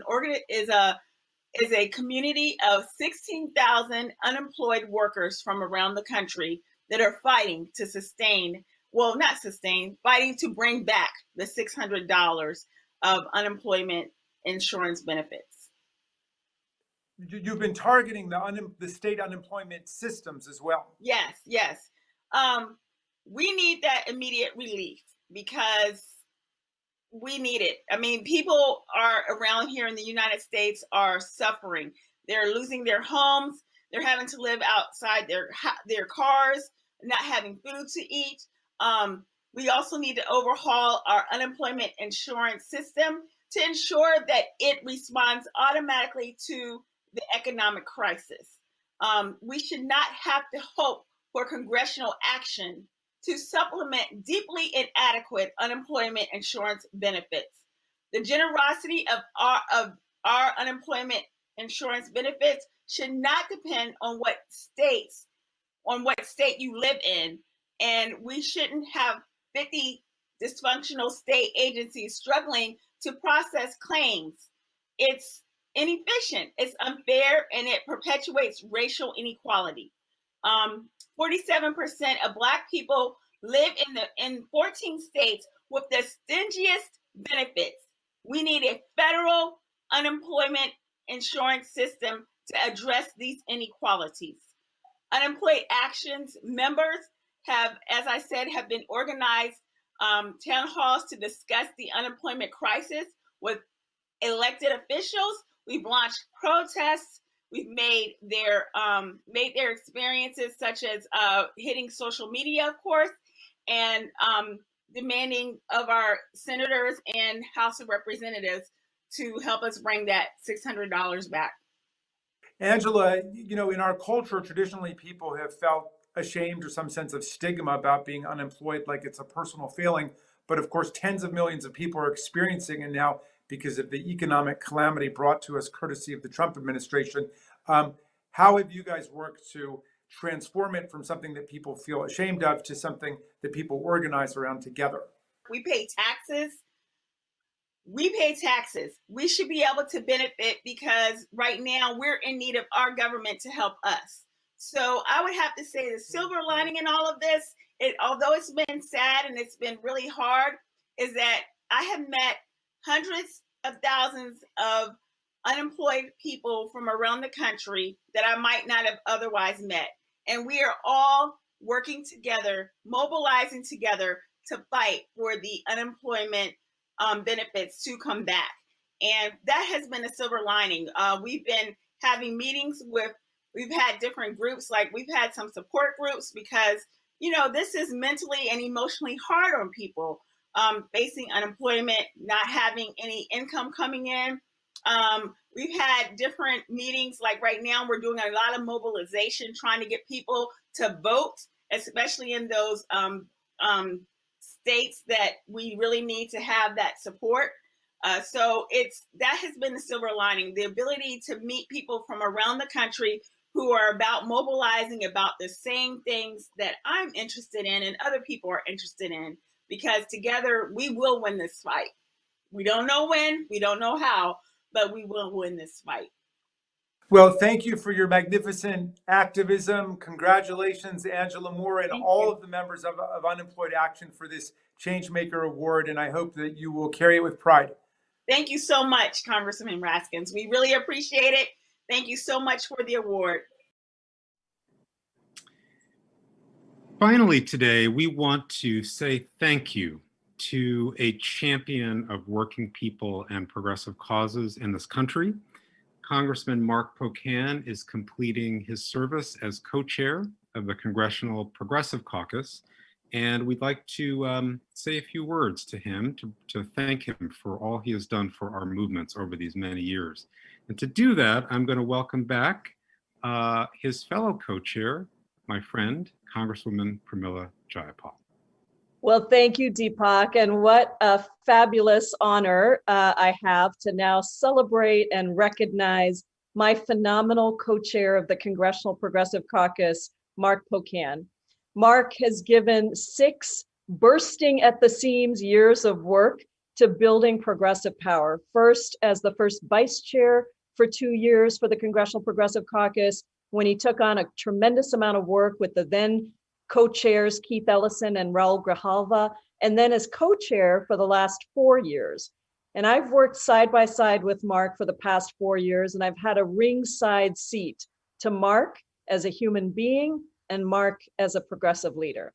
a community of 16,000 unemployed workers from around the country that are fighting to fighting to bring back the $600 of unemployment insurance benefits. You've been targeting the state unemployment systems as well. Yes. We need that immediate relief because we need it. I mean, people are around here in the United States are suffering. They're losing their homes. They're having to live outside their cars, not having food to eat. We also need to overhaul our unemployment insurance system to ensure that it responds automatically to the economic crisis. We should not have to hope for congressional action to supplement deeply inadequate unemployment insurance benefits. The generosity of our unemployment insurance benefits should not depend on what state you live in, and we shouldn't have 50 dysfunctional state agencies struggling to process claims. It's inefficient, it's unfair, and it perpetuates racial inequality. 47% of Black people live in 14 states with the stingiest benefits. We need a federal unemployment insurance system to address these inequalities. Unemployed Action's members have, as I said, have been organized town halls to discuss the unemployment crisis with elected officials. We've launched protests. We've made their experiences, such as hitting social media, of course, and demanding of our senators and House of Representatives to help us bring that $600 back. Angela, in our culture, traditionally people have felt ashamed or some sense of stigma about being unemployed, like it's a personal feeling. But of course, tens of millions of people are experiencing it now because of the economic calamity brought to us courtesy of the Trump administration. How have you guys worked to transform it from something that people feel ashamed of to something that people organize around together? We pay taxes. We should be able to benefit because right now we're in need of our government to help us. So I would have to say the silver lining in all of this, although it's been sad and it's been really hard, is that I have met hundreds of thousands of unemployed people from around the country that I might not have otherwise met. And we are all working together, mobilizing together to fight for the unemployment benefits to come back. And that has been a silver lining. We've been having meetings we've had different groups, like we've had some support groups because, this is mentally and emotionally hard on people facing unemployment, not having any income coming in. We've had different meetings, like right now we're doing a lot of mobilization, trying to get people to vote, especially in those states that we really need to have that support. So that has been the silver lining, the ability to meet people from around the country who are about mobilizing about the same things that I'm interested in and other people are interested in, because together we will win this fight. We don't know when, we don't know how, but we will win this fight. Well, thank you for your magnificent activism. Congratulations, Angela Moore, and all of the members of Unemployed Action for this Changemaker Award, and I hope that you will carry it with pride. Thank you so much, Congressman Raskins. We really appreciate it. Thank you so much for the award. Finally, today, we want to say thank you to a champion of working people and progressive causes in this country. Congressman Mark Pocan is completing his service as co-chair of the Congressional Progressive Caucus, and we'd like to say a few words to him to thank him for all he has done for our movements over these many years. And to do that, I'm going to welcome back his fellow co-chair, my friend, Congresswoman Pramila Jayapal. Well, thank you, Deepak, and what a fabulous honor I have to now celebrate and recognize my phenomenal co-chair of the Congressional Progressive Caucus, Mark Pocan. Mark has given 6 bursting at the seams years of work to building progressive power. First, as the first vice chair for 2 years for the Congressional Progressive Caucus, when he took on a tremendous amount of work with the then co-chairs Keith Ellison and Raul Grijalva, and then as co-chair for the last 4 years. And I've worked side by side with Mark for the past 4 years, and I've had a ringside seat to Mark as a human being and Mark as a progressive leader.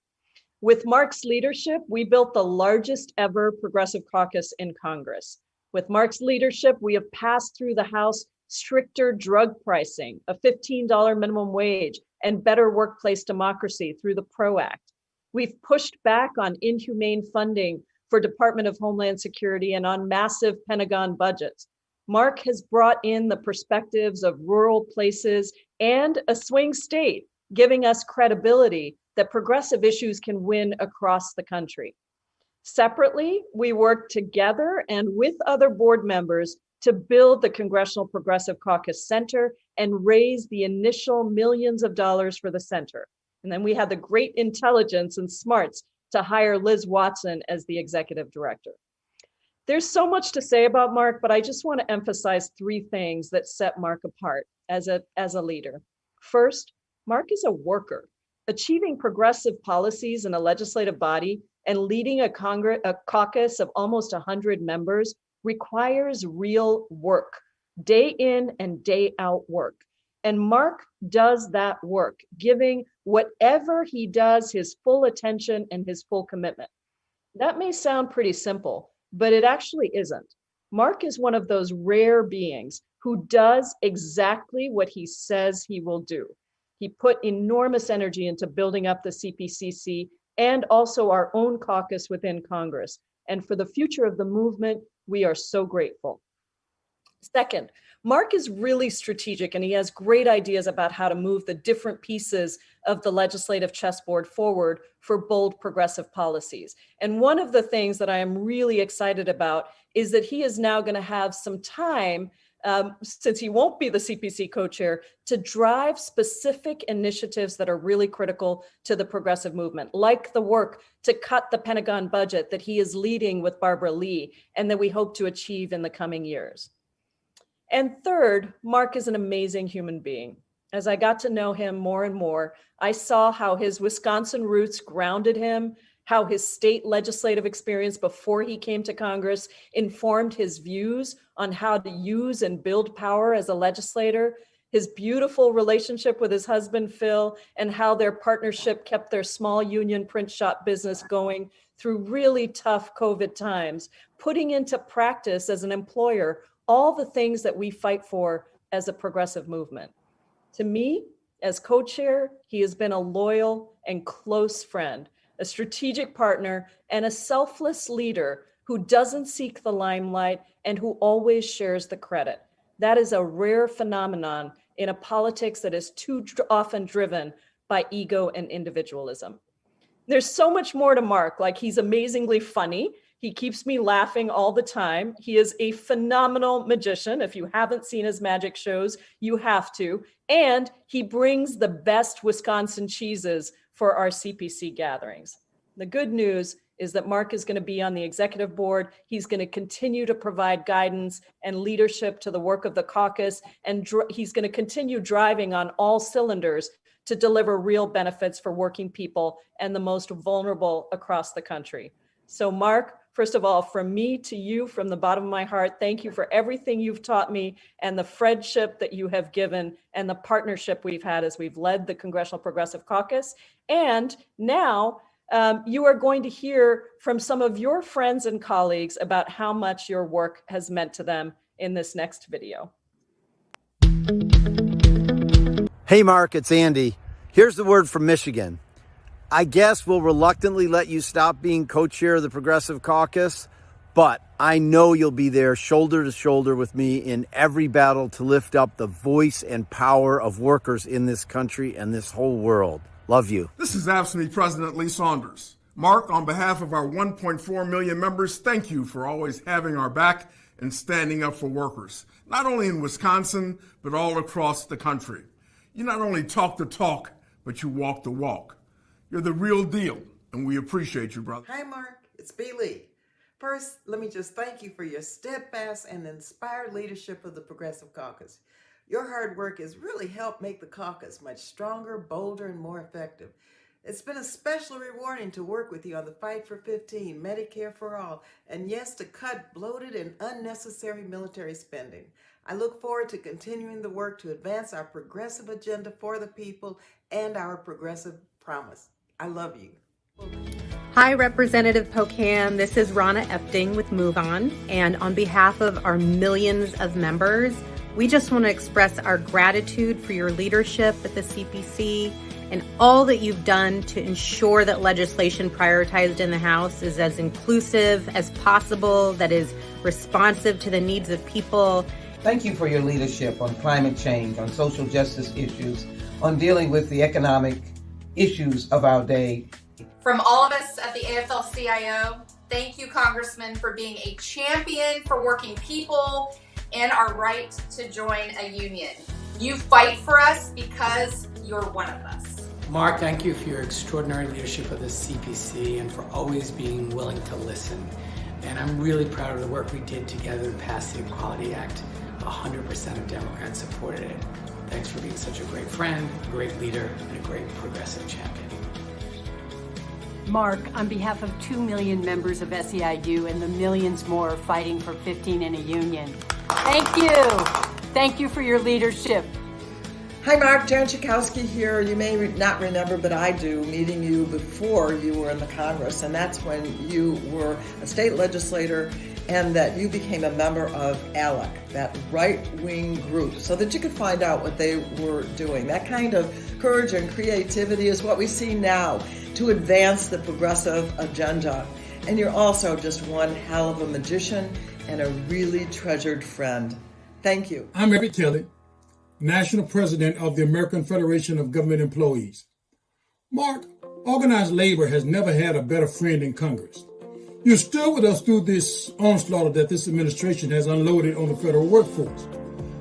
With Mark's leadership, we built the largest ever progressive caucus in Congress. With Mark's leadership, we have passed through the House stricter drug pricing, a $15 minimum wage, and better workplace democracy through the PRO Act. We've pushed back on inhumane funding for Department of Homeland Security and on massive Pentagon budgets. Mark has brought in the perspectives of rural places and a swing state, giving us credibility that progressive issues can win across the country. Separately, we work together and with other board members to build the Congressional Progressive Caucus Center and raise the initial millions of dollars for the center. And then we had the great intelligence and smarts to hire Liz Watson as the executive director. There's so much to say about Mark, but I just want to emphasize 3 things that set Mark apart as a leader. First, Mark is a worker. Achieving progressive policies in a legislative body and leading a caucus of almost 100 members requires real work, day in and day out work. And Mark does that work, giving whatever he does his full attention and his full commitment. That may sound pretty simple, but it actually isn't. Mark is one of those rare beings who does exactly what he says he will do. He put enormous energy into building up the CPCC and also our own caucus within Congress. And for the future of the movement, we are so grateful. Second, Mark is really strategic and he has great ideas about how to move the different pieces of the legislative chessboard forward for bold progressive policies. And one of the things that I am really excited about is that he is now going to have some time, since he won't be the CPC co-chair, to drive specific initiatives that are really critical to the progressive movement, like the work to cut the Pentagon budget that he is leading with Barbara Lee and that we hope to achieve in the coming years. And third, Mark is an amazing human being. As I got to know him more and more, I saw how his Wisconsin roots grounded him, how his state legislative experience before he came to Congress informed his views on how to use and build power as a legislator, his beautiful relationship with his husband, Phil, and how their partnership kept their small union print shop business going through really tough COVID times, putting into practice as an employer all the things that we fight for as a progressive movement. To me, as co-chair, he has been a loyal and close friend, a strategic partner, and a selfless leader who doesn't seek the limelight and who always shares the credit. That is a rare phenomenon in a politics that is too often driven by ego and individualism. There's so much more to Mark, like he's amazingly funny. He keeps me laughing all the time. He is a phenomenal magician. If you haven't seen his magic shows, you have to. And he brings the best Wisconsin cheeses for our CPC gatherings. The good news is that Mark is going to be on the executive board. He's going to continue to provide guidance and leadership to the work of the caucus, and he's going to continue driving on all cylinders to deliver real benefits for working people and the most vulnerable across the country. So Mark, first of all, from me to you, from the bottom of my heart, thank you for everything you've taught me and the friendship that you have given and the partnership we've had as we've led the Congressional Progressive Caucus. And now you are going to hear from some of your friends and colleagues about how much your work has meant to them in this next video. Hey, Mark, it's Andy. Here's the word from Michigan. I guess we'll reluctantly let you stop being co-chair of the Progressive Caucus, but I know you'll be there shoulder to shoulder with me in every battle to lift up the voice and power of workers in this country and this whole world. Love you. This is Absentee President Lee Saunders. Mark, on behalf of our 1.4 million members, thank you for always having our back and standing up for workers, not only in Wisconsin, but all across the country. You not only talk the talk, but you walk the walk. You're the real deal, and we appreciate you, brother. Hi, Mark. It's B. Lee. First, let me just thank you for your steadfast and inspired leadership of the Progressive Caucus. Your hard work has really helped make the caucus much stronger, bolder, and more effective. It's been especially rewarding to work with you on the Fight for 15, Medicare for All, and yes, to cut bloated and unnecessary military spending. I look forward to continuing the work to advance our progressive agenda for the people and our progressive promise. I love you. Hi, Representative Pocan. This is Ronna Epting with Move On. And on behalf of our millions of members, we just want to express our gratitude for your leadership at the CPC and all that you've done to ensure that legislation prioritized in the House is as inclusive as possible, that is responsive to the needs of people. Thank you for your leadership on climate change, on social justice issues, on dealing with the economic issues of our day. From all of us at the AFL-CIO, thank you, Congressman, for being a champion for working people and our right to join a union. You fight for us because you're one of us. Mark, thank you for your extraordinary leadership of the CPC and for always being willing to listen. And I'm really proud of the work we did together to pass the Equality Act. 100% of Democrats supported it. Thanks for being such a great friend, a great leader, and a great progressive champion. Mark, on behalf of 2 million members of SEIU and the millions more fighting for 15 in a union, thank you. Thank you for your leadership. Hi, Mark. Jan Schakowsky here. You may not remember, but I do, meeting you before you were in the Congress, and that's when you were a state legislator and that you became a member of ALEC, that right-wing group, so that you could find out what they were doing. That kind of courage and creativity is what we see now to advance the progressive agenda. And you're also just one hell of a magician and a really treasured friend. Thank you. I'm Eric Kelly, National President of the American Federation of Government Employees. Mark, organized labor has never had a better friend in Congress. You stood with us through this onslaught that this administration has unloaded on the federal workforce.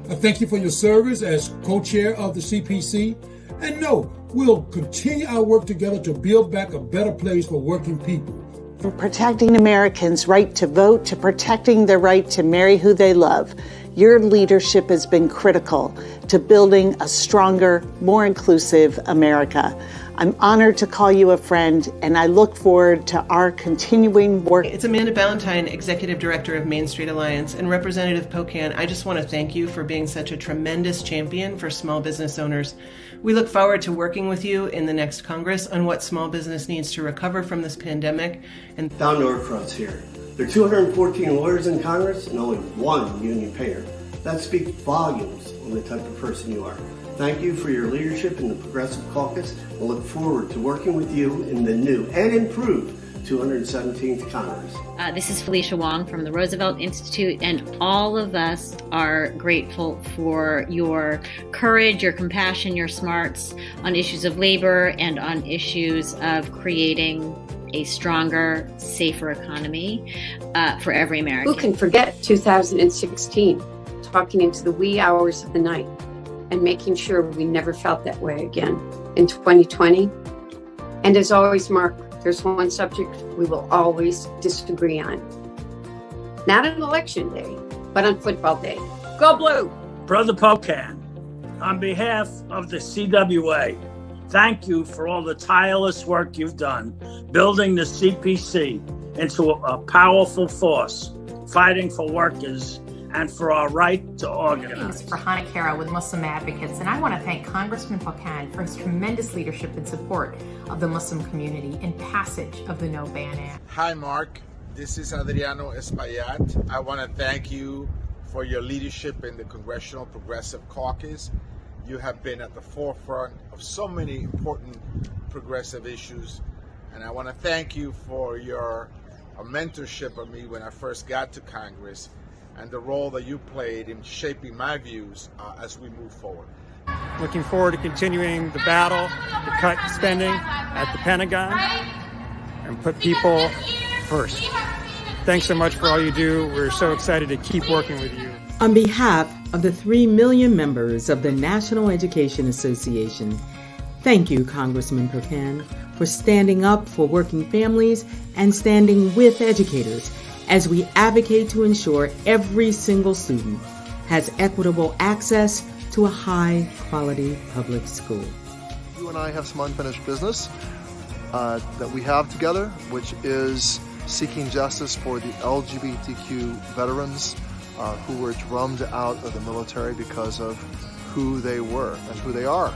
I thank you for your service as co-chair of the CPC. And no, we'll continue our work together to build back a better place for working people. From protecting Americans' right to vote to protecting their right to marry who they love, your leadership has been critical to building a stronger, more inclusive America. I'm honored to call you a friend, and I look forward to our continuing work. It's Amanda Ballantyne, Executive Director of Main Street Alliance, and Representative Pocan, I just want to thank you for being such a tremendous champion for small business owners. We look forward to working with you in the next Congress on what small business needs to recover from this pandemic. And down to our fronts here. There are 214 lawyers in Congress and only one union payer. That speaks volumes on the type of person you are. Thank you for your leadership in the Progressive Caucus. I look forward to working with you in the new and improved 217th Congress. This is Felicia Wong from the Roosevelt Institute, and all of us are grateful for your courage, your compassion, your smarts on issues of labor and on issues of creating a stronger, safer economy for every American. Who can forget 2016, talking into the wee hours of the night and making sure we never felt that way again in 2020. And as always, Mark, There's one subject we will always disagree on. Not on election day, but on football day. Go Blue! Brother Pocan, on behalf of the CWA, thank you for all the tireless work you've done building the CPC into a powerful force, fighting for workers and for our right to organize. For Hana Kara with Muslim advocates, and I want to thank Congressman Pocan for his tremendous leadership and support of the Muslim community in passage of the No Ban Act. Hi, Mark. This is Adriano Espaillat. I want to thank you for your leadership in the Congressional Progressive Caucus. You have been at the forefront of so many important progressive issues, and I want to thank you for your mentorship of me when I first got to Congress and the role that you played in shaping my views as we move forward. Looking forward to continuing the battle to cut spending at the Pentagon and put people first. Thanks so much for all you do. We're so excited to keep working with you. On behalf of the 3 million members of the National Education Association, thank you, Congressman Pocan, for standing up for working families and standing with educators as we advocate to ensure every single student has equitable access to a high-quality public school. You and I have some unfinished business that we have together, which is seeking justice for the LGBTQ veterans who were drummed out of the military because of who they were and who they are.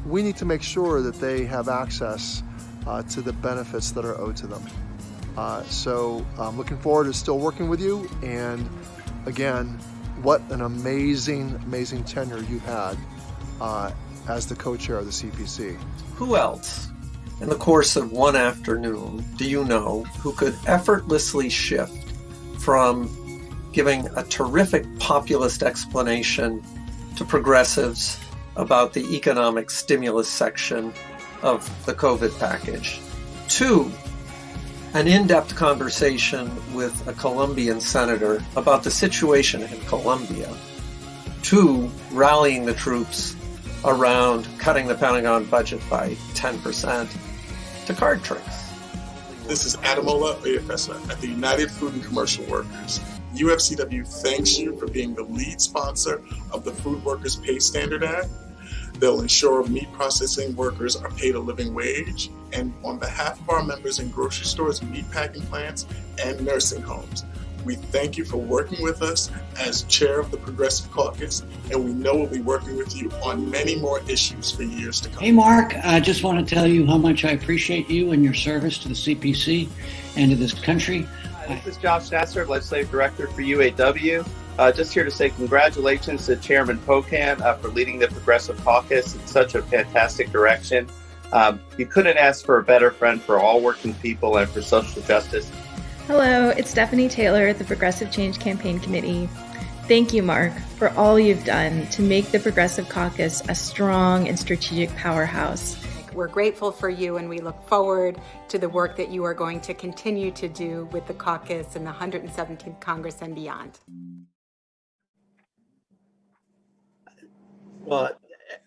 We need to make sure that they have access to the benefits that are owed to them. So I'm looking forward to still working with you. And again, what an amazing, amazing tenure you've had as the co-chair of the CPC. Who else in the course of one afternoon do you know who could effortlessly shift from giving a terrific populist explanation to progressives about the economic stimulus section of the COVID package to an in-depth conversation with a Colombian senator about the situation in Colombia, to rallying the troops around cutting the Pentagon budget by 10%, to card tricks. This is Adamola Oyefesa at the United Food and Commercial Workers. UFCW thanks you for being the lead sponsor of the Food Workers Pay Standard Act. They'll ensure meat processing workers are paid a living wage. And on behalf of our members in grocery stores, meatpacking plants, and nursing homes, we thank you for working with us as chair of the Progressive Caucus, and we know we'll be working with you on many more issues for years to come. Hey, Mark, I just want to tell you how much I appreciate you and your service to the CPC and to this country. This is Josh Sasser, Legislative Director for UAW. Just here to say congratulations to Chairman Pocan for leading the Progressive Caucus in such a fantastic direction. You couldn't ask for a better friend for all working people and for social justice. Hello, it's Stephanie Taylor at the Progressive Change Campaign Committee. Thank you, Mark, for all you've done to make the Progressive Caucus a strong and strategic powerhouse. We're grateful for you, and we look forward to the work that you are going to continue to do with the caucus and the 117th Congress and beyond. Well,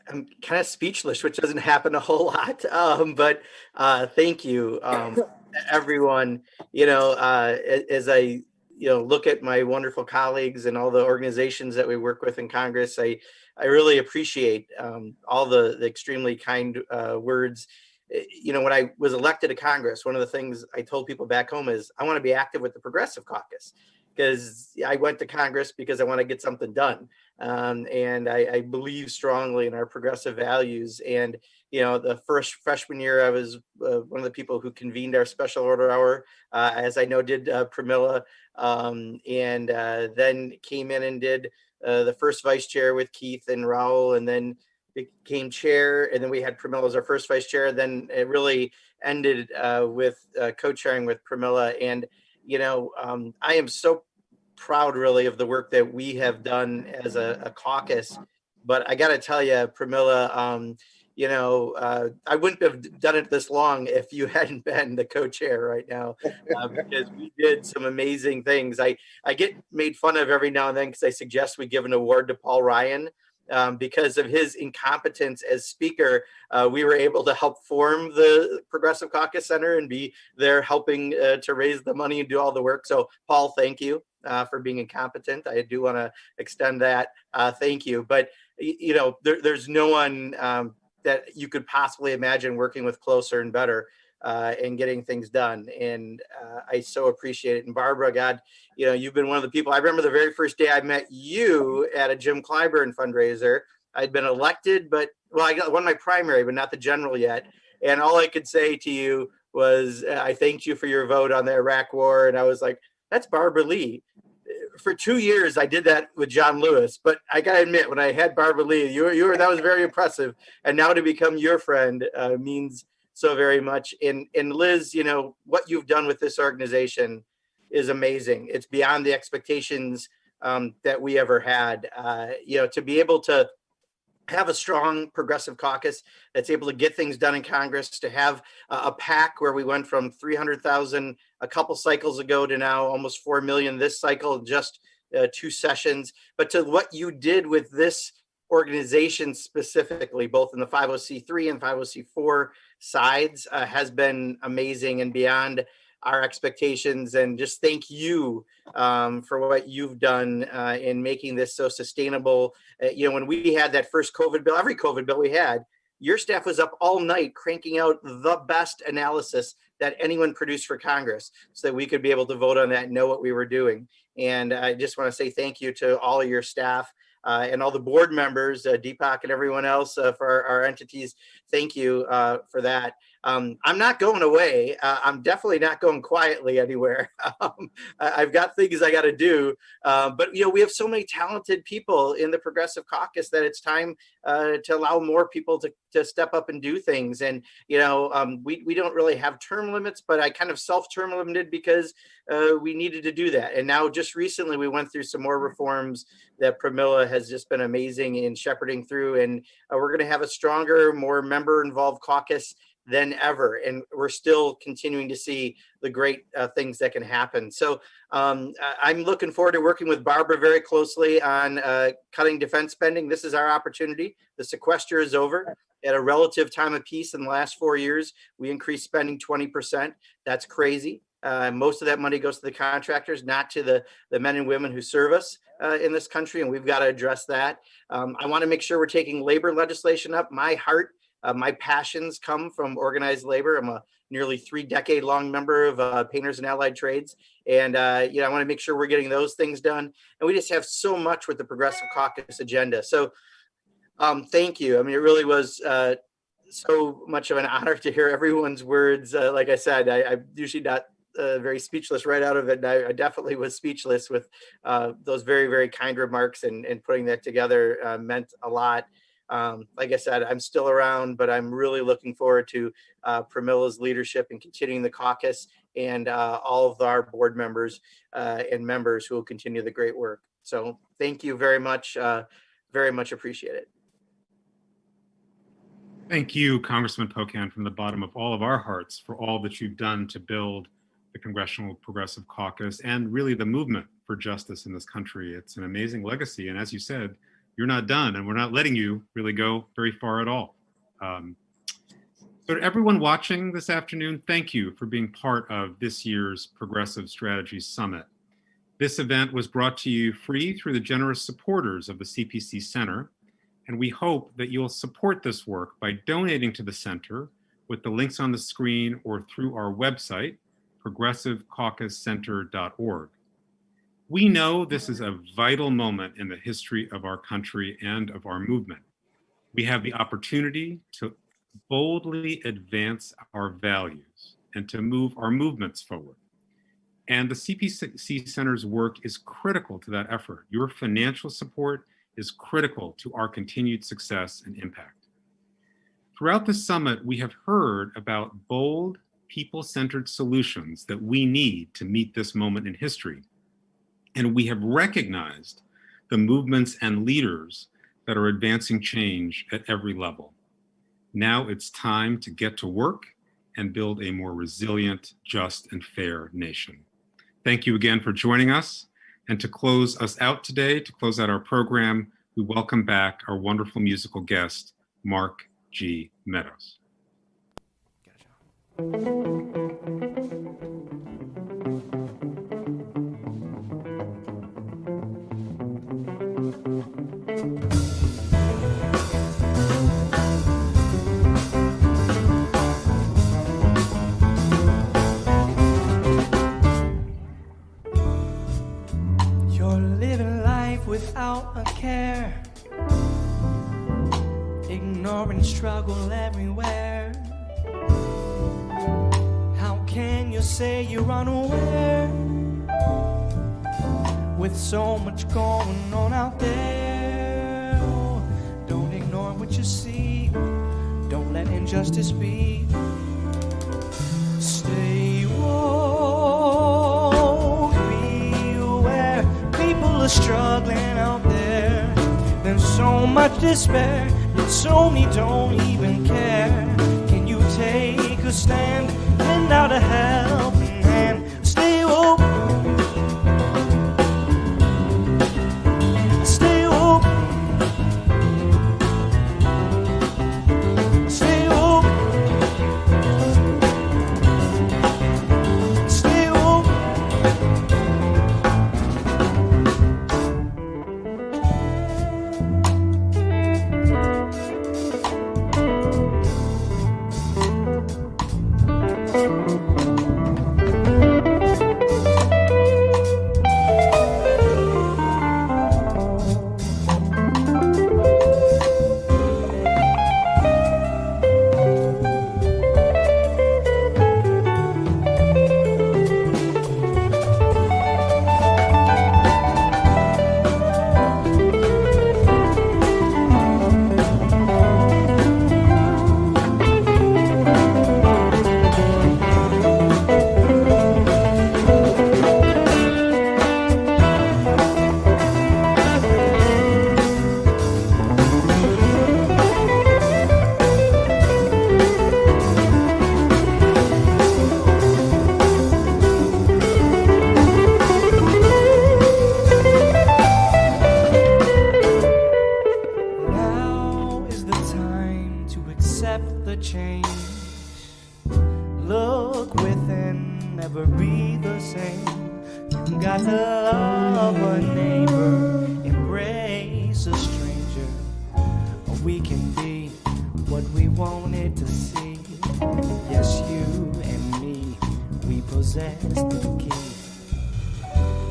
I'm kind of speechless, which doesn't happen a whole lot, but thank you, everyone. As I look at my wonderful colleagues and all the organizations that we work with in Congress, I really appreciate all the extremely kind words. When I was elected to Congress, one of the things I told people back home is I want to be active with the Progressive Caucus, because I went to Congress because I want to get something done. And I believe strongly in our progressive values. And, the first freshman year, I was one of the people who convened our special order hour, as I know did Pramila, and then came in and did the first vice chair with Keith and Raul, and then became chair. And then we had Pramila as our first vice chair. Then it really ended with co-chairing with Pramila. And, I am so proud really of the work that we have done as a caucus. But I got to tell you, Pramila, I wouldn't have done it this long if you hadn't been the co-chair right now, because we did some amazing things. I get made fun of every now and then because I suggest we give an award to Paul Ryan because of his incompetence as speaker, we were able to help form the Progressive Caucus Center and be there helping to raise the money and do all the work. So Paul, thank you for being incompetent. I do want to extend that thank you. But, you know, there's no one that you could possibly imagine working with closer and better and getting things done. And I so appreciate it. And Barbara, God, you know, you've been one of the people. I remember the very first day I met you at a Jim Clyburn fundraiser. I'd been elected, but well, I won my primary, but not the general yet. And all I could say to you was, I thanked you for your vote on the Iraq War. And I was like, that's Barbara Lee. For 2 years, I did that with John Lewis, but I got to admit, when I had Barbara Lee, you were that was very impressive. And now to become your friend means so very much. And Liz, you know, what you've done with this organization is amazing. It's beyond the expectations that we ever had. You know, to be able to have a strong progressive caucus that's able to get things done in Congress, to have a PAC where we went from 300,000 a couple cycles ago to now almost 4 million this cycle, just 2 sessions. But to what you did with this organization specifically, both in the 50c3 and 50c4 sides, has been amazing and beyond our expectations. And just thank you for what you've done in making this so sustainable. You know, when we had that first COVID bill, every COVID bill we had, your staff was up all night cranking out the best analysis that anyone produced for Congress so that we could be able to vote on that and know what we were doing. And I just want to say thank you to all of your staff and all the board members, Deepak and everyone else for our entities. Thank you for that. I'm not going away. I'm definitely not going quietly anywhere. I've got things I got to do. But, you know, we have so many talented people in the Progressive Caucus that it's time to allow more people to step up and do things. And, you know, we don't really have term limits, but I kind of self-term limited because we needed to do that. And now just recently we went through some more reforms that Pramila has just been amazing in shepherding through. And we're going to have a stronger, more member-involved caucus than ever. And we're still continuing to see the great things that can happen. So I'm looking forward to working with Barber very closely on cutting defense spending. This is our opportunity. The sequester is over. At a relative time of peace in the last 4 years, we increased spending 20%. That's crazy. Most of that money goes to the contractors, not to the men and women who serve us in this country. And we've got to address that. I want to make sure we're taking labor legislation up. My heart, my passions come from organized labor. I'm a nearly 3-decade-long member of Painters and Allied Trades. And, you know, I want to make sure we're getting those things done. And we just have so much with the Progressive Caucus agenda. So thank you. I mean, it really was so much of an honor to hear everyone's words. Like I said, I'm usually not very speechless right out of it. And I definitely was speechless with those very, very kind remarks, and putting that together meant a lot. Like I said, I'm still around, but I'm really looking forward to Pramila's leadership and continuing the caucus, and all of our board members and members who will continue the great work. So thank you very much appreciate it. Thank you, Congressman Pocan, from the bottom of all of our hearts for all that you've done to build the Congressional Progressive Caucus and really the movement for justice in this country. It's an amazing legacy. And as you said, you're not done, and we're not letting you really go very far at all. So to everyone watching this afternoon, thank you for being part of this year's Progressive Strategies Summit. This event was brought to you free through the generous supporters of the CPC Center, and we hope that you'll support this work by donating to the center with the links on the screen or through our website, progressivecaucuscenter.org. We know this is a vital moment in the history of our country and of our movement. We have the opportunity to boldly advance our values and to move our movements forward. And the CPC Center's work is critical to that effort. Your financial support is critical to our continued success and impact. Throughout the summit, we have heard about bold, people-centered solutions that we need to meet this moment in history. And we have recognized the movements and leaders that are advancing change at every level. Now it's time to get to work and build a more resilient, just, and fair nation. Thank you again for joining us. And to close us out today, to close out our program, we we welcome back our wonderful musical guest, Mark G. Meadows. Without a care, ignoring struggle everywhere. How can you say you're unaware with so much going on out there? Oh, don't ignore what you see, don't let injustice be. Stay woke, be aware. People are struggling out there. There's so much despair, yet so many don't even care. Can you take a stand, lend out a helping hand? Stay woke. Stay woke. Stay woke. Stay woke.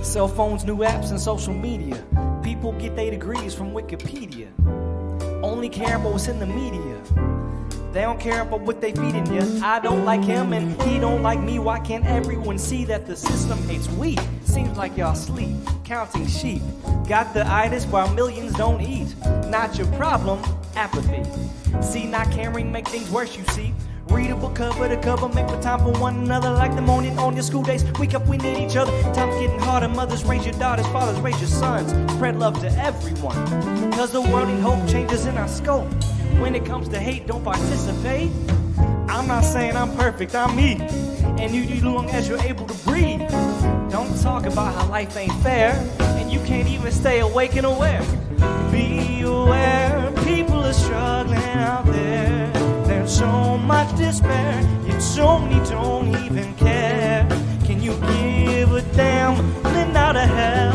Cell phones, new apps, and social media. People get their degrees from Wikipedia. Only care about what's in the media. They don't care about what they feeding you. I don't like him and he don't like me. Why can't everyone see that the system hates we? Seems like y'all sleep, counting sheep. Got the itis while millions don't eat. Not your problem, apathy. See, not caring make things worse, you see. Read a book cover to cover, make the time for one another. Like the morning on your school days, wake up, we need each other. Time's getting harder, mothers raise your daughters, fathers raise your sons. Spread love to everyone, cause the world need hope, changes in our scope. When it comes to hate, don't participate. I'm not saying I'm perfect, I'm me. And you do long as you're able to breathe. Don't talk about how life ain't fair, and you can't even stay awake and aware. Be aware, people are struggling out there. There's so much despair, yet so many don't even care. Can you give a damn? Lend out a help.